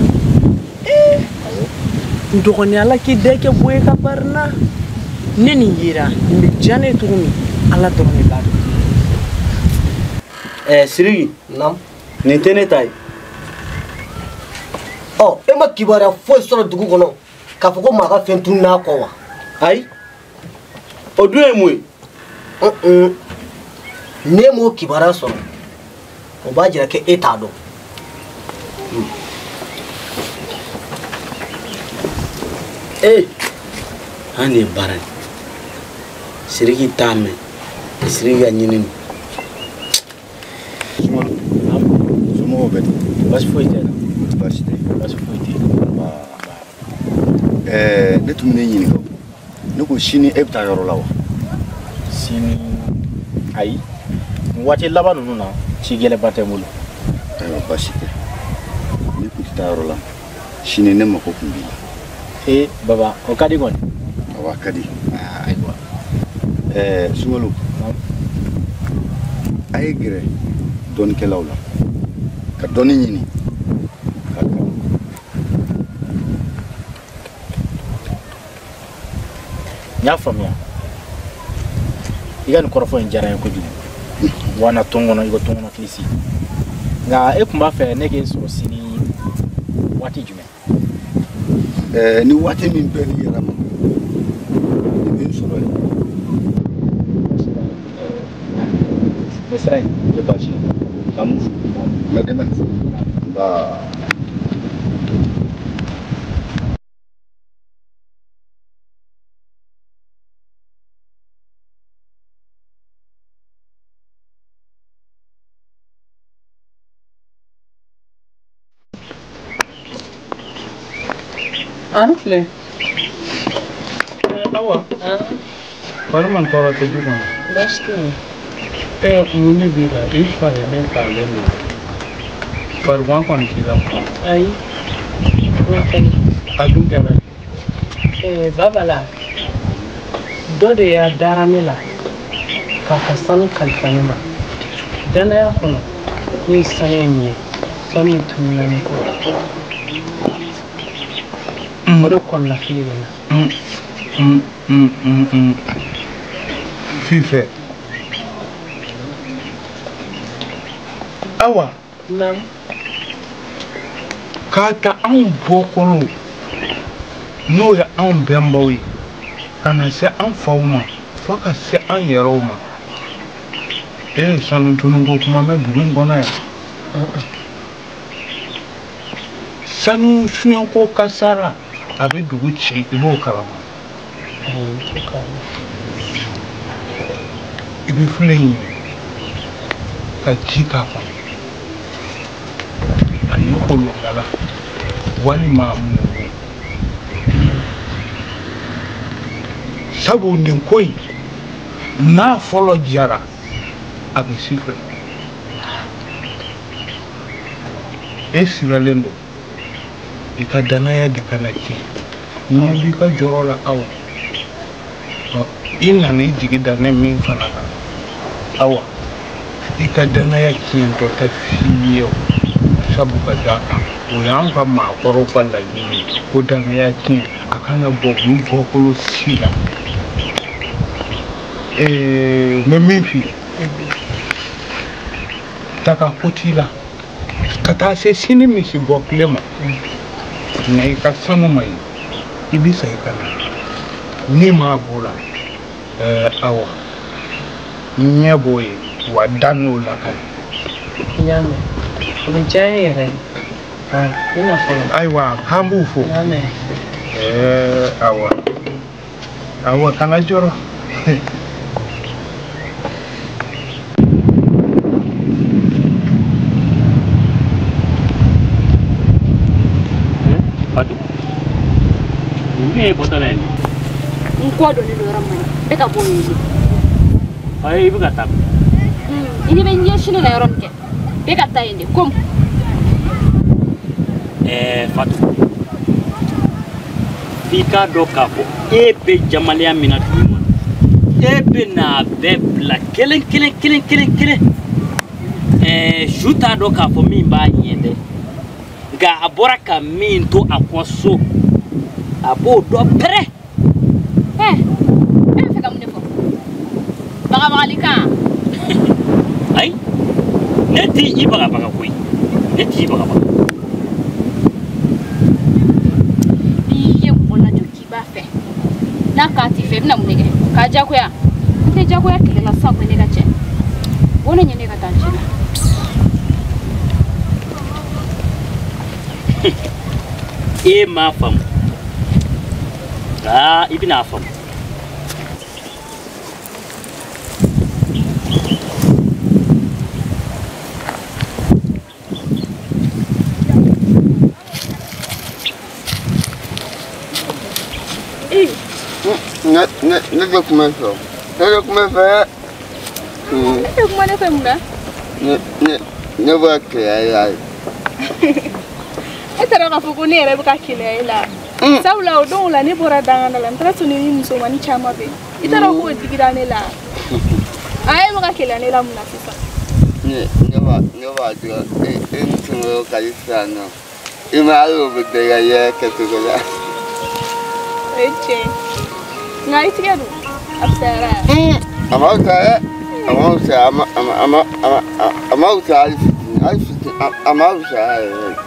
N dɔgɔnin Ala k'i den kɛ bo ye ka barina. Ne nin yera nin bɛ diya ne ye cogo min Ala dɔrɔn de b'a dɔn. Siriki. Naamu. Nin tɛ ne ta ye. E ma kibaruya foyi sɔrɔ dugu kɔnɔ k'a fɔ ko maa ka fɛn tunun n'a kɔ wa? Ayi. O dun ye mun ye? N'e m'o kibaruya sɔrɔ o b'a jira k'e t'a dɔn. An de ye baara ye. Siriki t'a mɛn. Siriki ka ɲinini. Somɔgɔw bɛ di? Baasi foyi tɛ na. Baasi tɛ. Baasi foyi tɛ. Ne tun bɛ ne ɲininka ne ko sini e bɛ taa yɔrɔ la wa? Sini ayi waati laban ninnu na ci gɛlɛnba tɛ n bolo. Ayiwa baasi tɛ ne kun tɛ taa yɔrɔ la sini ne mako kun b'i la. Baba o ka di kɔni. Awɔ a ka di. Ayiwa. Sunkalo a ye gɛrɛ dɔnnikɛlaw la ka dɔnni ɲini ka kalan. N y'a faamuya. I ka nin kɔrɔfɔ in diyara n ye kojugu. Wa na tɔn kɔnɔ i ko tɔn kɔnɔ kilisi. Nka e tun b'a fɛ ne k'e sɔrɔ sini waati jumɛn? Ni waati min bɛ n'i yɛrɛ ma i bɛ n sɔrɔ yen. Bɛ sira yen. Tɛ baasi ye. K'an fo. N bɛ dɛmɛ. Nba. An filɛ. Awa. Wari man tɔɔrɔ tɛ du kɔnɔ. Baasi tɛ yen. Mun ne b'i la i fa ye ne falen don. Farigan kɔni t'i la. Ayi. N ka kɛnɛ. A dun kɛmɛ. Baba la dɔ de y'a dara ne la k'a ka sanu kalifa ne ma. Danaya kɔnɔ ne ye sanu in ye sanu in tununa ne kɔ. O de kɔnɔna fili bɛ na. Fifɛ. Awa. Naamu. K'a ta anw bɔkɔlow n'o ye anw bɛnbaw ye ka na se an faw ma fo ka se an yɛrɛw ma. Sanu tununko kuma mɛn dugu in kɔnɔ yan. Sanu suɲɛko kasara a bɛ dugu ci i b'o kalama. I bɛ filɛ ɲini ka ji k'a kɔnɔ ani kolokala walima mugu. Sabu nin ko in n'a fɔlɔ jara a bɛ si fɛ. E siralen don i ka danaya de kana tiɲɛ. Ɲɛ b'i ka jɔyɔrɔ la Awa. I nana i jigi da ne min fana kan Awa i ka danaya tiɲɛtɔ tɛ f'i ye o. Sabu ka d'a kan o y'an ka maakɔrɔw ka laɲini ko danaya tiɲɛ a kan ka bɔ olu bɔkolo si la. N bɛ min f'i ye taga ko t'i la ka taa se sini misi bɔ tile ma nka i ka sanu ma ɲi i bɛ segin ka na n'i m'a b'o la Awa ɲɛ b'o ye wa da n'o la ka ɲi. I y'a mɛn o bɛ diya n ye yɛrɛ de. I n'a fɔlɔ. Ayiwa k'an b'u fo. Awa kana jɔrɔ. Min ye bɔtɔla ye nin. N kɔ donnen don yɔrɔ min na bɛɛ ka bɔ yen. I bɛ ka taa. I ni bɛ ɲɛsini na yɔrɔ min kɛ E ka taa yen de comme Fatou fika dɔ k'a fɔ e bɛ jamaleya min na dugu ma e bɛ n'a bɛɛ bila kelen su t'a dɔn k'a fɔ min b'a ɲɛ dɛ nka a bɔra ka min to a kɔ so a b'o dɔn pɛrɛ. E bɛ fɛ ka mun de fɔ bagabagali kan ayi ne t'i i bagabaga koyi ne t'i bagabaga. N'a k'a ti fɛ bɛna mun de kɛ k'a jagoya n tɛ jagoya kɛlɛ la sisan ko ne ka cɛ o ne ɲɛ ne ka taa ci la. E m'a faamu i bɛna faamu. Ne bɛ kuma fɛ ne bɛ kuma fɛ ne kuma ne fɛ mun na ne b'a kɛlɛya ye e taara k'a fɔ ko ne yɛrɛ bɛ ka kɛlɛya la sabula o don la ne bɔra dangana la n taara sɔrɔ ni musomanin caman bɛ i taara k'o digira ne la a ye bɛ ka kɛlɛya ne la mun na sisan ne b'a dɔn e muso ka i sisan nɔ i ma hali o bɛ bɛɛ ka yɛ kɛcogo la o ye tiɲɛ nka i tigɛ dun a fisayara a ma wusa dɛ a ma wusa a ma wusa hali fitini a ma wusa yɛrɛ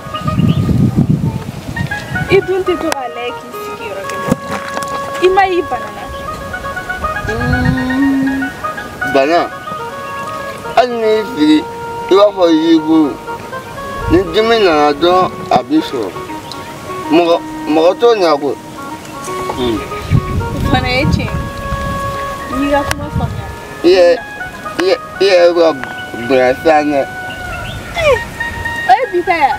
I dun tɛ to k'a lajɛ k'i sigi yɔrɔ kelen i ma y'i banana bana hali n'i sigi i b'a fɔ y'i bolo ni dimi nana dɔrɔn a b'i sɔrɔ mɔgɔ t'o ɲɛ koyi. Fana ye tiɲɛ n'i ka kuma faamuya. I yɛrɛ bɛ bonya sisan dɛ. O ye bi ta ya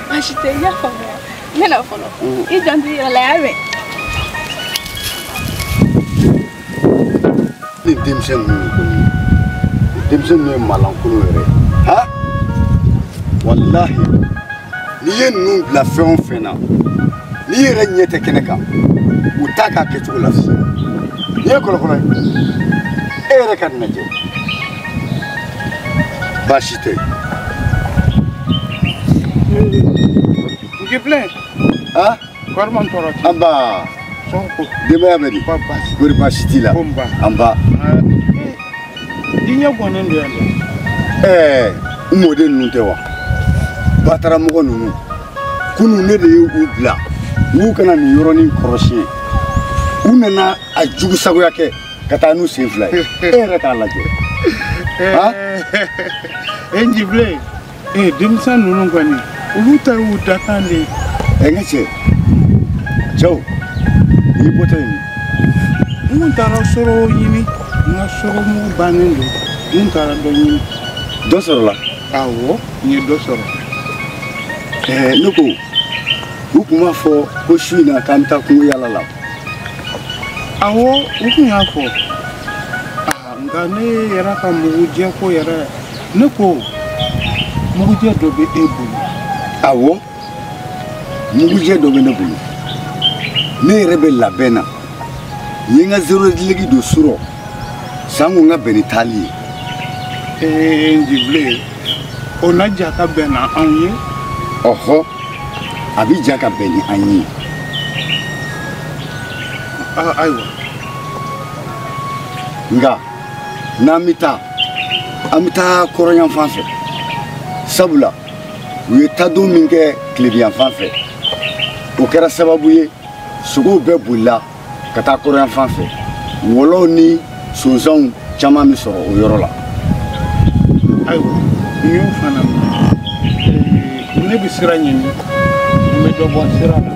baasi tɛ i y'a faamuya n bɛna fɔlɔ i janto i yɛrɛ la y'a mɛn. Ni denmisɛn ninnu kɔni denmisɛn ninnu ye malankolon yɛrɛ ha walahi n'i ye ninnu bila fɛn o fɛn na n'i yɛrɛ ɲɛ tɛ kɛnɛ kan u t'a k'a kɛcogo la sisan n'i ye kɔlɔkɔlɔ ye e yɛrɛ ka lajɛ baasi tɛ Giblin ah kɔri man tɔɔrɔ ti an ba denbaya bɛ di kɔri baasi t'i la an ba i ɲɛ gɔnnen don yan dɛ n mɔden ninnu tɛ wa bataramɔgɔ ninnu kunun ne de ye u bila u kana nin yɔrɔnin kɔrɔsiyɛn u nana a jugusagoya kɛ ka taa n'u sen fila ye e yɛrɛ k'a lajɛ Giblin denmisɛn ninnu kɔni olu ta y'u dakan de ye n ka cɛ cɛw n'i bɔtɔ yen n kun taara sɔrɔ ɲini n ka sɔrɔmugu bannen don n taara dɔ ɲini dɔ sɔrɔla awɔ n ye dɔ sɔrɔ ne ko u tun b'a fɔ ko su in na k'an bɛ taa kungo yaala la awɔ u tun y'a fɔ nka ne yɛrɛ ka mugujɛ ko yɛrɛ ne ko mugujɛ dɔ bɛ e bolo awɔ mugujɛ dɔ bɛ ne bolo ne yɛrɛ bɛ labɛn na n ye n ka zerojilegi don surɔ san ko n ka bɛn ni taali ye Giblin o na ja ka bɛn na anw ye ɔhɔ a bɛ ja ka bɛn ni an ye ayiwa nka n'an bɛ taa an bɛ taa kɔrɔnyanfan fɛ sabula u ye taadon min kɛ tilebiyanfan fɛ o kɛra sababu ye sogow bɛɛ bolila ka taa kɔrɔnyanfan fɛ wɔlɔw ni sonsanw caman bɛ sɔrɔ o yɔrɔ la ayiwa n y'o fana mɛn ne bɛ sira ɲini n bɛ dɔ bɔ sira la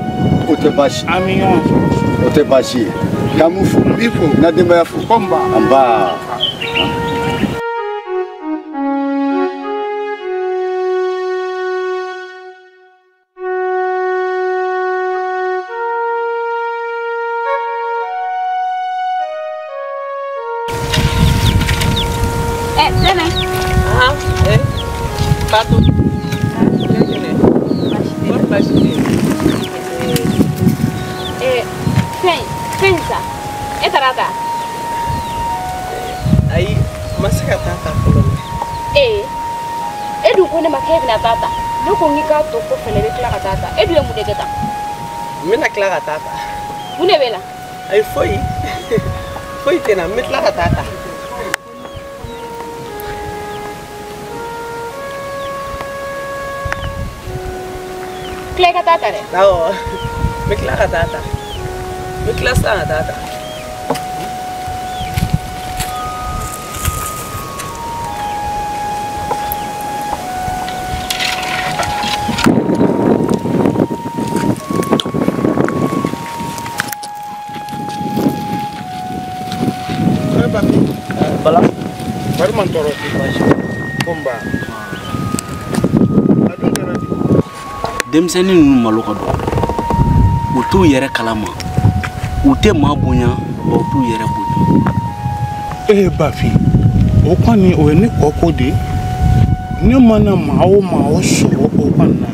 o tɛ baasi an bɛ ɲɔgɔn sɔrɔ o tɛ baasi ye k'an b'u fo n b'i fo n ka denbaya fo an ba Fatou. Pensa. E tarata. Ai, masaka tata folo. Edu ko ne makebe na tata. Loko ngika to ko fele be kla tata. Edu ya mude gata. Mina kla tata. Mune bela. Ai foi. Foi tena mitla tata. Klega tata re. Tao. Mitla tata. Mitla sa tata. Bala. Barman toro ti bashi. Komba. Adun garadi. Demseni nu maloka do. O tu yere kalama. O te ma bonya, o tu yere bonya. Bafi. O kwani o ni kokode. Ne mana ma o so o kwana.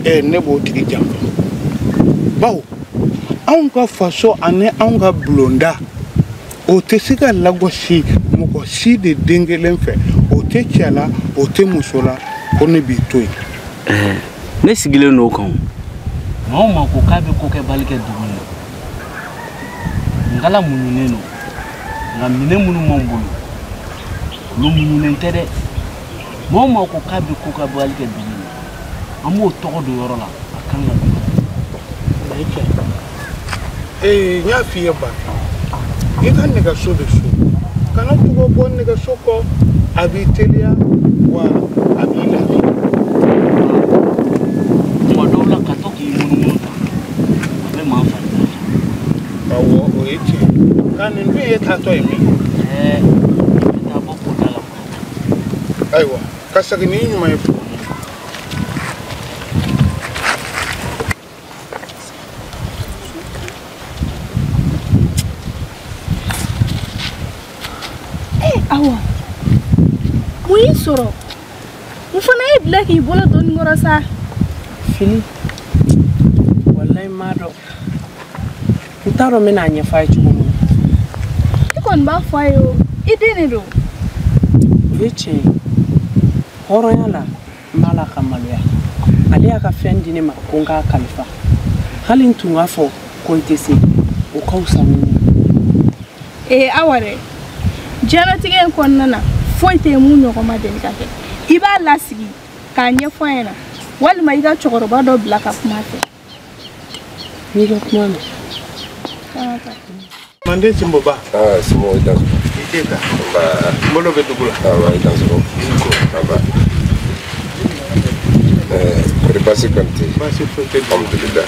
Ne bo tigi jamba. Bawo. An ka faso ane an ka blonda. O te se ka lagosi mɔgɔ si de den kelen fɛ o tɛ cɛ la o tɛ muso la ko ne b'i to yen. Ne sigilen n'o kan maa o maa ko k'a bɛ ko kɛ bali kɛ dugu la ngala muɲunen don nka minɛn minnu m'an bolo olu muɲunen tɛ dɛ maa o maa ko k'a bɛ ko kɛ bali kɛ dugu la an b'o tɔgɔ don yɔrɔ la a kan ka dɔn. N y'a f'i ye ba. I ka nɛgɛso bɛ so kana tugu bɔ nɛgɛso kɔ a b'i teliya wa a b'i lafiya. Tuma dɔw la ka to k'i munumunu ta a bɛ maa fari da. Awɔ o ye tiɲɛ nka nin dun ye taatɔ ye min. N bɛ taa bɔ k'o da la. Ayiwa ka segin ni ɲuman ye. Awa. Mun soro. Mun fana ye bila k'i bolo doni ngoro sa. Fili. Wallahi ma do. N t'a dɔn n bɛna ɲɛfɔ a ye cogo min. I kɔni b'a fɔ a ye o. I den de don. O ye tiɲɛ ye. Hɔrɔnya la n b'a la ka maloya. Ale y'a ka fɛn di ne ma ko n k'a kalifa. Hali n tun b'a fɔ ko n tɛ se. O ka fisa ni ne. Awa dɛ. Diɲɛlatigɛ in kɔnɔna na foyi tɛ mun ɲɔgɔn ma deli ka kɛ. I b'a lasigi k'a ɲɛfɔ a ɲɛna walima I ka cɛkɔrɔba dɔ bila ka kuma fɛ. N'i ka kuma mɛn. Mande Simboba. Simbo idan. Ita. Ba. Mbolo be dugula. Ba idan so. Ba. Kuri basi kanti. Basi fote. Alhamdulillah.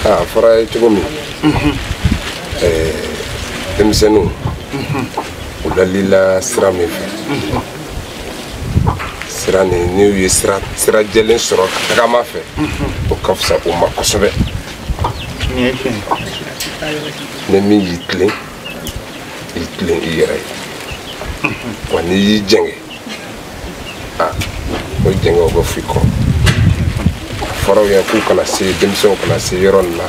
Ba. Fara cogo min. Denmisɛnninw. U lalila sira min fɛ. Sira nin n'u ye sira jɛlen sɔrɔ ka tagama fɛ. O ka fisa u ma kosɛbɛ. Ne min y'i tilen i yɛrɛ ye. Wa n'i y'i jɛngɛ o jɛngɛ o bɛ f'i kɔ. Fɔraw ye k'u kana se denmisɛnw kana se yɔrɔ nin na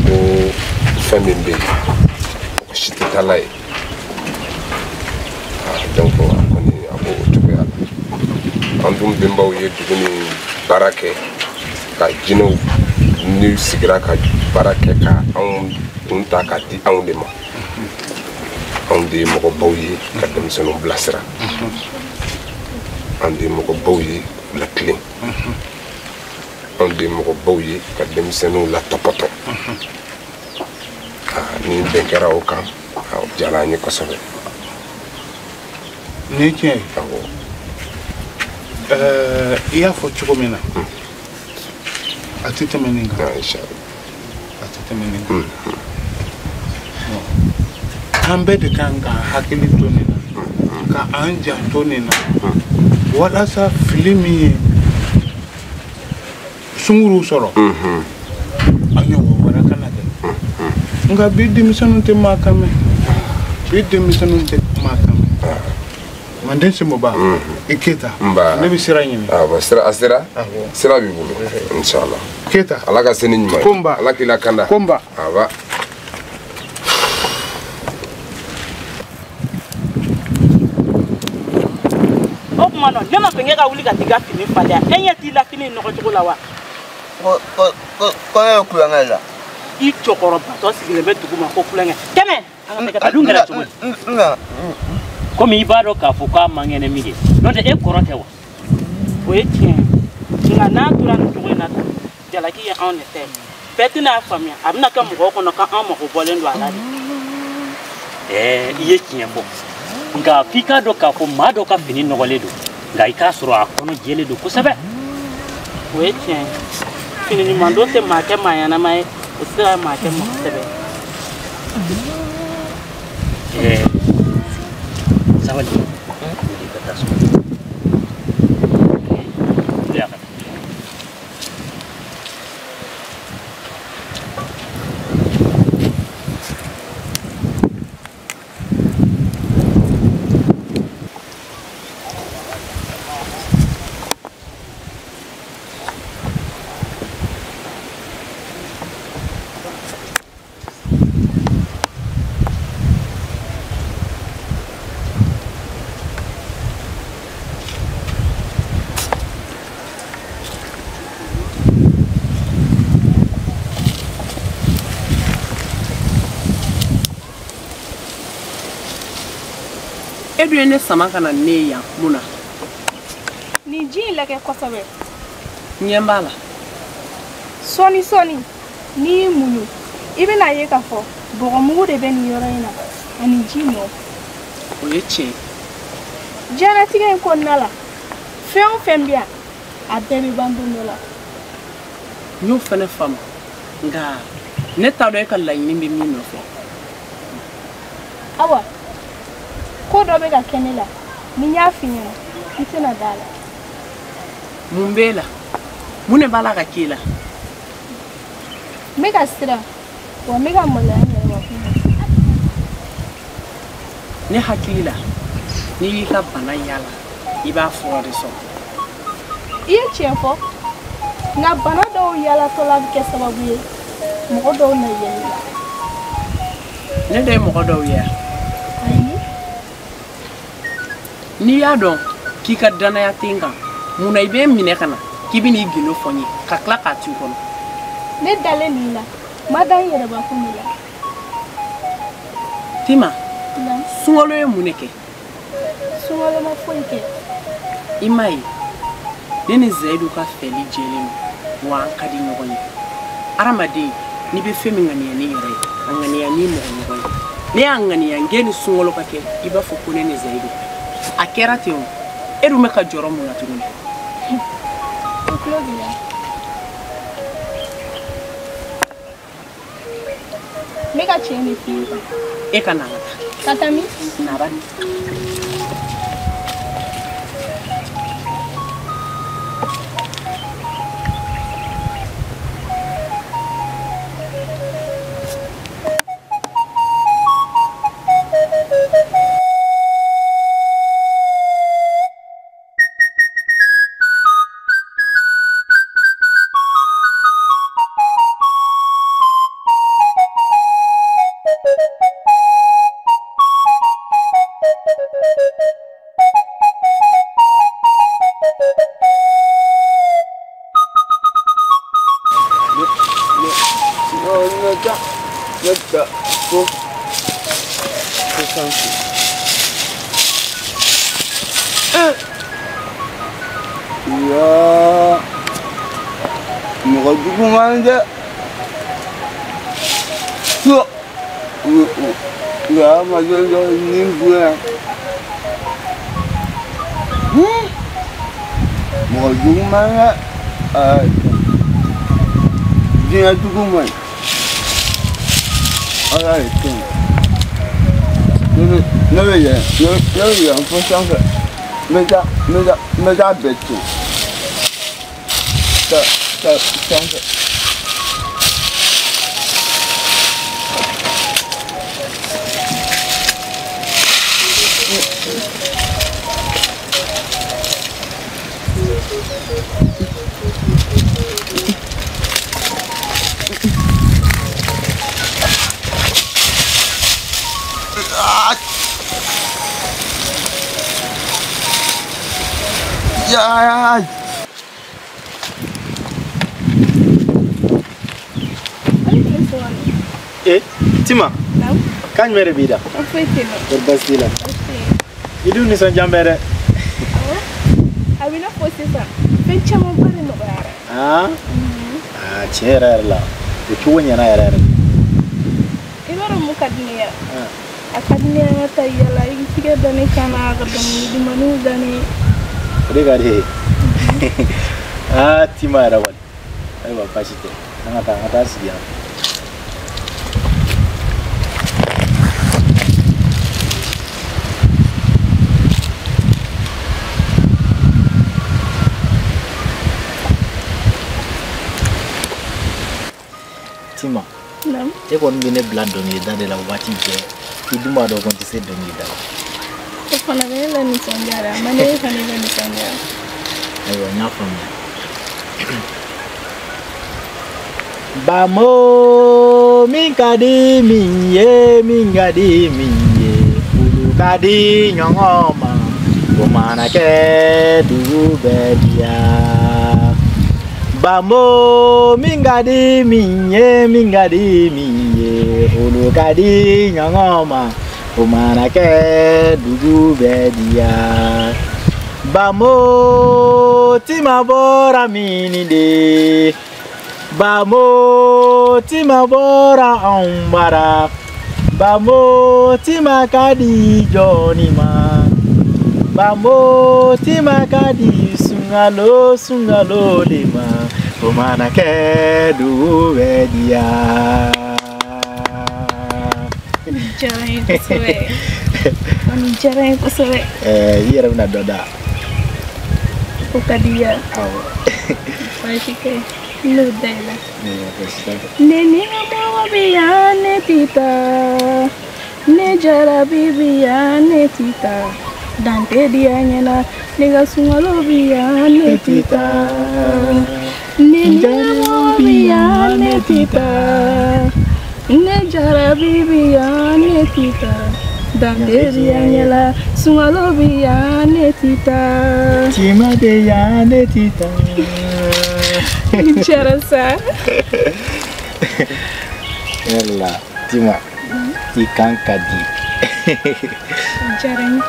ko fɛn min bɛ yen o si tɛ taa la ye. Donc a kɔni a b'o cogoya la. An dun bɛnbaw ye dugu ni baara kɛ ka jinɛw n'u sigira ka baara kɛ ka anw kun ta k'a di anw de ma. Anw de ye mɔgɔbaw ye ka denmisɛnninw bilasira. Anw de ye mɔgɔbaw ye k'u latilen. Anw de ye mɔgɔbaw ye ka denmisɛnninw latɔpɔtɔ. Ni bɛn kɛra o kan o diyara an ye kosɛbɛ. Ni tiɲɛ ye. Awɔ. I y'a fɔ cogo min na. A tɛ tɛmɛ nin kan. Inchallah. A tɛ tɛmɛ nin kan. An bɛɛ de kan k'an hakili to nin na ka an janto nin na walasa fili min ye sunkuruw sɔrɔ an ɲɔgɔn wɛrɛ kana kɛ. Nka bi denmisɛnninw tɛ maa kan mɛn. Bi denmisɛnninw tɛ maa kan mɛn. manden se moba Keta ne bi sira nyimi ba sira asira sira bi bulu inshallah Keta ala ka seni nyima komba ala kila kanda komba aba Mano, ne ma fenge ka wuli ka tiga fini fale. Enya ti la fini no ko la wa. Ko e kulanga la. I chokoro ba to sigile be duguma ko kulanga. Teme. Adungera chukwe. Komi ibado ka fuka mangene mige. No de e korote wa. O e tien. Nga na tura no chukwe na ta. Jala ki ya on ete. Peti na famia. Abna ka mo ko no ka am ko bolen wa la. Iye kiembo. Nga fika do ka fo mado ka fini no goledo. Nga ikasoro akono jele do kusabe. We tien. Fini ni mando te ma ke ma yana mai. Usira ma ke mo sebe. Sawali. Edu ne sama kana ne ya muna. Ni ji leke kosabe. Nyembala. Soni ni munu. Ibe na ye ka fo. Bogo mugu de ben yoro ina. Ani ji no. Oyeche. Jana tige ko nala. Feon fembia. Abemi bambu nola. Nyo fene fam. Nga ne ta do ka la nyimbi mi no fo. Awa. Ko do be ka kenela. Ni nya finya. Itena dala. Mumbela. Mune bala ka kila. Mega stra. Wa mega mola ya wa kuma. Ne hakila. Ni ka bana yala. Iba fo de so. Iye chefo. Na bana do yala to la ke sababu ye. Mo do na yela. Ne de mo do ya. Ni ya don ki ka dana ya tinga muna ibe mine kana ki bi ni gino fonyi ka kla ka tu kono ne dale ni la madan yere ba ko ni la tima suwolo e muneke suwolo ma fonke imai nene zaidu ka feli jelen wa an kadi nyogoni aramade ni be femi ngani ya ni yere ngani ya ni mo ngoni ne angani ya ngeni suwolo ka ke iba fo ko nene zaidu akera teo eru me ka joro mu na tuguni Claudia mega cheni fiba e kana tatami nabani Ya, mau dukungan aja. Tuh, nggak masuk ini gue. Mau dukungan ya? Dia dukungan. Alright, tuh. Nggak apa sampai. Meja betul. Sampai. Ya. Tima. Kan mere bida. Afetino. Berbasila. Idu ni son jambere. Abina posisa. Fencha mo pare no bara. Chera la. Ukiwonya na yara. Ibaro mukadniya. Akadniya ngata yala ikige dane kana gadam di manu dane. Regardez. Tima rawal. Aiwa pasite. Ngata siya. Tima. Nam. E kon bine blood donné dans de la wati je. Iduma do kon tise donné da. Ko fana vela ni sonjara, mane fana vela ni sonjara. Ayo nya fami. Bamo mingadi minye ulu kadi nyongoma komana ke du bedia. Bamo mingadi minye ulu kadi nyongoma komana ke du bedia. Bamo tima bora minide. Bamo tima bora ambara. Bamo tima kadi jonima. Bamo tima kadi sungalo lima. Omana kedu wedia. Jarai kusuwe. Yera una doda. Ukadia. Awo. Pashike. Ludela. Nene mawa biya ne tita. Ne jara biya ne tita. Dante dia nyana nega sungalo biya ne tita. Nene mawa biya ne tita. Ne jara biya ne tita. Dante dia nyala sungalo biya ne tita. Tima biya ne tita. Cerasa. Ella, Tima, ikan kadi. Jarang.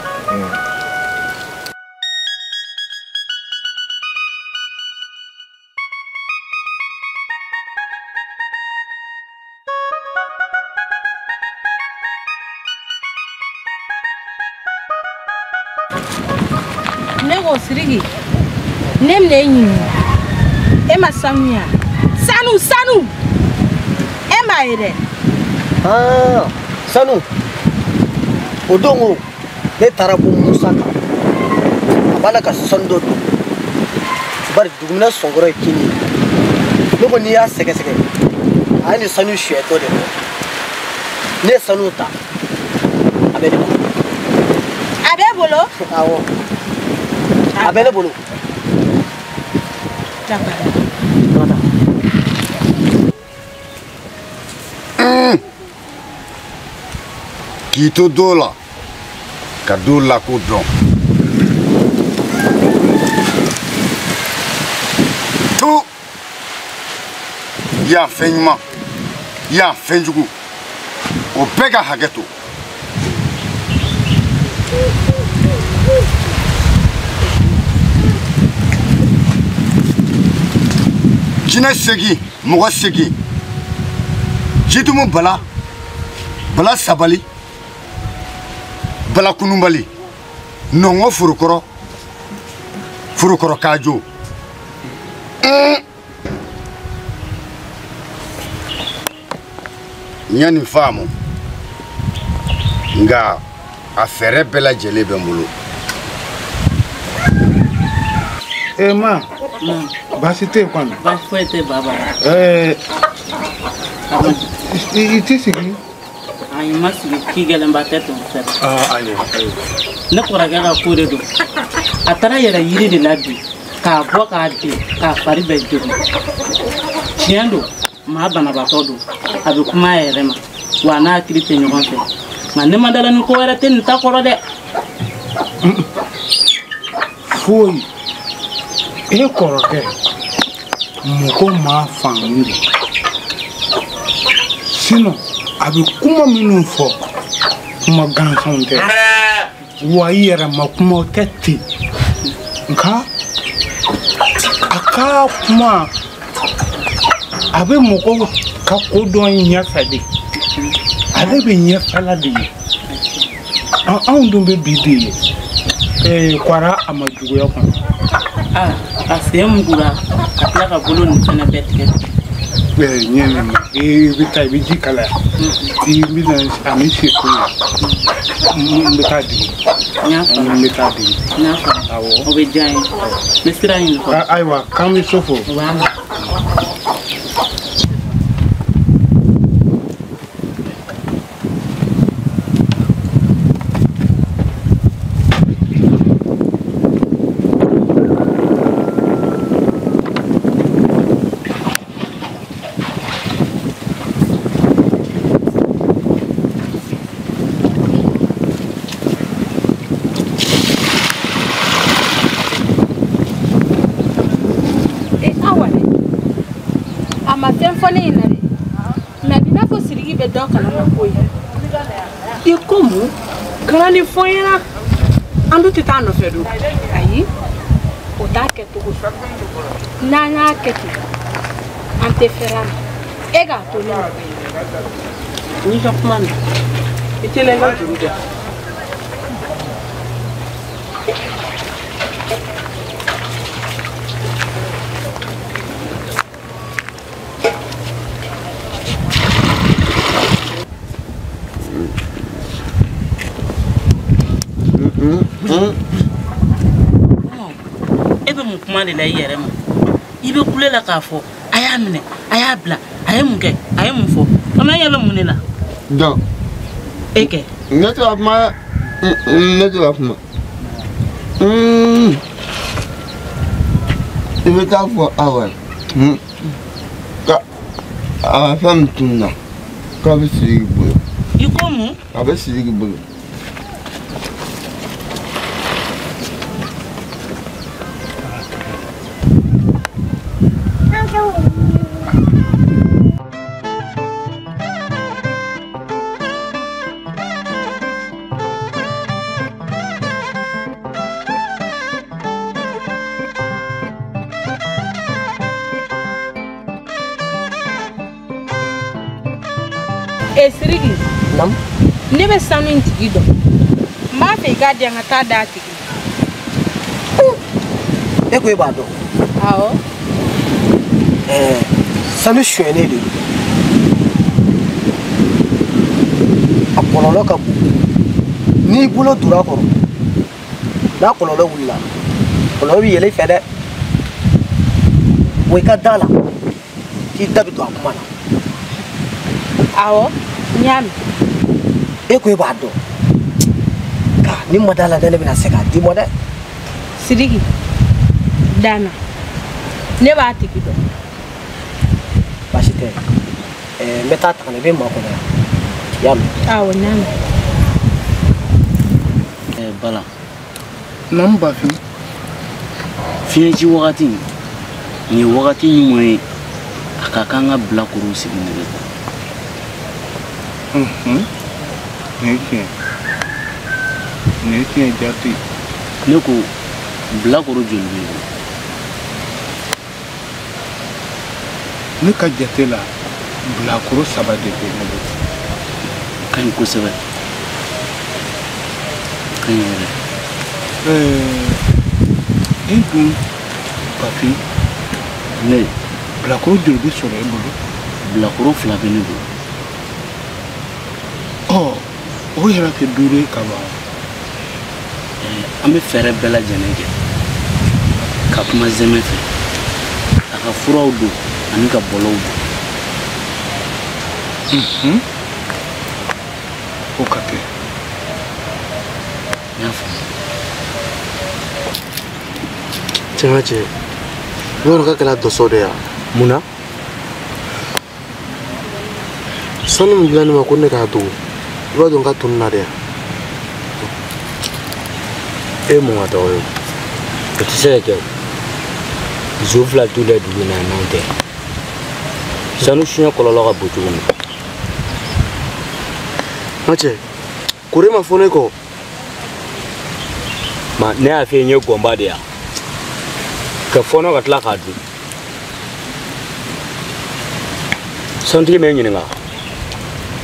Nego sirigi. Nem nenyi. Ema samia. Sanu. Ema ere. Sanu. Odongo. Ne tarabu musaka. Abala ka sondo. Bari dugumna songoro kini. Lobo ni ya seke. Ani sanu sheto de. Ne sanu ta. Abele. Abebolo? Awo. Abele bolo. Kito dola. Kadola kodron. Tout. Ya fenyma. Ya fenjugu. O pega hageto. Jina segi, moga segi. Jitumu bala sabali. Bala kunumbali. Nongo furukoro kajo. Nyani famu. Nga afere bela jele bembulu. Ma. Basite kwani? Basite baba. Iti sigi. Ai masu kigele mbateto msata. Ayo. Ne kuraga ka kore do. Atara yara yiri de labi. k'a bɔ k'a den k'a fari bɛɛ jogi tiɲɛ don maa banabaatɔ don a bɛ kuma a yɛrɛ ma wa n'a hakili tɛ ɲɔgɔn fɛ nka ne ma dala ni ko wɛrɛ tɛ nin ta kɔrɔ dɛ. foyi e kɔrɔkɛ mɔgɔ m'a faamu de sinon a bɛ kuma minnu fɔ kuma gansanw tɛ wa i yɛrɛ ma kumaw tɛ ten nka a ka kuma a bɛ mɔgɔw ka kodɔn ɲɛfɛ de ale bɛ ɲɛfɛla de ye anw dun bɛ bi de ye kwara a ma juguya kɔnɔ a sen mugura ka tila ka bolo nin fɛnɛ bɛɛ tigɛ ɲɛ ma i bɛ taa i bɛ ji kalaya i bɛ na a mi se ko ye n bɛ taa digi n bɛ taa digi awɔ o bɛ diya n ye n bɛ sira ɲini kɔ ayiwa k'an bɛ so fo I komu kana ni foyena andu ti tano fedu ayi o ta ke to na na ke ti ante fera ega to ni jakman itele ga juda ebe mun kuma de la i yɛrɛ ma i bɛ kule la k'a fɔ a y'a minɛ a y'a bila a ye mun kɛ a ye mun fɔ kama ɲɛ bɛ mun de la e kɛ ne tɛ ka kuma ne tɛ ka kuma i bɛ taa fɔ awa ka a fɛn min tununa k'a bɛ siri i bolo i ko mun a bɛ siri i bolo Sirigi nam ne bɛ sanu in tigi dɔn n b'a fɛ i k'a di yan ka taa d'a tigi e ko e b'a dɔn awɔ sanu sonyɛnen de don a kɔlɔlɔ ka bon n'i bolo donna a kɔrɔ n'a kɔlɔlɔ wulila kɔlɔlɔ bɛ yɛlɛ i fɛ dɛ wa i ka da la k'i da bɛ don a kuma na awɔ n y'a mɛn e ko e b'a dɔn ka ni ma da la dɛ ne bɛna se k'a di ma dɛ Sidiki Dana ne b'a tigi dɔn baasi tɛ n bɛ taa ta ka na i bɛ maa kɔnɔ yan i y'a mɛn awɔ n y'a mɛn Bala nam Bafin fiɲɛci wagati nin ye wagati ɲuman ye a ka kan ka bilakorow sigi nɛgɛ ne tiɲɛ jate ne ko bilakoro joli bɛ yen ne ka jate la bilakoro 3 de bɛ ne bolo ka ɲi kosɛbɛ ka ɲi yɛrɛ e dun Bafin ne bilakoro joli bɛ sɔrɔ e bolo bilakoro 2 bɛ ne bolo o yɛrɛ tɛ 5 ye ka ban an bɛ fɛɛrɛ bɛɛ lajɛlen kɛ ka kuma zɛmɛ fɛ a ka furaw don ani ka bɔlɔw don o ka kɛ n y'a faamu Cɛ yɔrɔ ka kɛla dɔsɔ de ya mun na sanu min dilanni ma ko ne k'a dogo i b'a dɔn ka tunu na de ya e mun ka tɔgɔ ye o tɛ se ka kɛ o zo fila t'u la dugu in na n'anw tɛ sanu suɲɛ kɔlɔlɔ ka bon cogo min n cɛ kore ma fɔ ne kɔ ma ne y'a f'i ye n ye gɔnba de ya ka fɔnɔ ka tila k'a dun sanutigi bɛ n ɲininka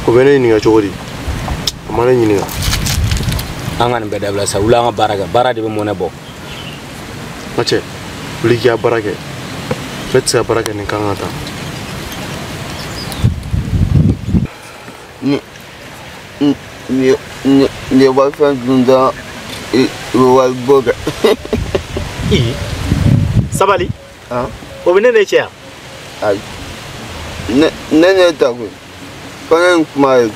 o bɛ ne ɲininka cogo di a ma ne ɲininka an ka nin bɛɛ dabila sa wuli an ka baara kɛ baara de bɛ mɔnɛ bɔ n cɛ wuli k'i ka baara kɛ ne tɛ se ka baara kɛ nin kan ka taa ni wari fɛn dun dɔrɔn i bɛ wari bɔ kɛ sabali o bɛ ne de cɛ yan ayi ne ta koyi fɛngɛ in kuma ye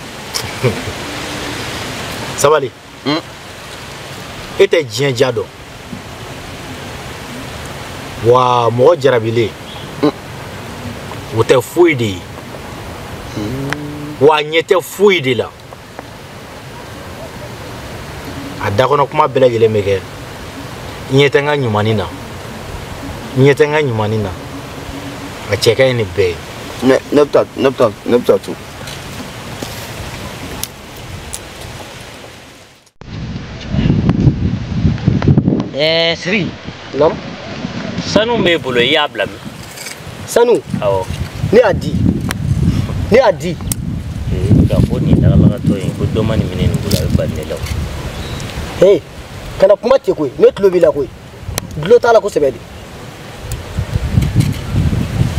sabali e tɛ diɲɛ ja dɔn wa mɔgɔ jarabilen o tɛ foyi de ye wa a ɲɛ tɛ foyi de la a dakɔnɔ kuma bɛɛ lajɛlen bɛ kɛ ɲɛ tɛ n ka ɲumanin na ɲɛ tɛ n ka ɲumanin na a cɛ ka ɲi nin bɛɛ ye ne bɛ taa to Siri sanu b'e bolo i y'a bila min sanu awɔ ne y'a di k'a fɔ nin lagalagatɔ in ko dɔ ma nin minɛ nin bolo a bɛ bali ne la hey kana kuma ten koyi ne tulo b'i la koyi dulo t'a la kosɛbɛ de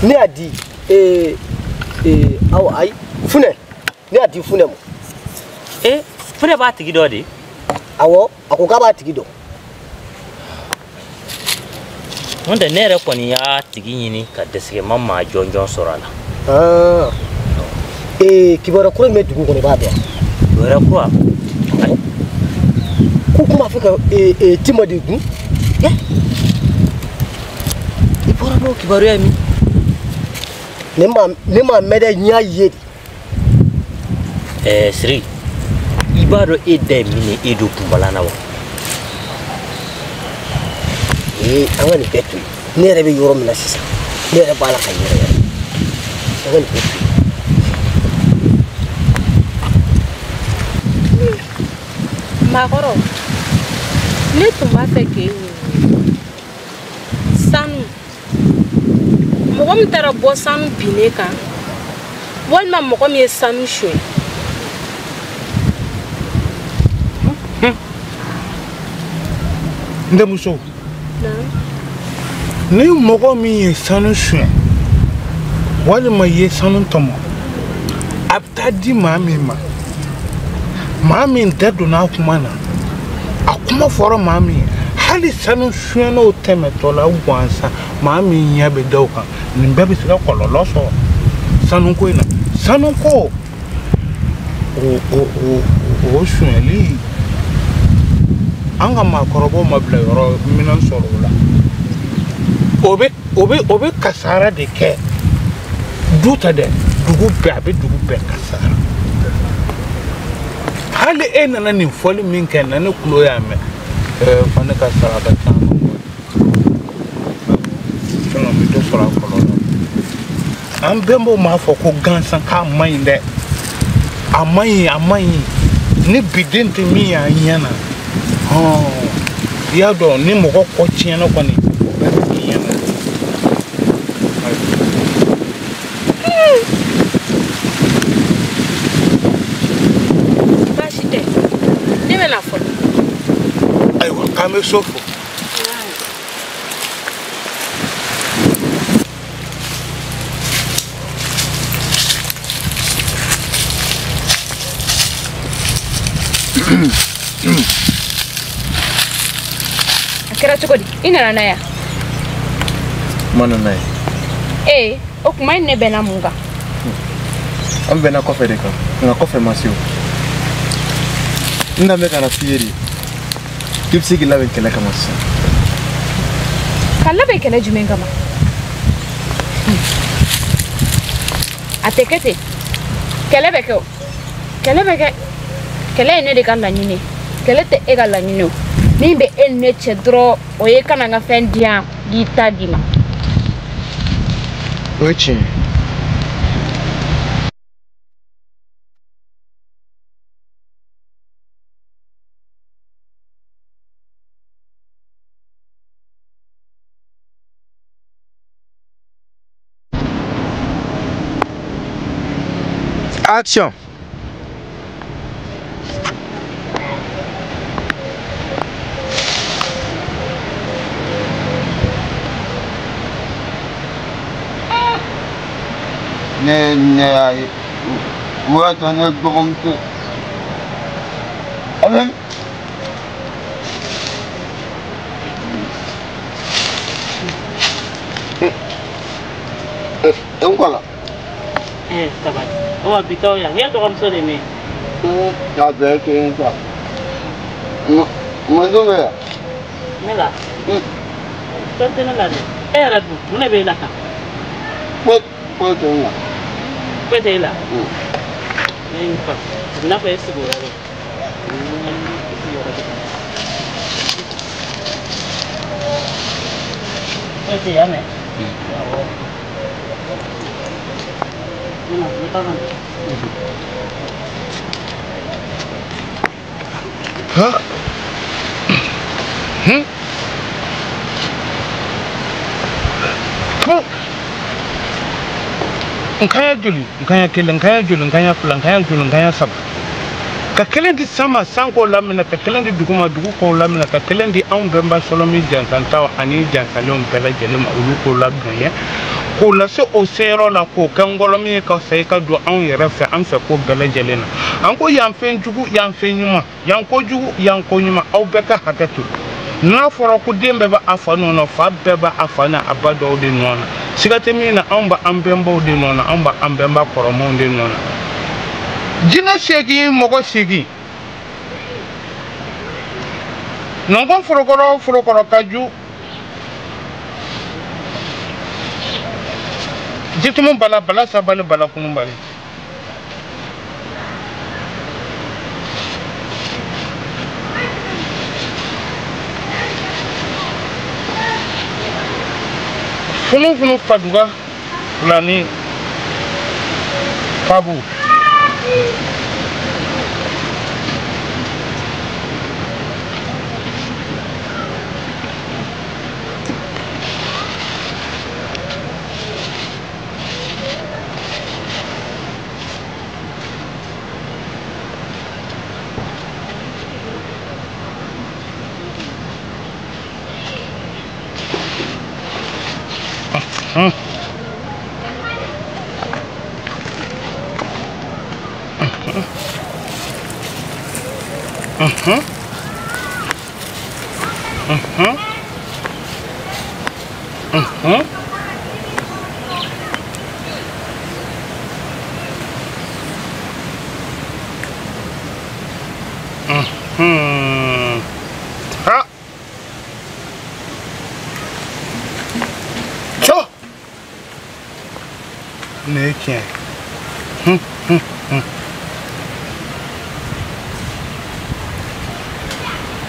ne y'a di awɔ ayi funɛ ne y'a di funɛ ma funɛ b'a tigi dɔ de awɔ a ko k'a b'a tigi dɔn n'o tɛ ne yɛrɛ kɔni y'a tigi ɲini ka dɛsɛ ma maa jɔnjɔn sɔrɔ a la kibaruya kura min bɛ dugu kɔnɔ i b'a dɔn kibaruya kura ko kuma fɛ ka tima de dun i bɔra n'o kibaruya min ne ma mɛn dɛ n y'a ye de Siri i b'a dɔn e da ye min ye e don kunbalan na wa an ka nin bɛɛ to yen ne yɛrɛ bɛ yɔrɔ min na sisan ne yɛrɛ b'a la ka yɛrɛ an ka nin bɛɛ to yen maakɔrɔ ne tun b'a fɛ k'e ɲininka sanu mɔgɔ min taara bɔ sanu binnen kan walima mɔgɔ min ye sanu suɲɛ n denmuso ni mɔgɔ min ye sanu suɲɛ walima ye sanu tɔmɔ a bɛ taa di maa min ma maa min da donna a kuma na a kuma fɔra maa min hali sanu suɲɛnaw tɛmɛtɔ la gansan maa min ɲɛ bɛ da o kan nin bɛɛ bɛ se ka kɔlɔlɔ sɔrɔ sanuko in na sanuko o suɲɛli an ka maakɔrɔbaw ma bila yɔrɔ minɛn sɔrɔ o la o bɛ kasara de kɛ du ta dɛ dugu bɛɛ a bɛ dugu bɛɛ kasara hali e nana nin fɔli min kɛ na ne tulo y'a mɛn fa ne ka sara ka ca ma bɔ n bɛ dɔ sɔrɔ a kɔlɔlɔ an bɛnbaw m'a fɔ ko gansan k'a man ɲi dɛ a man ɲi ni biden tɛ min y'a ɲɛ na i y'a dɔn ni mɔgɔ kɔ tiɲɛna kɔni bɛɛ bɛ k'i ɲɛna baasi tɛ ne bɛna fɔlɔ ayiwa k'an bɛ so fo a kɛra cogo di i nana n'a ye ma na n'a ye o kuma in ne bɛnna mun kan an bɛnna kɔfɛ de kan nka kɔfɛ ma se o n dan bɛ ka na f'i ye de k'i bɛ se k'i labɛn kɛlɛ kama sisan kala be kele jumen kama atekete kele be ko kele ne de kan la nyine kele te e ga la nyine ni be en ne chedro o ye kana nga fen dia di tagima ochi Action. Ne what on a bomb to voilà. Ça va. Oh, putain, il y a rien de comme ça, les mecs. Ah, ben, c'est ça. Moi, je vais. Mais là. Quand tu es là, eh, là, vous n'avez là. Pourquoi tu es là? Pourquoi tu es là? Mais une fois, vous n'avez pas essayé de voir. Pourquoi tu es là, mais? Non, il n'est pas vendu. Huh? Nkaya juli, nkaya kele, nkaya juli, nkaya fula, nkaya juli, nkaya saba. Ka kelen di sama sanko lamina, ka kelen di duguma dugu ko lamina, ka kelen di anw bɛnba solomi jansantaw ani jansalenw bɛɛ lajɛlen ma olu ko labɛn k'o lase o seyɔrɔ la k'o kɛ ngɔlɔmi ye ka fisa i ka don anw yɛrɛ fɛ an fɛ ko bɛɛ lajɛlen na an ko yan fɛn jugu yan fɛn ɲuman yan ko jugu yan ko ɲuman aw bɛɛ ka hakɛ to n'a fɔra ko den bɛɛ bɛ a fa nɔ na fa bɛɛ bɛ a fa n'a a ba dɔw de nɔ na siga tɛ min na anw bɛ an bɛnbaw de nɔ na anw bɛ an bɛnba kɔrɔmaw de nɔ na jinɛ seegin mɔgɔ seegin nɔgɔn forokɔrɔ ka ju jitumu bala sabali bala kunu bali funu paduga fulani pabu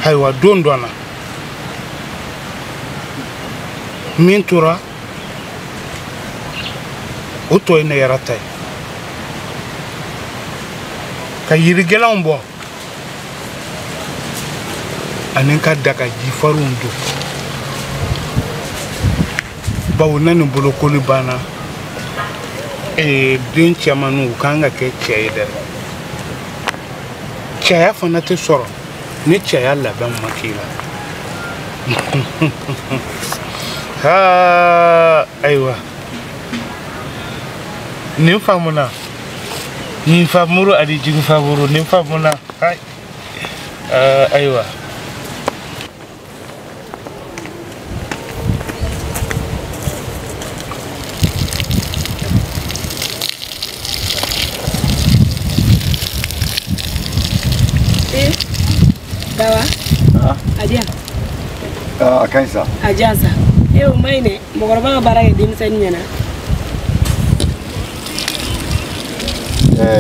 Ayiwa don dɔ la min tora o tɔ ye ne yɛrɛ ta ye ka yirigɛlanw bɔ ani ka daga jifarinw don bawo ne ni bolokoli banna den cɛmanninw u kan ka kɛ cɛ ye dɛ cɛya fana tɛ sɔrɔ ni cɛya labɛn ma k'i la ayiwa nin faamuna nin faamuru ani jigi faamuru nin faamuna ayiwa Adia. Akansa. Ajansa. o maine mɔgɔkɔrɔba ka baara kɛ denmisɛnnin ɲɛna.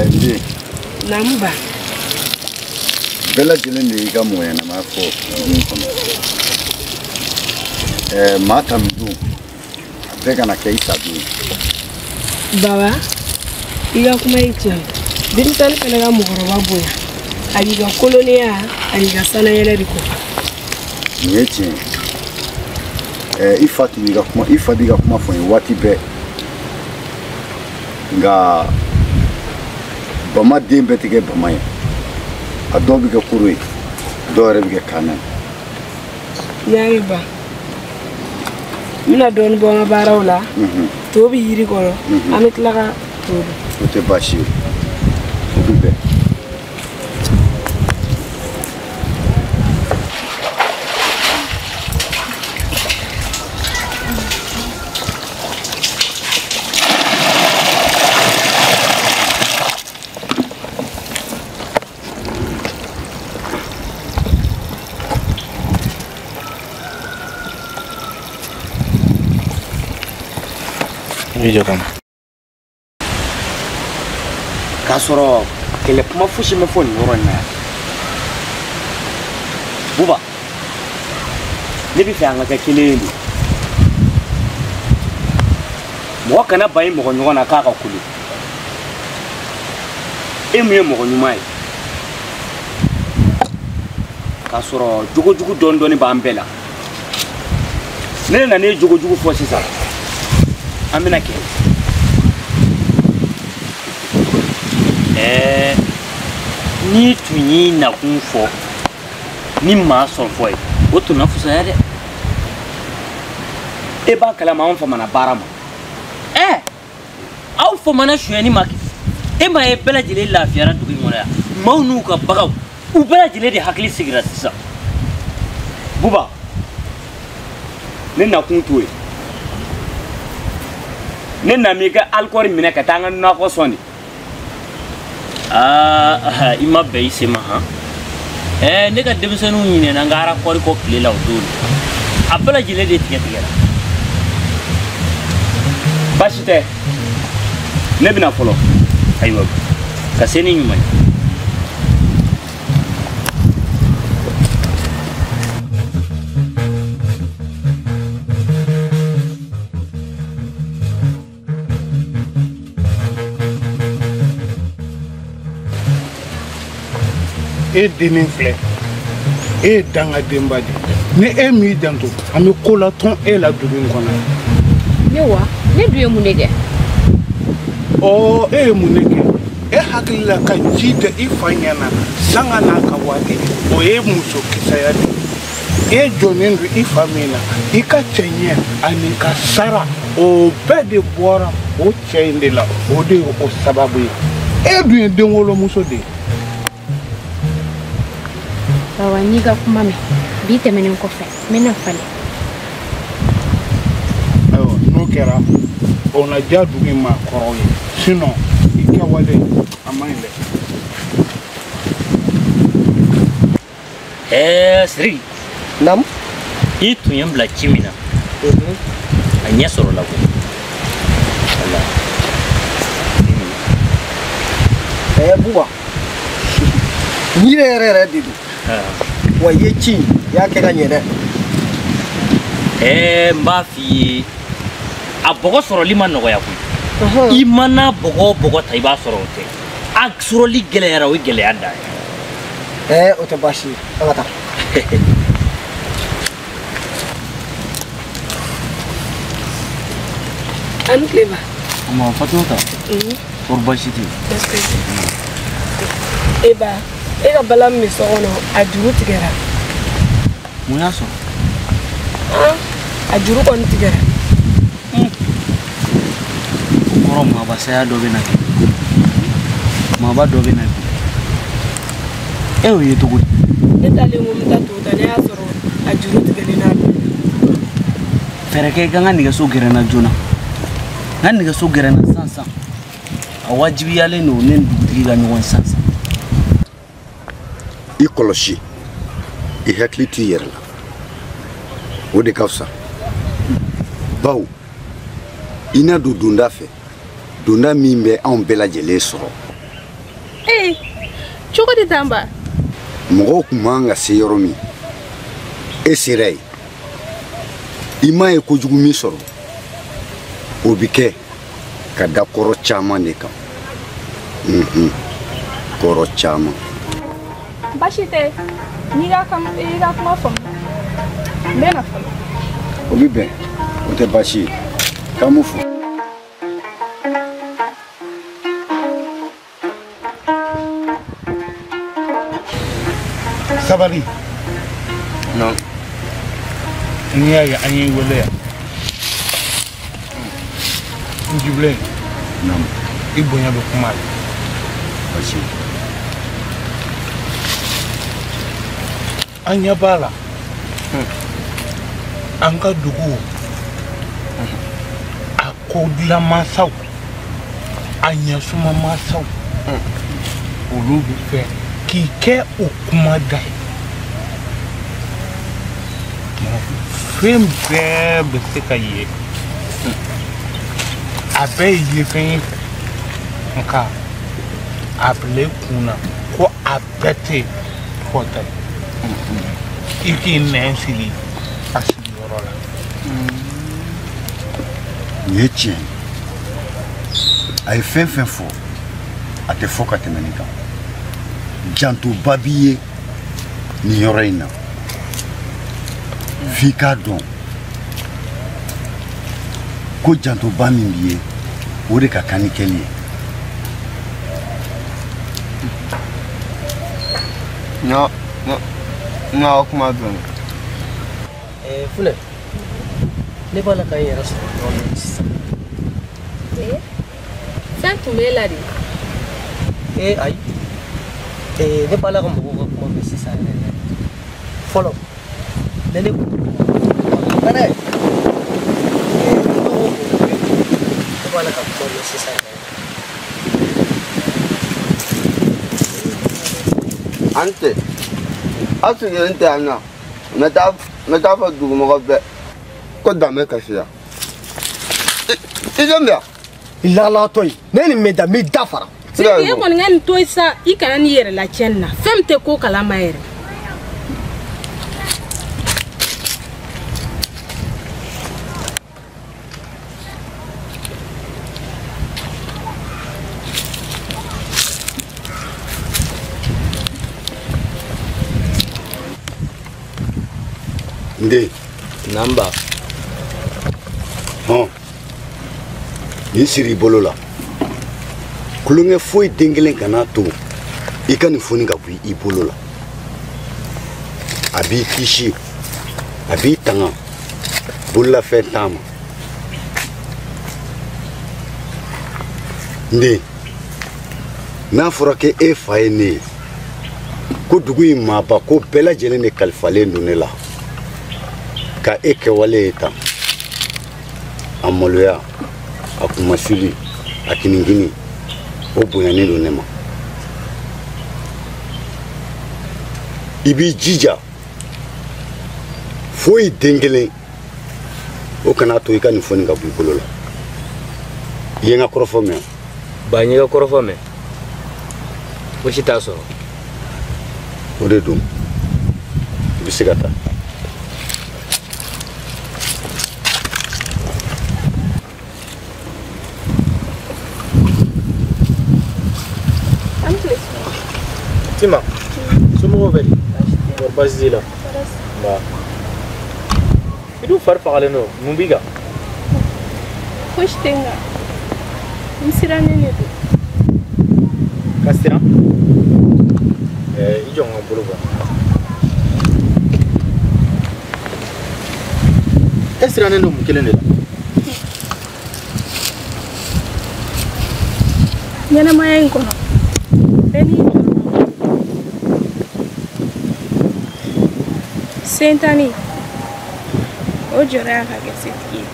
Ndi. Naamu ba. Bɛɛ lajɛlen de y'i ka mɔgɔ ɲɛnama fɔ dugu kɔnɔ. Maa tanu dun a bɛɛ kana kɛ I sadun ye. Baba I ka kuma ye tiɲɛ ye. Denmisɛnnin fana ka mɔgɔkɔrɔba bonya a b'i ka koloniya ani ka sanayɛlɛ de kɔ. Nin ye tiɲɛ ye. I fa b'i ka kuma fɔ n ye waati bɛɛ nka bama den bɛɛ tɛ kɛ bama ye a dɔw bɛ kɛ koro ye dɔw yɛrɛ bɛ kɛ kaana ye. N y'a ye ba. N bɛna dɔɔnin bɔ n ka baaraw la. To bɛ yiri kɔrɔ an bɛ tila ka to dun. O tɛ baasi ye o bɛ bɛn. K'a sɔrɔ kɛlɛ kuma fosi ma fɔ nin yɔrɔ in na yan. Buba ne bɛ fɛ an ka kɛ kelen ye de. Mɔgɔ kana ban I mɔgɔ ɲɔgɔn na k'a ka kule. E mun ye mɔgɔ ɲuman ye k'a sɔrɔ jogojugu dɔɔni dɔɔni b'an bɛɛ la. Ne nana ne jogojugu fɔ sisan an bɛna kɛ. Ni tun y'i nakun fɔ ni maa sɔn fɔ ye o tun na fusaya dɛ. E b'a kalama anw famana baara ma. Aw famana sonyani ma kɛ. E ma ye bɛɛ lajɛlen lafiyara dugu in kɔnɔ yan. Maaw n'u ka bagaw u bɛɛ lajɛlen de hakili sigira sisan. Buba ne nakun t'o ye. Ne na m'i ka alikɔri minɛ ka taa an ka nakɔ sɔn de. I ma bɛn I se ma han. Ne ka denmisɛnninw ɲinɛna n ka arakɔri kɔ tile la o don. A bɛɛ lajɛlen de tigɛra. Baasi tɛ ne bɛna fɔlɔ ayiwa ka se ni ɲuman ye. E denin filɛ e ye dangadenba de ni e m'i janto an bɛ ko la tɔn e la dugu in kɔnɔ. Ne wa ne dun ye mun de kɛ. E ye mun de kɛ e hakili la ka ji tɛ I fa ɲɛna sanga n'a ka waati o ye muso kisaya de e jɔnnen don I fa min na I ka cɛɲɛ ani ka sara o bɛɛ de bɔra o cɛ in de la o de ye o sababu ye e dun ye denwolomuso de ye. Baba n'i ka kuma mɛn bi tɛmɛnen kɔfɛ n bɛna falen. Ayiwa n'o kɛra o na diya dugu in maa kɔrɔw ye sinon I kɛwale a man ɲi dɛ. Siri. Naamu. I tun ye n bila ci min na a ɲɛ sɔrɔ la koyi. Buba ni yɛrɛ de don. Wa I ye ci y'a kɛ ka ɲɛ dɛ. N b'a f'i ye a bɔgɔ sɔrɔli ma nɔgɔya koyi. I mana bɔgɔ bɔgɔ ta I b'a sɔrɔ o tɛ. A sɔrɔli gɛlɛyara o ye gɛlɛya dan ye. O tɛ baasi ye an ka taa. Ani tile ba. Fatumata kɔri baasi tɛ yen. E ba e ka bala min bɛ so kɔnɔ a juru tigɛra. Mun y'a sɔrɔ. A juru kɔni tigɛra. O kɔrɔ maaba saya dɔ bɛ na kɛ maaba dɔ bɛ na bi e y'o ye cogo di. Ne taalen ko n bɛ taa to ta ne y'a sɔrɔ a juru tigɛlen n'a bɛɛ. Fɛɛrɛ kɛ I ka n ka nɛgɛso gɛrɛnna joona n ka nɛgɛso gɛrɛnna sisan a wajibiyalen don ne ni dugutigi ka ɲɔgɔn sisan. I kɔlɔsi I hakili t'i yɛrɛ la o de ka fisa. baw ina do donda fɛ donda min bɛ anw bɛɛ lajɛlen sɔrɔ cogo di tamba mɔgɔw kun man ka se yɔrɔ min e sera yen i ma ye kojugu min sɔrɔ o bi kɛ ka da kɔrɔ caman de kan kɔrɔ caman baasi tɛ n'i ka kuma faamu n bɛ na fɔlɔ o bi bɛn o tɛ baasi ye k'an m'u fɔ sabari non n'i y'a ye an y'i wele yan n jubilen i bonya bɛ kuma la baasi an ɲɛ b'a la an ka dugu a ko dilan mansaw a ɲɛsuma mansaw olu bɛ fɛ k'i kɛ o kuma da ye fɛn bɛɛ bɛ se ka ye a bɛɛ ye fɛn ye nka a bila i kun na ko a bɛɛ tɛ fɔta ye i k'i nɛn sigi a sigiyɔrɔ la nin ye tiɲɛ ye a ye fɛn fɛn fɔ a tɛ fɔ ka tɛmɛ nin kan jantoba b'i ye nin yɔrɔ in na f'i k'a dɔn ko jantoba min b'i ye o de ka kan ni kɛli ye n'a kuma dɔn Fule ne b'a la ka n yɛrɛ sɔrɔ yɔrɔ min sisan fɛn tun b'e la de ayi ne b'a la ka mɔgɔw ka kuma mɛn sisan yɛrɛ fɔlɔ ne kun ne b'a la ka kuma mɛn sisan yɛrɛ an tɛ a sigilen tɛ yan na n bɛ taa fɔ dugumɔgɔ bɛɛ ko dan bɛ kasi yan i jɔn bɛ yan i lalatɔ ye ne nin mɛ da n b'i da fara e kɔni ka nin to yen sa i kana n'i yɛrɛ la tiɲɛni na fɛn min tɛ ko kalama yɛrɛ nde namba nin siri i bolo la kulonkɛ foyi den kelen kana to i ka nin foni ka bɔ i bolo la a b'i kisi a b'i tanga bololafɛn t'a ma nde n'a fɔra ko e fa ye ne ye ko dugu in maaba ko bɛɛ lajɛlen de kalifalen don ne la ka e kɛwale ye tan a maloya a kumasuli a kinikini o bonyanen don ne ma i b'i jija foyi den kelen o kana to i ka nin fɔni ka bɔ i bolo la i ye n ka kɔrɔfɔ mɛn ba n ye ka kɔrɔfɔ mɛn fosi t'a sɔrɔ o de don i bɛ se ka taa Tima, somɔgɔw bɛ di? Kɔri baasi t'i la? Nba. I dun fari fagalen don, mun b'i kan? Fosi tɛ n kan. N sirannen de don. Ka siran? I jɔ n ka n bolo bɔ. E sirannen don mun kelen de la? Ɲɛnɛmaya in kɔnɔ bɛɛ n'i sentani o jɔrɔ y'a ka kɛ setigi ye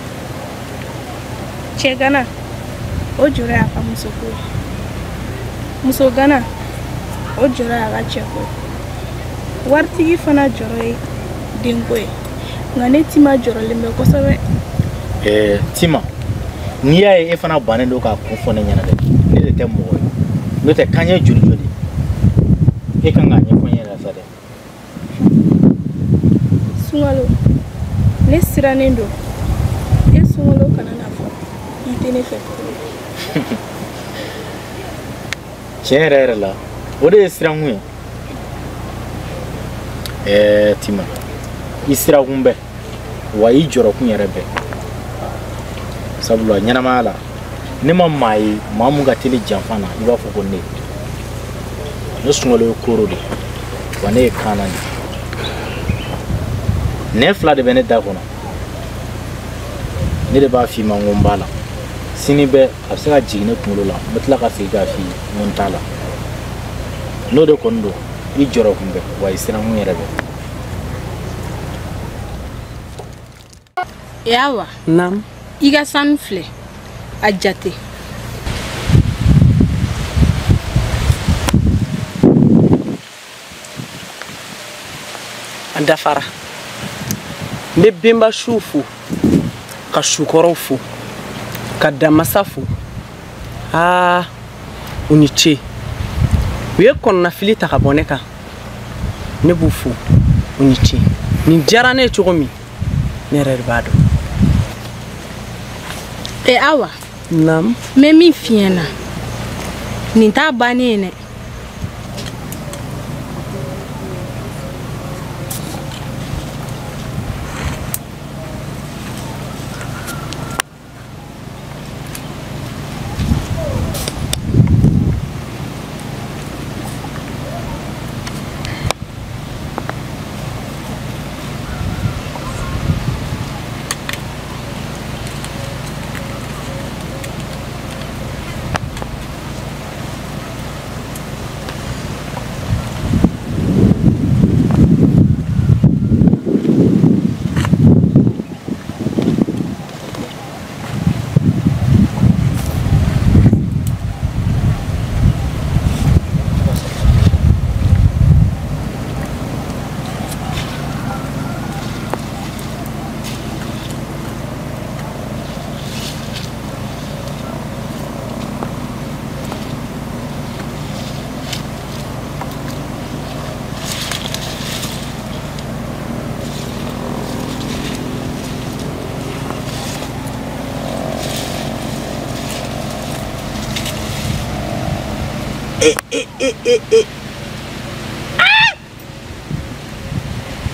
cɛ gana o jɔrɔ y'a ka musoko ye muso gana o jɔrɔ y'a ka cɛko ye waritigi fana jɔrɔ ye denko ye nka ne tima jɔrɔlen bɛ kosɛbɛ Tima, n'i y'a ye e fana bannen don k'a kun fɔ ne ɲɛna dɛ, ne de tɛ mɔgɔ ye. N'o tɛ kan ɲɛ joli joli e kan k'a ɲɛfɔ n ɲɛna sa dɛ. Sunkalo, ne sirannen don. E Sunkalo kana n'a fɔ i tɛ ne fɛ. Tiɲɛ yɛrɛ yɛrɛ la, o de ye sirankun ye. Tima, i sirakun bɛɛ wa i jɔrɔkun yɛrɛ bɛɛ. Sabula ɲɛnamaya la ne ma maa ye maa mun ka teli janfa na i b'a fɔ ko ne. Ne Sunkalo ye koro de wa ne ye kaana de. Ne fila de bɛ ne da kɔnɔ. Ne de b'a f'i ma n ko n b'a la. Sini bɛɛ a bɛ se ka jigin ne kunkolo la n bɛ tila ka segin k'a f'i ye n ko n t'a la. N'o de kɔni don i jɔrɔkun bɛɛ wa i sirankun yɛrɛ bɛɛ. Yawa. Naam. I ka sanu filɛ a jate. A dafara. N bɛ benbasiw fo ka sukɔrɔw fo ka damasa fo. U ni ce. U ye kɔnɔnafili ta ka bɔ ne kan. Ne b'u fo u ni ce. Nin diyara ne ye cogo min ne yɛrɛ de b'a dɔn. Awa. Naam. Mɛ min f'i ɲɛna nin t'a bannen ye dɛ.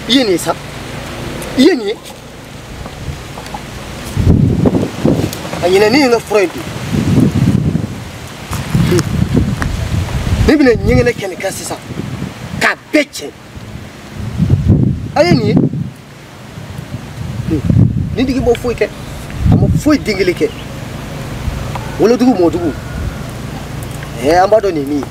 Yeni sa. Yeni. Ayina ni nga Freud. Ne bina nyengene ken ka sisa. Ka beche. Ayeni. Ni digi bo foi ke. Amo foi dingile ke. Wala dugu mo dugu. Ambado ni mi.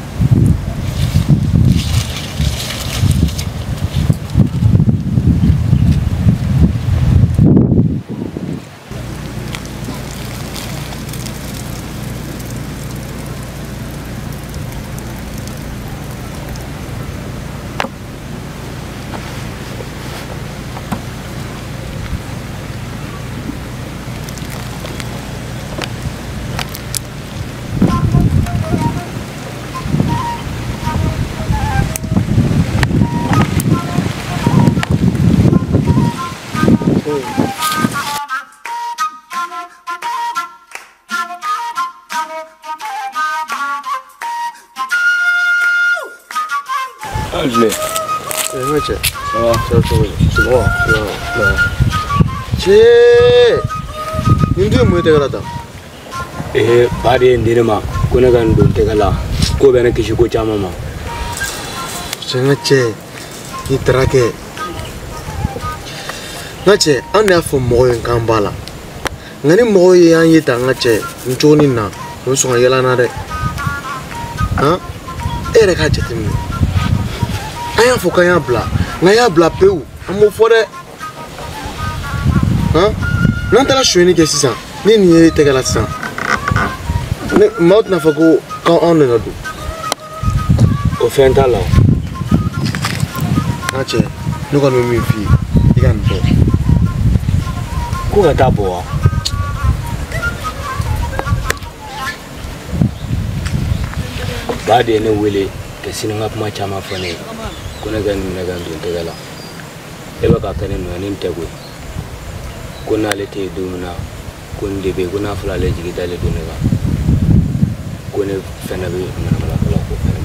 Allez. Ngece. Ah, semua. Ce. Nindu mu te garata. Bari ndirima kuna gan don te gala ko bena kishi ko chama ma. Ngece. Ni trake. Ngece, an ya fo mo yen kan bala. Ngani mo ye an yita ngece, ntoni na, no so ngela na de. Ha? Ere ka jetim. Aya fo kan ya bla. Ngaya bla peu. Amo fo de. Ha? Nan tala shweni ke sisa. Ni ni te gala sisa. Ne maut na fako kan on na do. O fenta la. Ngece, no kan mi fi. Igan bo. Ko ga ta bo. ba de ne wele ke sininga kuma chama fane ko ne ga ni ga ndo tegala e ba ka tane no ni tegwe ko na le te dumuna ko ndebe ko na fula le jigi dale do ne ga ko ne fena be mana mala kala ko fena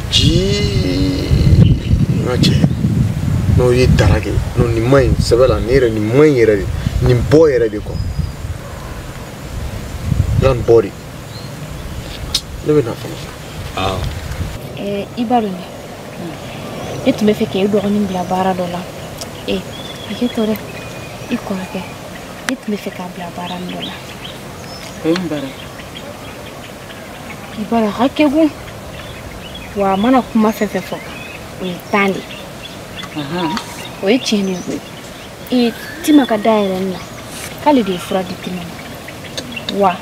ji ngache no yi darage no ni mai sabela nere ni mai yere ni boy yere de ko dan body lebe na fa ibalone etu me fe ke do ni bla bara do la aketore ikorake etu me fe ka bla bara ndo la mbara ibara hakegu wa mana kuma fefe fo tandi o chini gwe tima ka daire na kali de fura di tima wa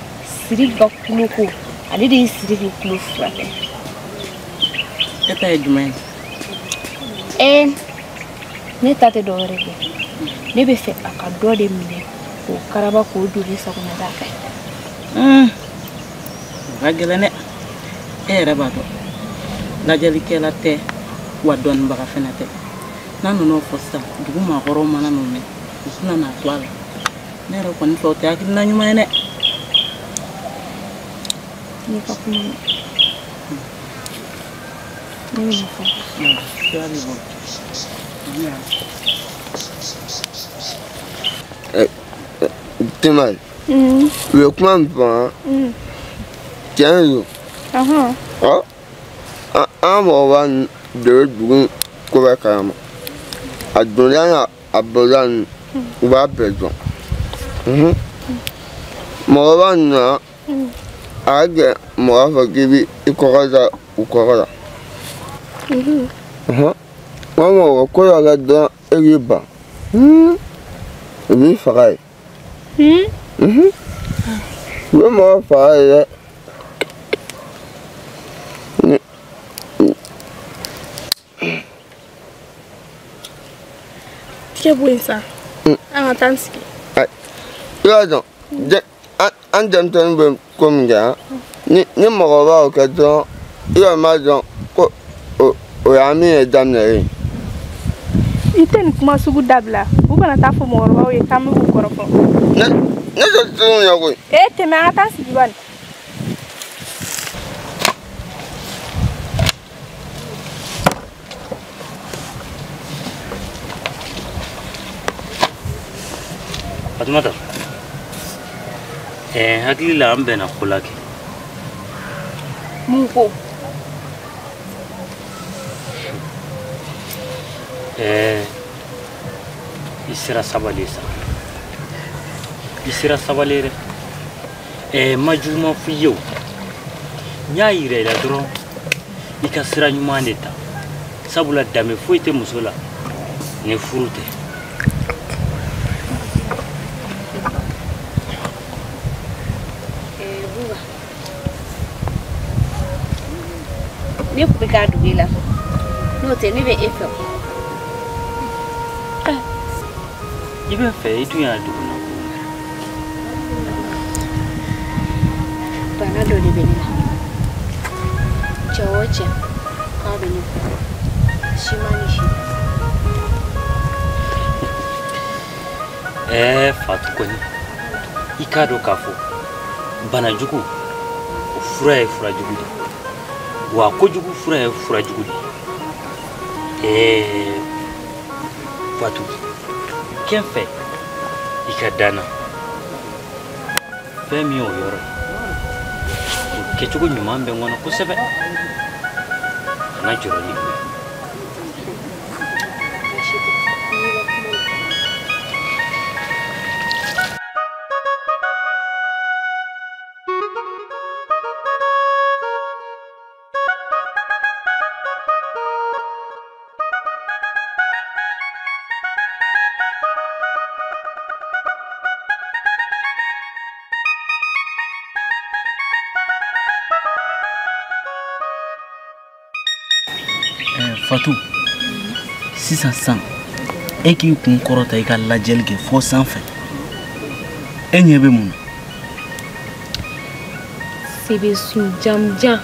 siriga kuloko ali de siriga kulo fura eta edmen ne tate do rege ne be fe aka do de mine ko karaba ko do le sa ko na daka ragela ne rabato la jali kela te wa don baga fenate nanu no fosta dugu ma goro mana no me usuna na twala ne ro ko ni fo te akil na nyuma ne ni ka kuma ni ni fo ya ni bo Timal. Le kuma mpa. Tiens yo. I'm one the doing Kovakam. A Doliana Abolan Wapedon. More I get more of a give it Ukora Ukora. One more Kola da Eriba. We fry. We more fire. Que bom isso. Ah, tá antes. Não, andam também como já. Nem morava o que então. Eu mais o amigo da minha. E tem como sugo dabla. O que na tá fumando, o caminho o corpo. Não só tu não vai. Tem mais atas de ban. Fatumata hakili la ambe na kulaki mungu isira sabalere majuma fiyo nyaire la dron ikasira nyumaneta sabula dame foite musola ne furute ne ku ga dubila no te ne be efe ibe fe itu ya dubuna bana do de benina chawoche ka beni shimani shi fatukoni ikado kafo bana jugu fura jugu wa ko jugu fura jugu fatu kenfe ikadana femi o yoro ke jugu nyumambe ngono ko sebe na joro ni Fatou, si ça sent, et qui kun korota ika la gel ke fo sans fait. Enyebe mun. sebe sun jam jam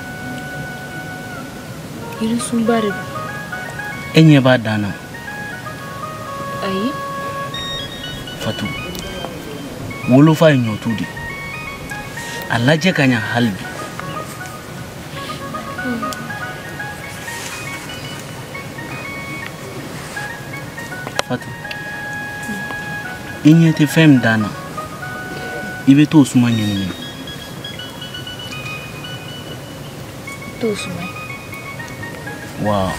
iri sun bare enye ba dana ayi Fatu wolo fa nyotu di alaje kanya halbi Fatu inye te fem dana ibe to suma nyini to suma wa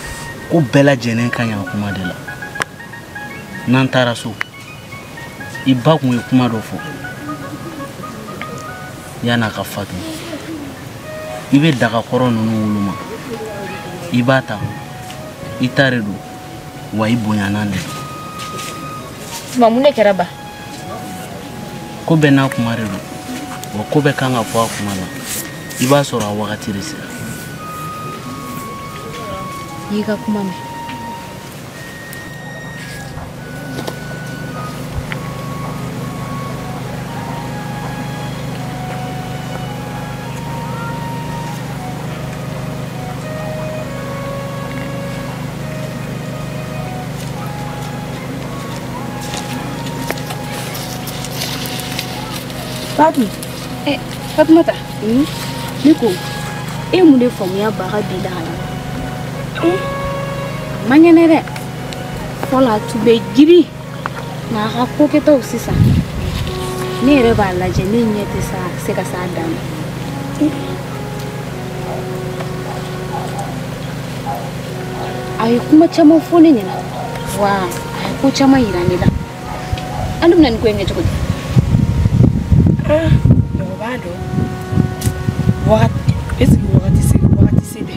ko bela jenen kanya kuma de la nan tara so iba kun ye kuma do fo yana ka fatu ibe daga koro nunu wuluma ibata itare do wa ibonya nande mamune keraba ko be na kuma redo wa ko be kanga fo kuma la iba soro wakati rese yiga kuma me Fatma, Fatmata, Nico, et mon des familles à Barabida. Manganere, voilà, tu be giri, na rapoketa aussi ça. Ne reba la jeni nyete sa, c'est que ça dame. Ay kuma chama fone nyina. Wa, ay ko chama iranila. Andum nan ko ngete ko. Bado wakati eski wakati sede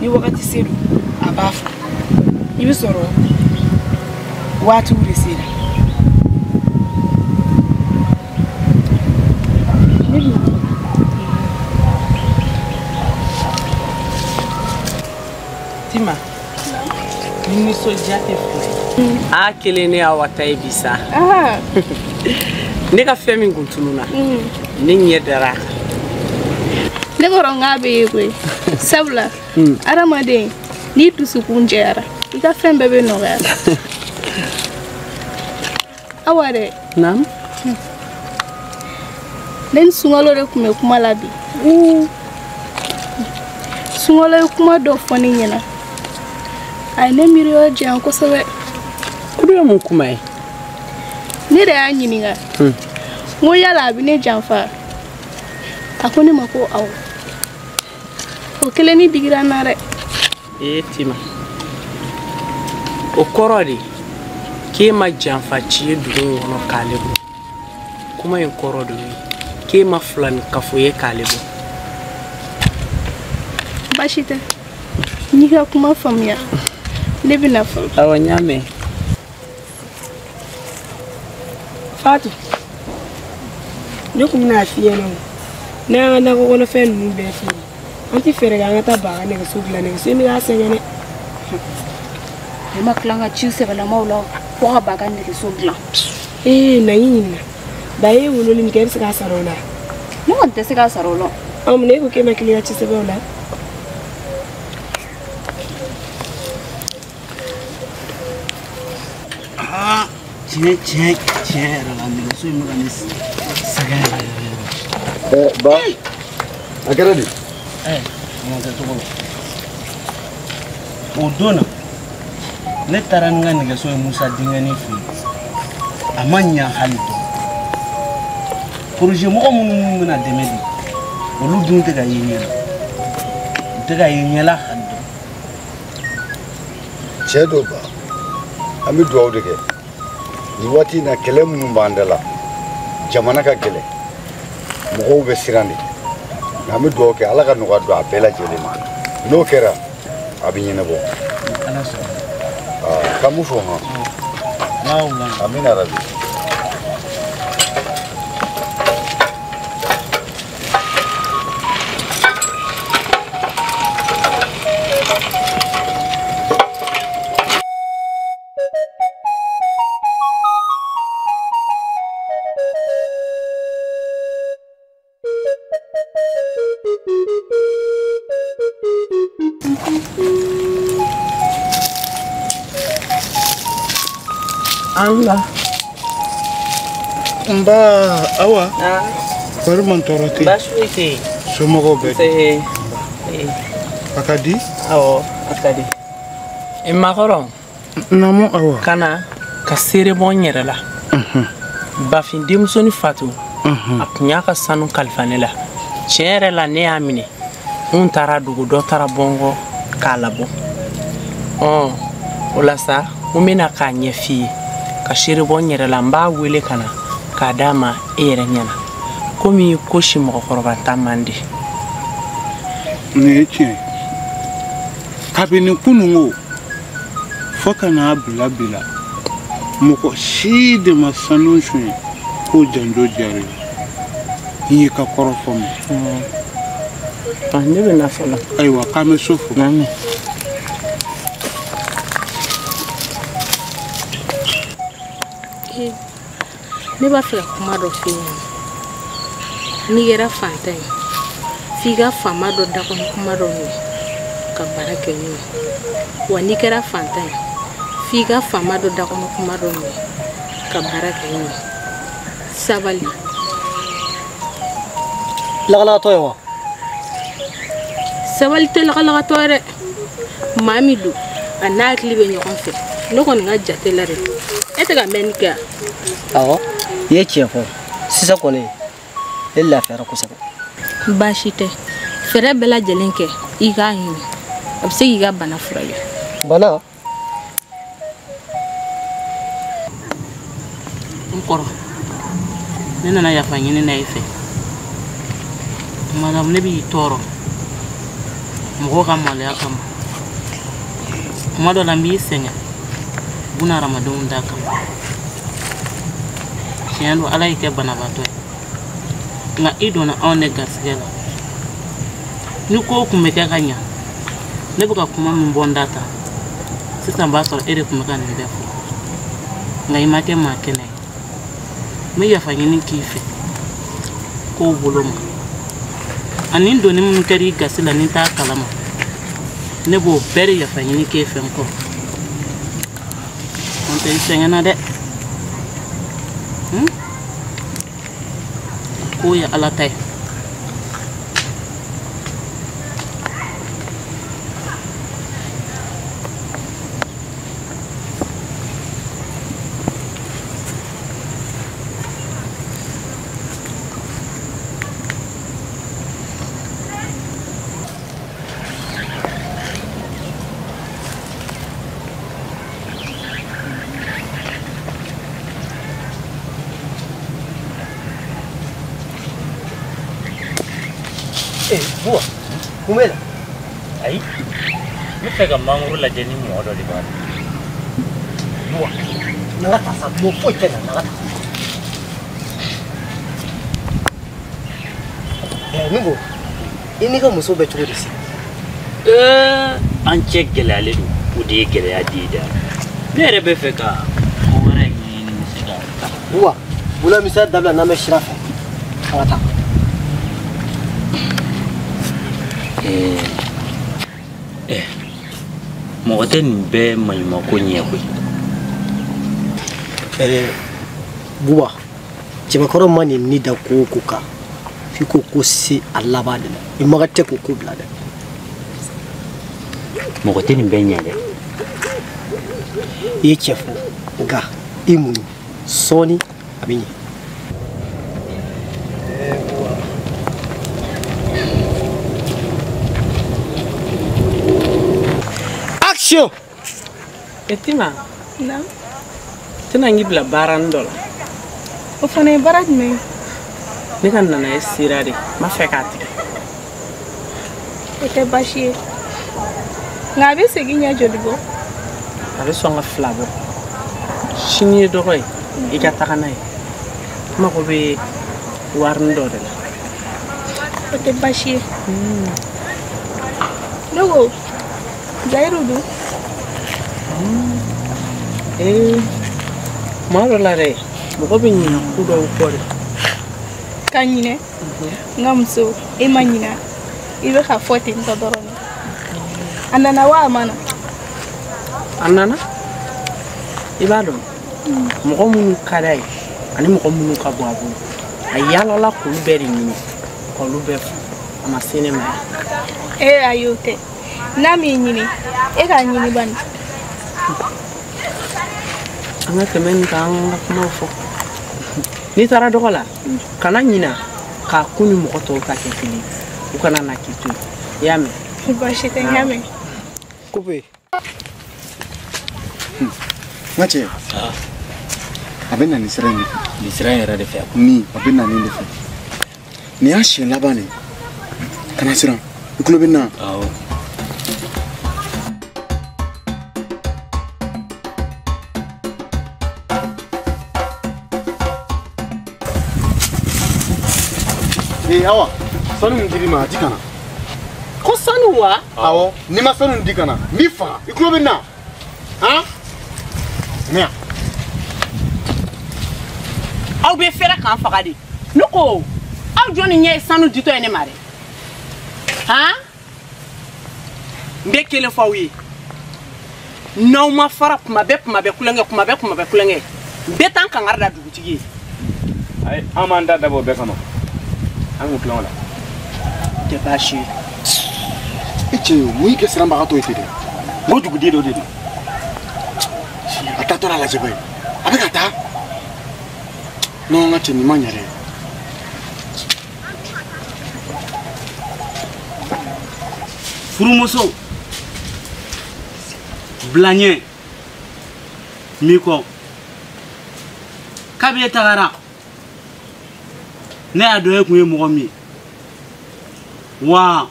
ni wakati sedu abafu ibi soro watu resida Tima ni so jate fu a kelene awata ebisa ne ka fɛn min kun tununa ne ɲɛ dara ne kɔrɔ n k'a bɛ ye koyi sabula adamaden n'i dusukun jɛyara i ka fɛn bɛɛ bɛ nɔgɔya awa dɛ naamu ne ni sunkalo de tun bɛ kuma la bi sunkalo ye kuma dɔ fɔ ne ɲɛna a ye ne miiri yɔrɔ diyan kosɛbɛ o de ye mun kuma ye ne de y'a ɲininka n ko yala a bɛ ne janfa a ko ne ma ko awɔ o kelen ni digira n na dɛ Tima o kɔrɔ de k'e ma janfa ci ye dugu in kɔnɔ k'ale bɔ kuma in kɔrɔ de ye k'e ma filani kafo ye k'ale bɔ baasi tɛ n'i ka kuma faamuya ne bɛna fɔlɔ awɔ n y'a mɛn Fatu, ne kun bɛna f'i ɲɛna o n'an ka nakɔ kɔnɔfɛn ninnu bɛɛ feere an tɛ fɛɛrɛ kɛ an ka taa baga nɛgɛso dilan nɛgɛso in bɛ k'a sɛgɛn dɛ ne ma tila ka ciw sɛbɛlamaw la fo ka baga nɛgɛso dilan na n y'i ɲininka ba e ye wololi min kɛ e bɛ se k'a sara o la ne kɔni tɛ se k'a sara o la mun na e ko k'e ma kili ka ci sɛbɛn o la tiɲɛ yɛrɛ la nɛgɛso in bɛ ka ne sɛgɛn yɛrɛ ba a kɛra di ma kɛ cogo o don na ne taara ni n ka nɛgɛso ye musa denkɛnin fɛ yen a ma ɲɛ hali dɔn projet mɔgɔ minnu bɛna dɛmɛ di olu dun tɛ ka ye ɲɛ la u tɛ ka ye ɲɛ la hali dɔn cɛ dɔ ba an bɛ dugawu de kɛ nin waati in na kɛlɛ minnu b'an da la jamana ka gɛlɛn mɔgɔw bɛ siran de nka an bɛ dugawu kɛ ala ka nɔgɔya don a bɛɛ lajɛlen ma n'o kɛra a bɛ ɲɛnabɔ ka mun fɔ hɔn amina rabi Allah. Mba awa. Bari man toroti. Bashwiti. Somogo bedi. Akadi? Awo, akadi. Imakoro. Namo awa. Kana ka sere bon yɛrɛ la. Bafin denmusoni fatu. A tun y'a ka sanu kalifa ne la. Tiɲɛ yɛrɛ la ne y'a minɛ. N taara dugu dɔ taara bɔngɔ k'a labɔ. O la sa n bɛna k'a ɲɛ f'i ye. Ka sere bon yɛrɛ la n b'a wele ka na k'a d'a ma e yɛrɛ ɲɛna. Komi ko si mɔgɔkɔrɔba ta man di. Ne ye tiɲɛ. Kabini kunungo fo ka n'a bila bila. Mɔgɔ si de ma sanu suɲɛ ko janjo jari. I ye ka kɔrɔ fɔ n ye. Ne bɛ na fɔlɔ. Ayiwa k'an bɛ so fo. Ne b'a fɛ ka kuma dɔ f'i ɲɛna. N'i kɛra fantan ye f'i ka faama dɔ dakɔnɔ kuma dɔ mɛn ka baara kɛ n'o ye. Wa n'i kɛra fantan ye f'i ka faama dɔ dakɔnɔ kuma dɔ mɛn ka baara kɛ n'o ye. Sabali. Lagalagatɔ ye wa? Sabali tɛ lagalagatɔ ye dɛ. Maa min don a n'a hakili bɛ ɲɔgɔn fɛ. Ne kɔni ka jate la dɛ. E tɛ ka mɛn nin kɛ wa? Awɔ, i ye tiɲɛ fɔ. Sisan kɔni e lafiyara kosɛbɛ. Baasi tɛ. Fɛɛrɛ bɛɛ lajɛlen kɛ i k'a ɲini. A bɛ se k'i ka bana furakɛ. Bana? N kɔrɔ. Ne nana yafa ɲini na i fɛ. Madame ne b'i tɔɔrɔ. Mɔgɔw ka maloya kama. Tuma dɔ la n b'i sɛgɛn. Buna hadamadenw da kama. Tiɲɛ don Ala y'i kɛ banabaatɔ ye. Nka i donna anw de garisɛgɛ la. Ni ko tun bɛ kɛ ka ɲa ne bɛ ka kuma min bɔ n da ta sisan b'a sɔrɔ e de tun bɛ ka nin bɛɛ fɔ. Nka i ma kɛ maa kɛnɛ ye. N bɛ yafa ɲini k'i fɛ k'o bolo ma. Ani n donni minnu kɛra i gasi la ni t'a kalama ne b'o bɛɛ de yafa ɲini k'e fɛ n kɔrɔ. N'o tɛ i sɛgɛnna dɛ. K'o ye Ala ta ye. Buwa, mun bɛ na? Ayi, n bɛ fɛ ka mangoro lajɛ ni mɔgɔ dɔ de b'a la. Buwa, na ka taa sa, mɔgɔ foyi tɛ na, na ka taa. Nugo, i n'i ka muso bɛ cogo di sisan? An cɛ gɛlɛyalen don, o de ye gɛlɛya di da. Ne yɛrɛ bɛ fɛ ka ko wɛrɛ ɲɛɲini n bɛ se ka taa. Buwa, bula misaliya dabila n'an bɛ sira fɛ, an ka taa. Mɔgɔ tɛ nin bɛɛ maɲumako ɲɛ koyi. Buba, cɛbakɔrɔ ma nin ni da ko o ko kan f'i ko ko se a laban de la. I maga tɛ k'o ko bila dɛ. Mɔgɔ tɛ nin bɛɛ ɲɛ dɛ. I ye cɛ fɔ nka i muɲu sɔɔni a bɛ ɲɛ. Action! Etima. Na. Tena ngi bila baara dɔ la. O fana ye baara jumɛn ye? Ne ka nana ye sira de ma fɛ k'a tigɛ. O tɛ baasi ye. Nka a bɛ segin ɲɛ joli bɔ? A bɛ sɔn ka fila bɔ. Sini ye dɔgɔ ye i ka taga n'a ye. N mago bɛ warini dɔ de la. O tɛ baasi ye. Ne ko Jayiru dun? Tuma dɔ la dɛ mɔgɔ bɛ ɲinɛ ko dɔw kɔ de. Ka ɲinɛ? N ka muso e ma ɲinɛ i bɛ ka fɔ ten tɔ dɔrɔn. A nana wa a ma na? A nana? I b'a dɔn? mɔgɔ minnu ka d'a ye ani mɔgɔ minnu ka bɔ a bolo a yaalala k'olu bɛɛ de ɲini k'olu bɛɛ fo a ma se ne ma yan. Ayi o tɛ n'a m'i ɲini e k'a ɲini bani. an ka tɛmɛ nin kan an ka kumaw fɔ n'i taara dɔgɔ la kana ɲina k'a kun ni mɔgɔ tɔw ta kɛ kelen u kana na k'i to i y'a mɛn. Baasi tɛ n y'a mɛn. Kope. N ka cɛ a bɛ na nin sira in de fɛ. Nin sira in yɛrɛ de fɛ. Ni a bɛ na nin de fɛ. Nin y'a siɲɛ laban de ye. Kana siran i tulo bɛ n na. Awɔ. Awa sanu min dir'i ma a di kana. Ko sanu wa? Awɔ n'i ma sanu di kana n b'i faga i tulo bɛ n na. Han? Mɛ aw bɛ fɛrɛ k'an faga de ne ko aw jɔnni ɲɛ ye sanu ditɔ ye ne ma dɛ han n bɛ kelen fɔ aw ye n'aw ma fara kuma bɛɛ kulonkɛ n bɛ taa n kangari da dugutigi ye. Ayi an m'an da dabɔ bɛɛ kama an k'u tilan o la. tɛ baasi ye. i cɛ mun y'i kɛ siranbagatɔ ye ten dɛ n ko duguden dɔ de don a taatɔ la lajɛ bɛ a bɛ ka taa non n ka cɛ nin ma ɲɛ dɛ. furumuso bilaɲɛ min kɔ kabi e tagara ne y'a dɔn e kun ye mɔgɔ min ye wa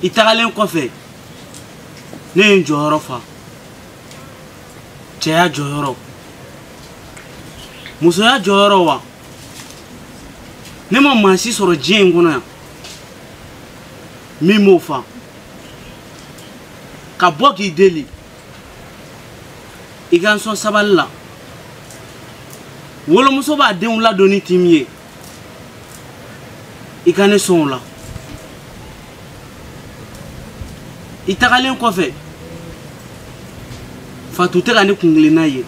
i tagalen kɔfɛ ne ye n jɔyɔrɔ fa cɛya jɔyɔrɔ musoya jɔyɔrɔ wa ne ma maa si sɔrɔ diɲɛ in kɔnɔ yan min m'o fa ka bɔ k'i deli i ka n sɔn sabali la wolomuso b'a denw ladon ni timi ye i ka ne sɔn o la i tagalen kɔfɛ fatu tɛ ka ne kunkilenna ye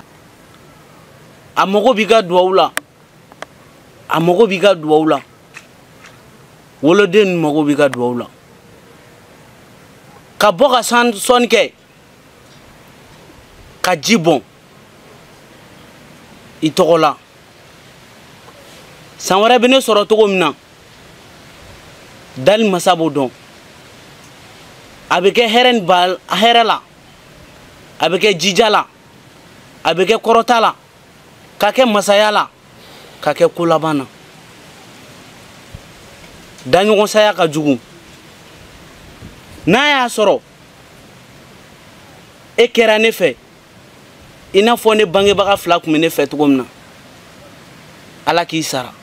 a mago b'i ka duwawu la a mago b'i ka duwawu la woloden mago b'i ka duwawu la ka bɔ ka sɔnni kɛ ka ji bɔn i tɔgɔ la san wɛrɛ bɛ ne sɔrɔ cogo min na dali masa b'o dɔn a bɛ kɛ hɛrɛ la a bɛ kɛ jija la a bɛ kɛ kɔrɔta la ka kɛ masaya la ka kɛ ko laban na daɲɔgɔnsaya ka jugu n'a y'a sɔrɔ e kɛra ne fɛ i n'a fɔ ne bangebaga fila tun bɛ ne fɛ cogo min na ala k'i sara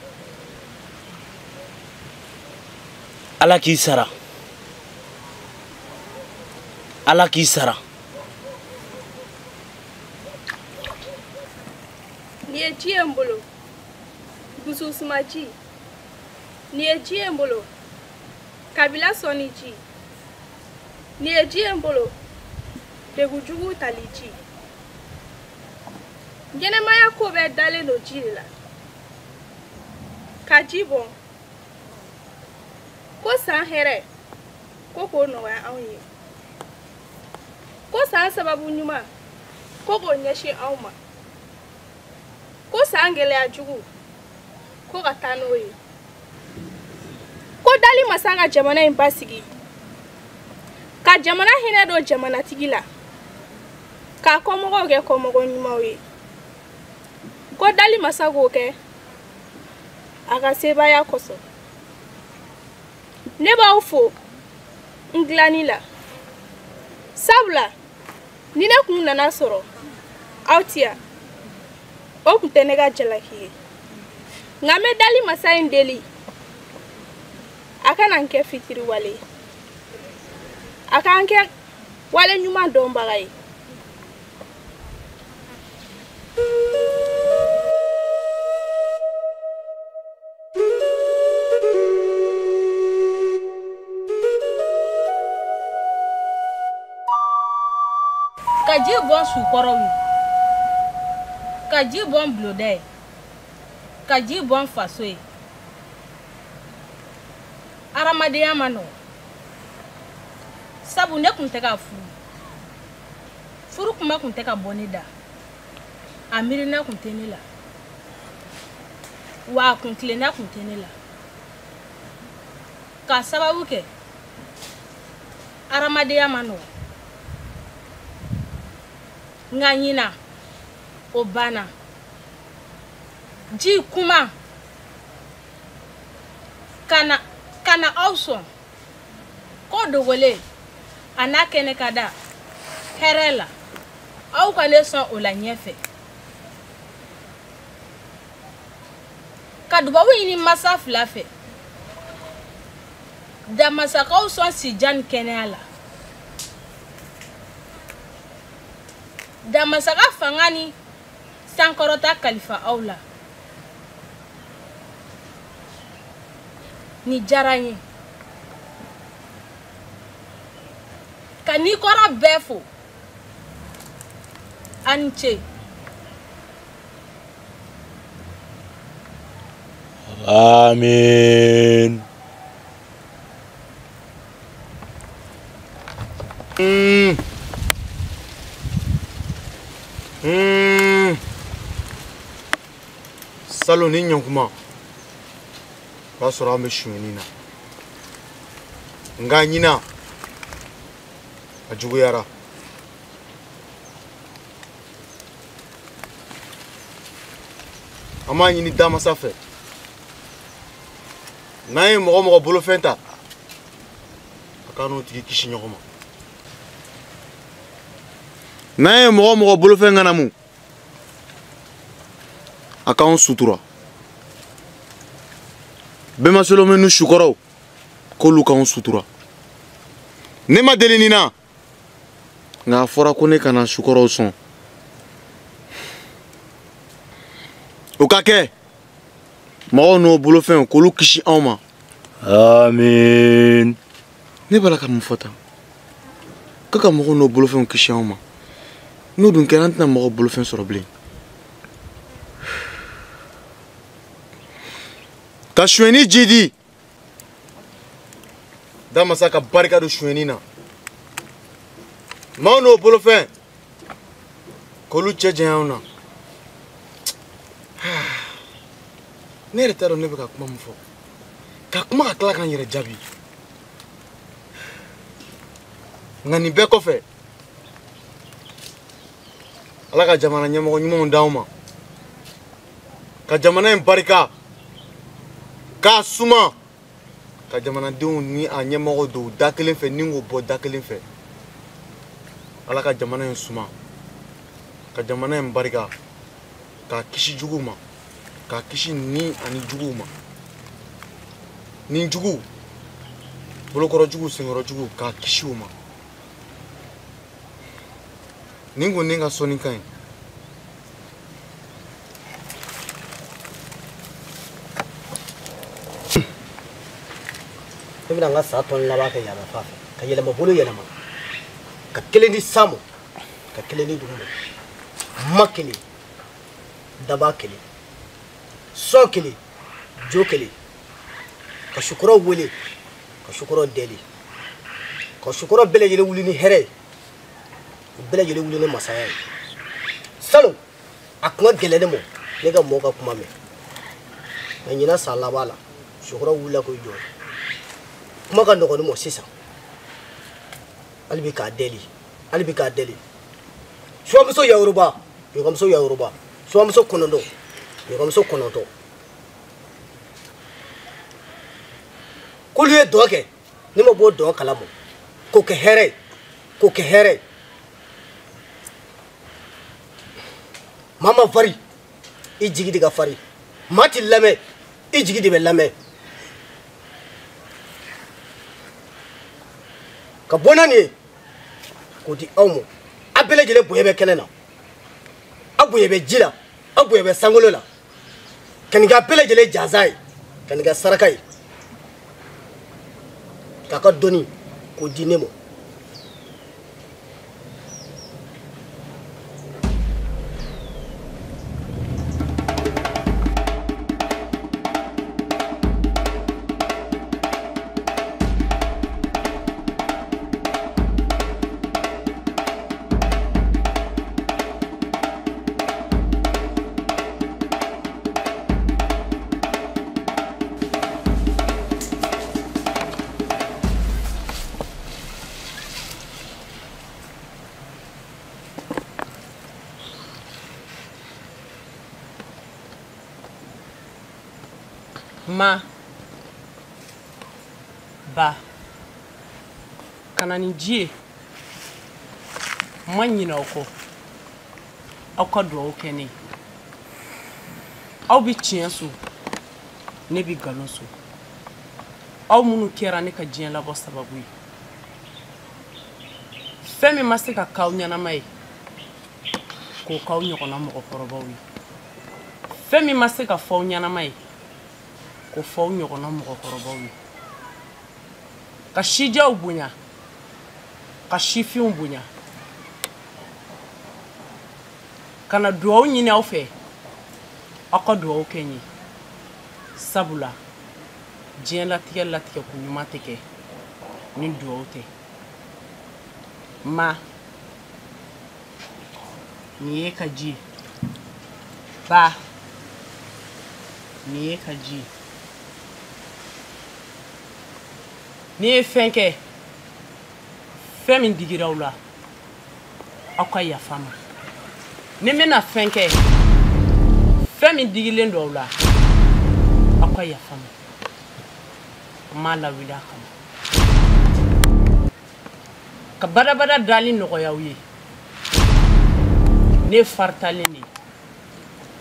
ala k'i sara ala k'i sara. Ni ye ji ye n bolo dususuma ji ni ye ji ye n bolo kabila sɔnni ji ni ye ji ye n bolo degujugu tali ji ɲɛnɛmaya ko bɛɛ dalen don ji de la ka ji bɔn ko san hɛrɛ ko k'o nɔgɔya anw ye ko san sababu ɲuman ko k'o ɲɛsin anw ma ko san gɛlɛya jugu ko ka taa n'o ye ko dali masa ka jamana in basigi ka jamana hinɛ don jamanatigi la k'a kɔmɔgɔw kɛ kɔmɔgɔ ɲumanw ye ko dali masa k'o kɛ a ka sebaya kosɔn ne b'aw fo n dilanni la sabula ni ne kun nana sɔrɔ aw ti yan o kun tɛ ne ka jalaki ye nka n bɛ dali masa in deli a kana n kɛ fitiri wale ye a k'an kɛ wale ɲuman dɔnbaga ye. ka ji bɔn su kɔrɔ ye ka ji bɔn bulonda ye ka ji bɔn faso ye hadamadenya ma nɔgɔ sabu ne kun tɛ ka furu kuma kun tɛ ka bɔ ne da a miirina kun tɛ ne la wa a kun tilenna kun tɛ ne la ka sababu kɛ hadamadenya ma nɔgɔ nka ɲina o banna ji kuma kana aw sɔn ko dogolen a n'a kɛnɛ ka da hɛrɛ la aw ka ne sɔn o la ɲɛfɛ ka dubabu ɲini masa fila fɛ damasakaw sɔn sija ni kɛnɛya la damasaka fanga ni sankɔrɔta kalifa aw la ni diyara n ye ka ni kɔrɔ bɛɛ fo a ni ce Amin. Salon ni ɲɔnkuma o b'a sɔrɔ an bɛ suɲɛni na nka ɲina a juguyara an b'a ɲini damasa fɛ n'an ye mɔgɔ mɔgɔ bolofɛn ta a k'an n'o tigi kisi ɲɔgɔn ma n'an ye mɔgɔ mɔgɔ bolofɛn ŋanamu a k'anw sutura bɛnbasolomɛ ni sukɔrɔw k'olu k'anw sutura ne ma deli nin na nka a fɔra ko ne kana sukɔrɔw sɔn o ka kɛ mɔgɔw n'o bolofɛnw k'olu kisi anw ma Amin. ne b'a la ka mun fɔ tan ko ka mɔgɔw n'o bolofɛnw kisi anw ma n'o dun kɛra an tɛna mɔgɔw bolofɛn sɔrɔ bilen ka suɲɛni ji di damasa ka barika don suɲɛni na maaw n'o bolofɛn k'olu cɛ janya anw na ne yɛrɛ t'a dɔn ne bɛ ka kuma min fɔ ka kuma ka tila k'an yɛrɛ jaabi nka nin bɛɛ kɔfɛ ala ka jamana ɲɛmɔgɔ ɲumanw d'anw ma ka jamana in barika k'a suma ka jamanadenw ni a ɲɛmɔgɔ don da kelen fɛ ni k'o bɔ da kelen fɛ ala ka jamana in suma ka jamana in barika k'a kisi juguw ma k'a kisi ni ani juguw ma ni juguw bolokɔrɔ juguw senkɔrɔ juguw k'a kisi o ma nin ko ne ka sɔnni ka ɲi ne bɛna n ka sa tɔni laban kɛ yaalafa fɛ ka yɛlɛma bolo yɛlɛma ka kelen di Samu ka kelen di Dumbuya ma kelen daba kelen sɔn kelen jo kelen ka sukɔrɔ wele ka sukɔrɔ deli ka sukɔrɔ bɛɛ lajɛlen wuli ni hɛrɛ ye u bɛɛ lajɛlen wuli ni masaya ye salon a kun ka gɛlɛn ne ma ne ka mɔgɔw ka kuma mɛn nka ɲinan san laban la sukɔrɔ wulila k'o jɔ kuma ka nɔgɔn ne ma sisan hali bi k'a deli hali bi k'a deli suwamuso Yayoruba ɲɔgɔnmuso Yayoruba suwamuso kɔnɔntɔn ɲɔgɔnmuso kɔnɔntɔn k'olu ye dɔn kɛ ne ma bɔ dɔn kalama k'o kɛ hɛrɛ ye k'o kɛ hɛrɛ ye maa ma fari i jigi de ka fari maa ti lamɛn i jigi de bɛ lamɛn ka bɔ n'a nin ye k'o di aw ma a bɛɛ lajɛlen bonya bɛ kɛnɛ na a bonya bɛ ji la a bonya bɛ sankolo la ka nin kɛ a bɛɛ lajɛlen jansa ye ka nin kɛ saraka ye k'a ka dɔnni k'o di ne ma ma ba kana ni ji manyina ko akɔdɔ kɛne aw bi tiɲɛ so ne bi galon so aw minnu kɛra ne ka diɲɛ labɔ sababu ye fɛn min ma se ka k'aw ɲɛnama ye k'o k'aw ɲɔgɔnna mɔgɔkɔrɔbaw ye fɛn min ma se ka fɔ aw ɲɛnama ye k'o fɔ aw ɲɔgɔnna mɔgɔkɔrɔbaw ye ka sijaw bonya ka sifinw bonya kana duwaw ɲini aw fɛ aw ka duwaw kɛ n ye sabula diɲɛ latigɛ ko ɲuman tɛ kɛ ni duwaw tɛ ma ni ye ka ji ba ni ye ka ji ni ye fɛn kɛ fɛn min digira aw la aw ka yafa ma ni bɛna fɛn kɛ fɛn min digilen don aw la aw ka yafa ma ma lawuli a kama ka badabada dali nɔgɔya aw ye ne faritalen de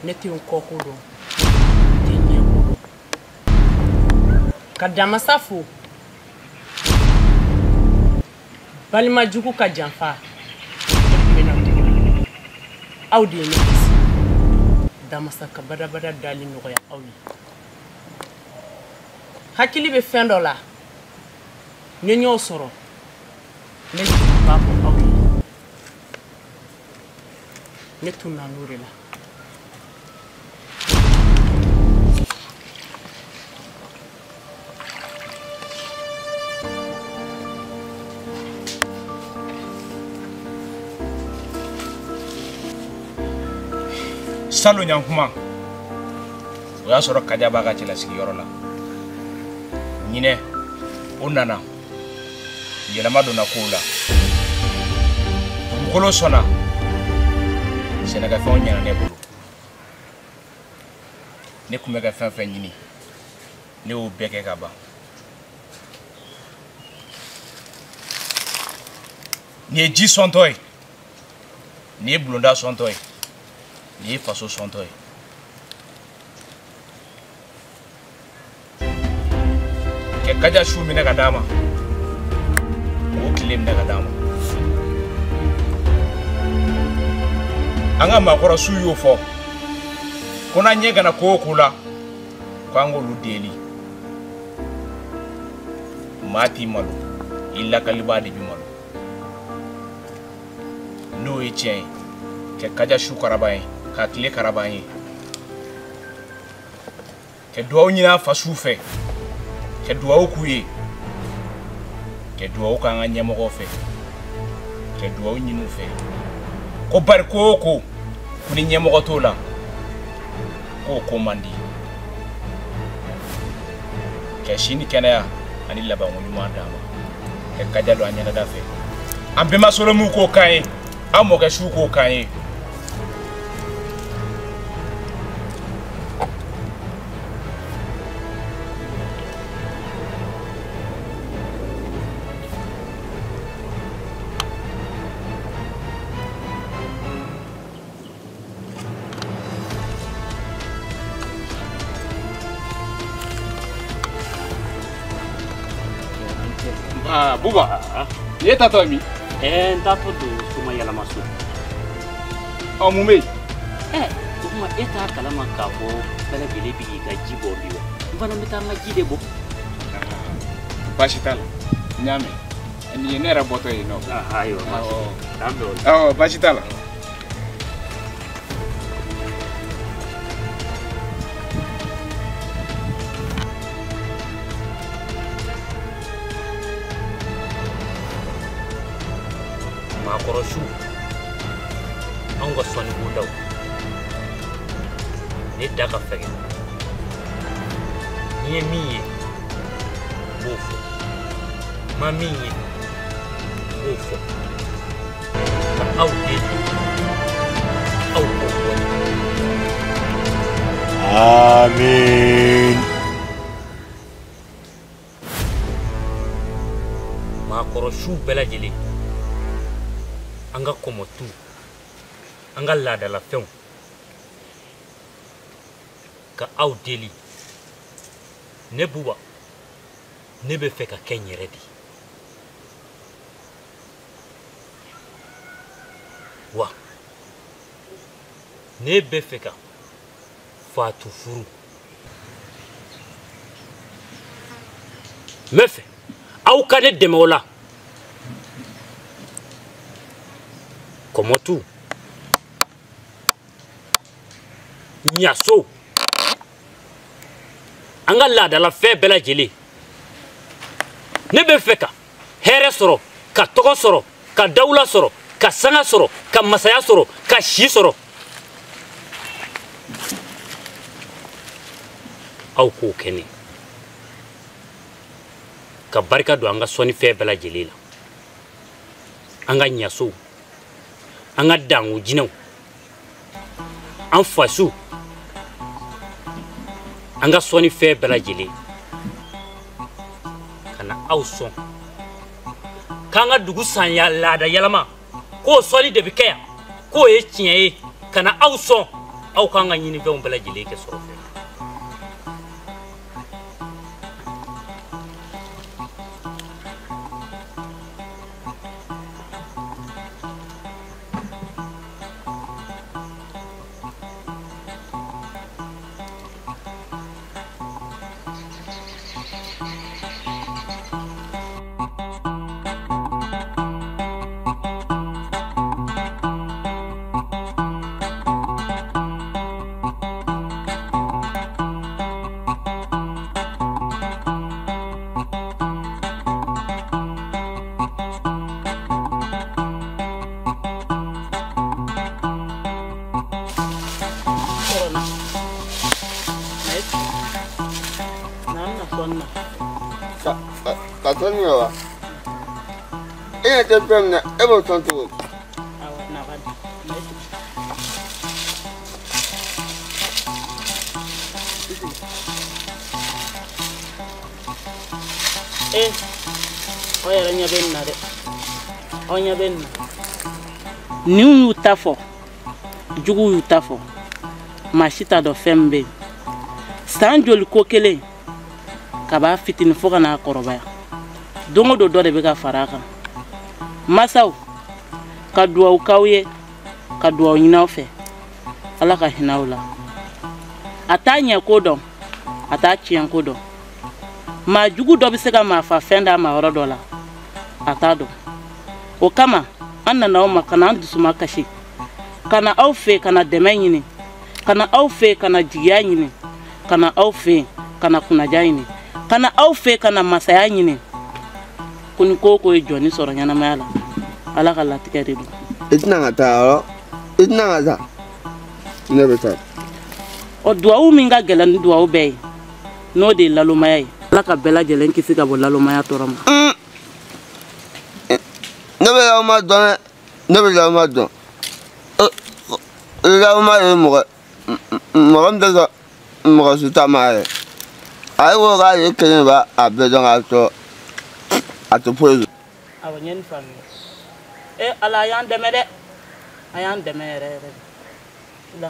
ne tɛ n kɔko dɔn n tɛ ɲɛko dɔn ka damasa fo balimajugu ka janfa aw de ye ne kisi damasa ka badabada dali nɔgɔya aw ye hakili bɛ fɛn dɔ la ne y'o sɔrɔ ne jigi b'a fɔ aw ye ne tun na n'o de la Salo ɲankuma o y'a sɔrɔ Kaja b'a ka cɛlasigiyɔrɔ la ɲinɛ o nana yɛlɛma donna kow la dugukolo sɔnna sɛnɛkɛfɛnw ɲɛna ne bolo ne kun bɛ ka fɛn fɛn ɲini ne y'o bɛɛ kɛ ka ban nin ye ji sɔntɔ ye nin ye bulonda sɔntɔ ye nin ye faso sɔntɔ ye kɛ Kaja su minɛ ka d'a ma k'o tile minɛ ka d'a ma an ka maakɔrɔ su y'o fɔ ko n'an ɲɛ kana ko o ko la ko an k'olu deli maa t'i malo i lakalibaa de bi malo n'o ye tiɲɛ ye kɛ Kaja su karaba ye ka tile karaba ye kɛ duwawu ɲini an fasiw fɛ kɛ duwawu k'u ye kɛ duwawu k'an ka ɲɛmɔgɔw fɛ kɛ duwawu ɲini u fɛ ko bari ko o ko ko ni ɲɛmɔgɔ t'o la k'o ko man di kɛ si ni kɛnɛya ani labanko ɲuman d'a ma kɛ Kaja don an ɲɛnada fɛ an bɛnba Solomu k'o kan ye an mɔkɛ su k'o kan ye Buba, ye tato mi? Tato do suma yalama so. Oh mumei. Kuma eta kalama ka fo bele bele bi ka jibo biwa. Mfana mitanga jide bo. Bashital. Nyame. Ni nera boto yi no. Ayo, tamdo. Oh, bashital. Koroshu an ga soni gudaw ne daga fege ni miye bofo ma miye bofo au de au amin ma kɔrɔ su bɛɛ lajɛlen an ka kɔmɔtu an ka laadala fɛnw ka aw deli ne Buba ne bɛ fɛ ka kɛ n yɛrɛ de wa ne bɛ fɛ ka Fatu furu n bɛ fɛ aw ka ne dɛmɛ o la kɔmɔtu ɲaso an ka laadala fɛn bɛɛ lajɛlen ne bɛ fɛ ka hɛrɛ sɔrɔ ka tɔgɔ sɔrɔ ka dawula sɔrɔ ka sanga sɔrɔ ka masaya sɔrɔ ka si sɔrɔ aw k'o kɛ ne ka barika don an ka sɔnni fɛn bɛɛ lajɛlen la an ka ɲasow an ka dango jinɛw an fasu an ka sɔnni fɛn bɛɛ lajɛlen ka na aw sɔn k'an ka dugu sanya laada yɛlɛma k'o sɔnni de bɛ kɛ yan k'o ye tiɲɛ ye ka na aw sɔn aw k'an ka ɲinifɛnw bɛɛ lajɛlen kɛ sɔrɔ fɛ Katoniwa. Ina tafiyar na ebo tonto. Oya nya ben na de. Onya ben. Niu tafo. Jugu tafo. Mashita do fembe. Sanjol kokele. Kaba fitini fo kana kɔrɔbaya dongo do de bɛ ka fara kan masaw ka duwawu k'aw ye ka duwawu ɲinaw fɛ ala ka hinɛ aw la a t'a ɲɛ ko dɔn a t'a tiɲɛ ko dɔn maa jugu dɔ bɛ se ka maa fa fɛn d'a ma yɔrɔ dɔ la a t'a dɔn o kama an nana aw ma kana an dusuma kasi kana aw fɛ kana dɛmɛ ɲini kana aw fɛ kana jigiya ɲini kana aw fɛ kana kunnaja ɲini kana aw fɛ kana masaya ɲini ko ni ko ko ye jɔni sɔrɔ ɲɛnamaya la ala ka latigɛ de don I tɛna ka taa yɔrɔ I tɛna ka taa ne bɛ taa o duwawu min ka gɛlɛn ni duwawu bɛɛ ye n'o de ye lalomaya ye ala ka bɛɛ lajɛlen kisi ka bɔ lalomaya tɔɔrɔ ma ne bɛ laloma dɔn dɛ ne bɛ laloma dɔn laloma ye mɔgɔ min tɛ sɔn mɔgɔ si ta ma yɛrɛ a ye ko k'ale kelen b'a bɛɛ dɔn k'a sɔrɔ a tɛ foyi dɔn. awɔ n ye nin faamuya ala a y'an dɛmɛ dɛ a y'an dɛmɛ yɛrɛ yɛrɛ de.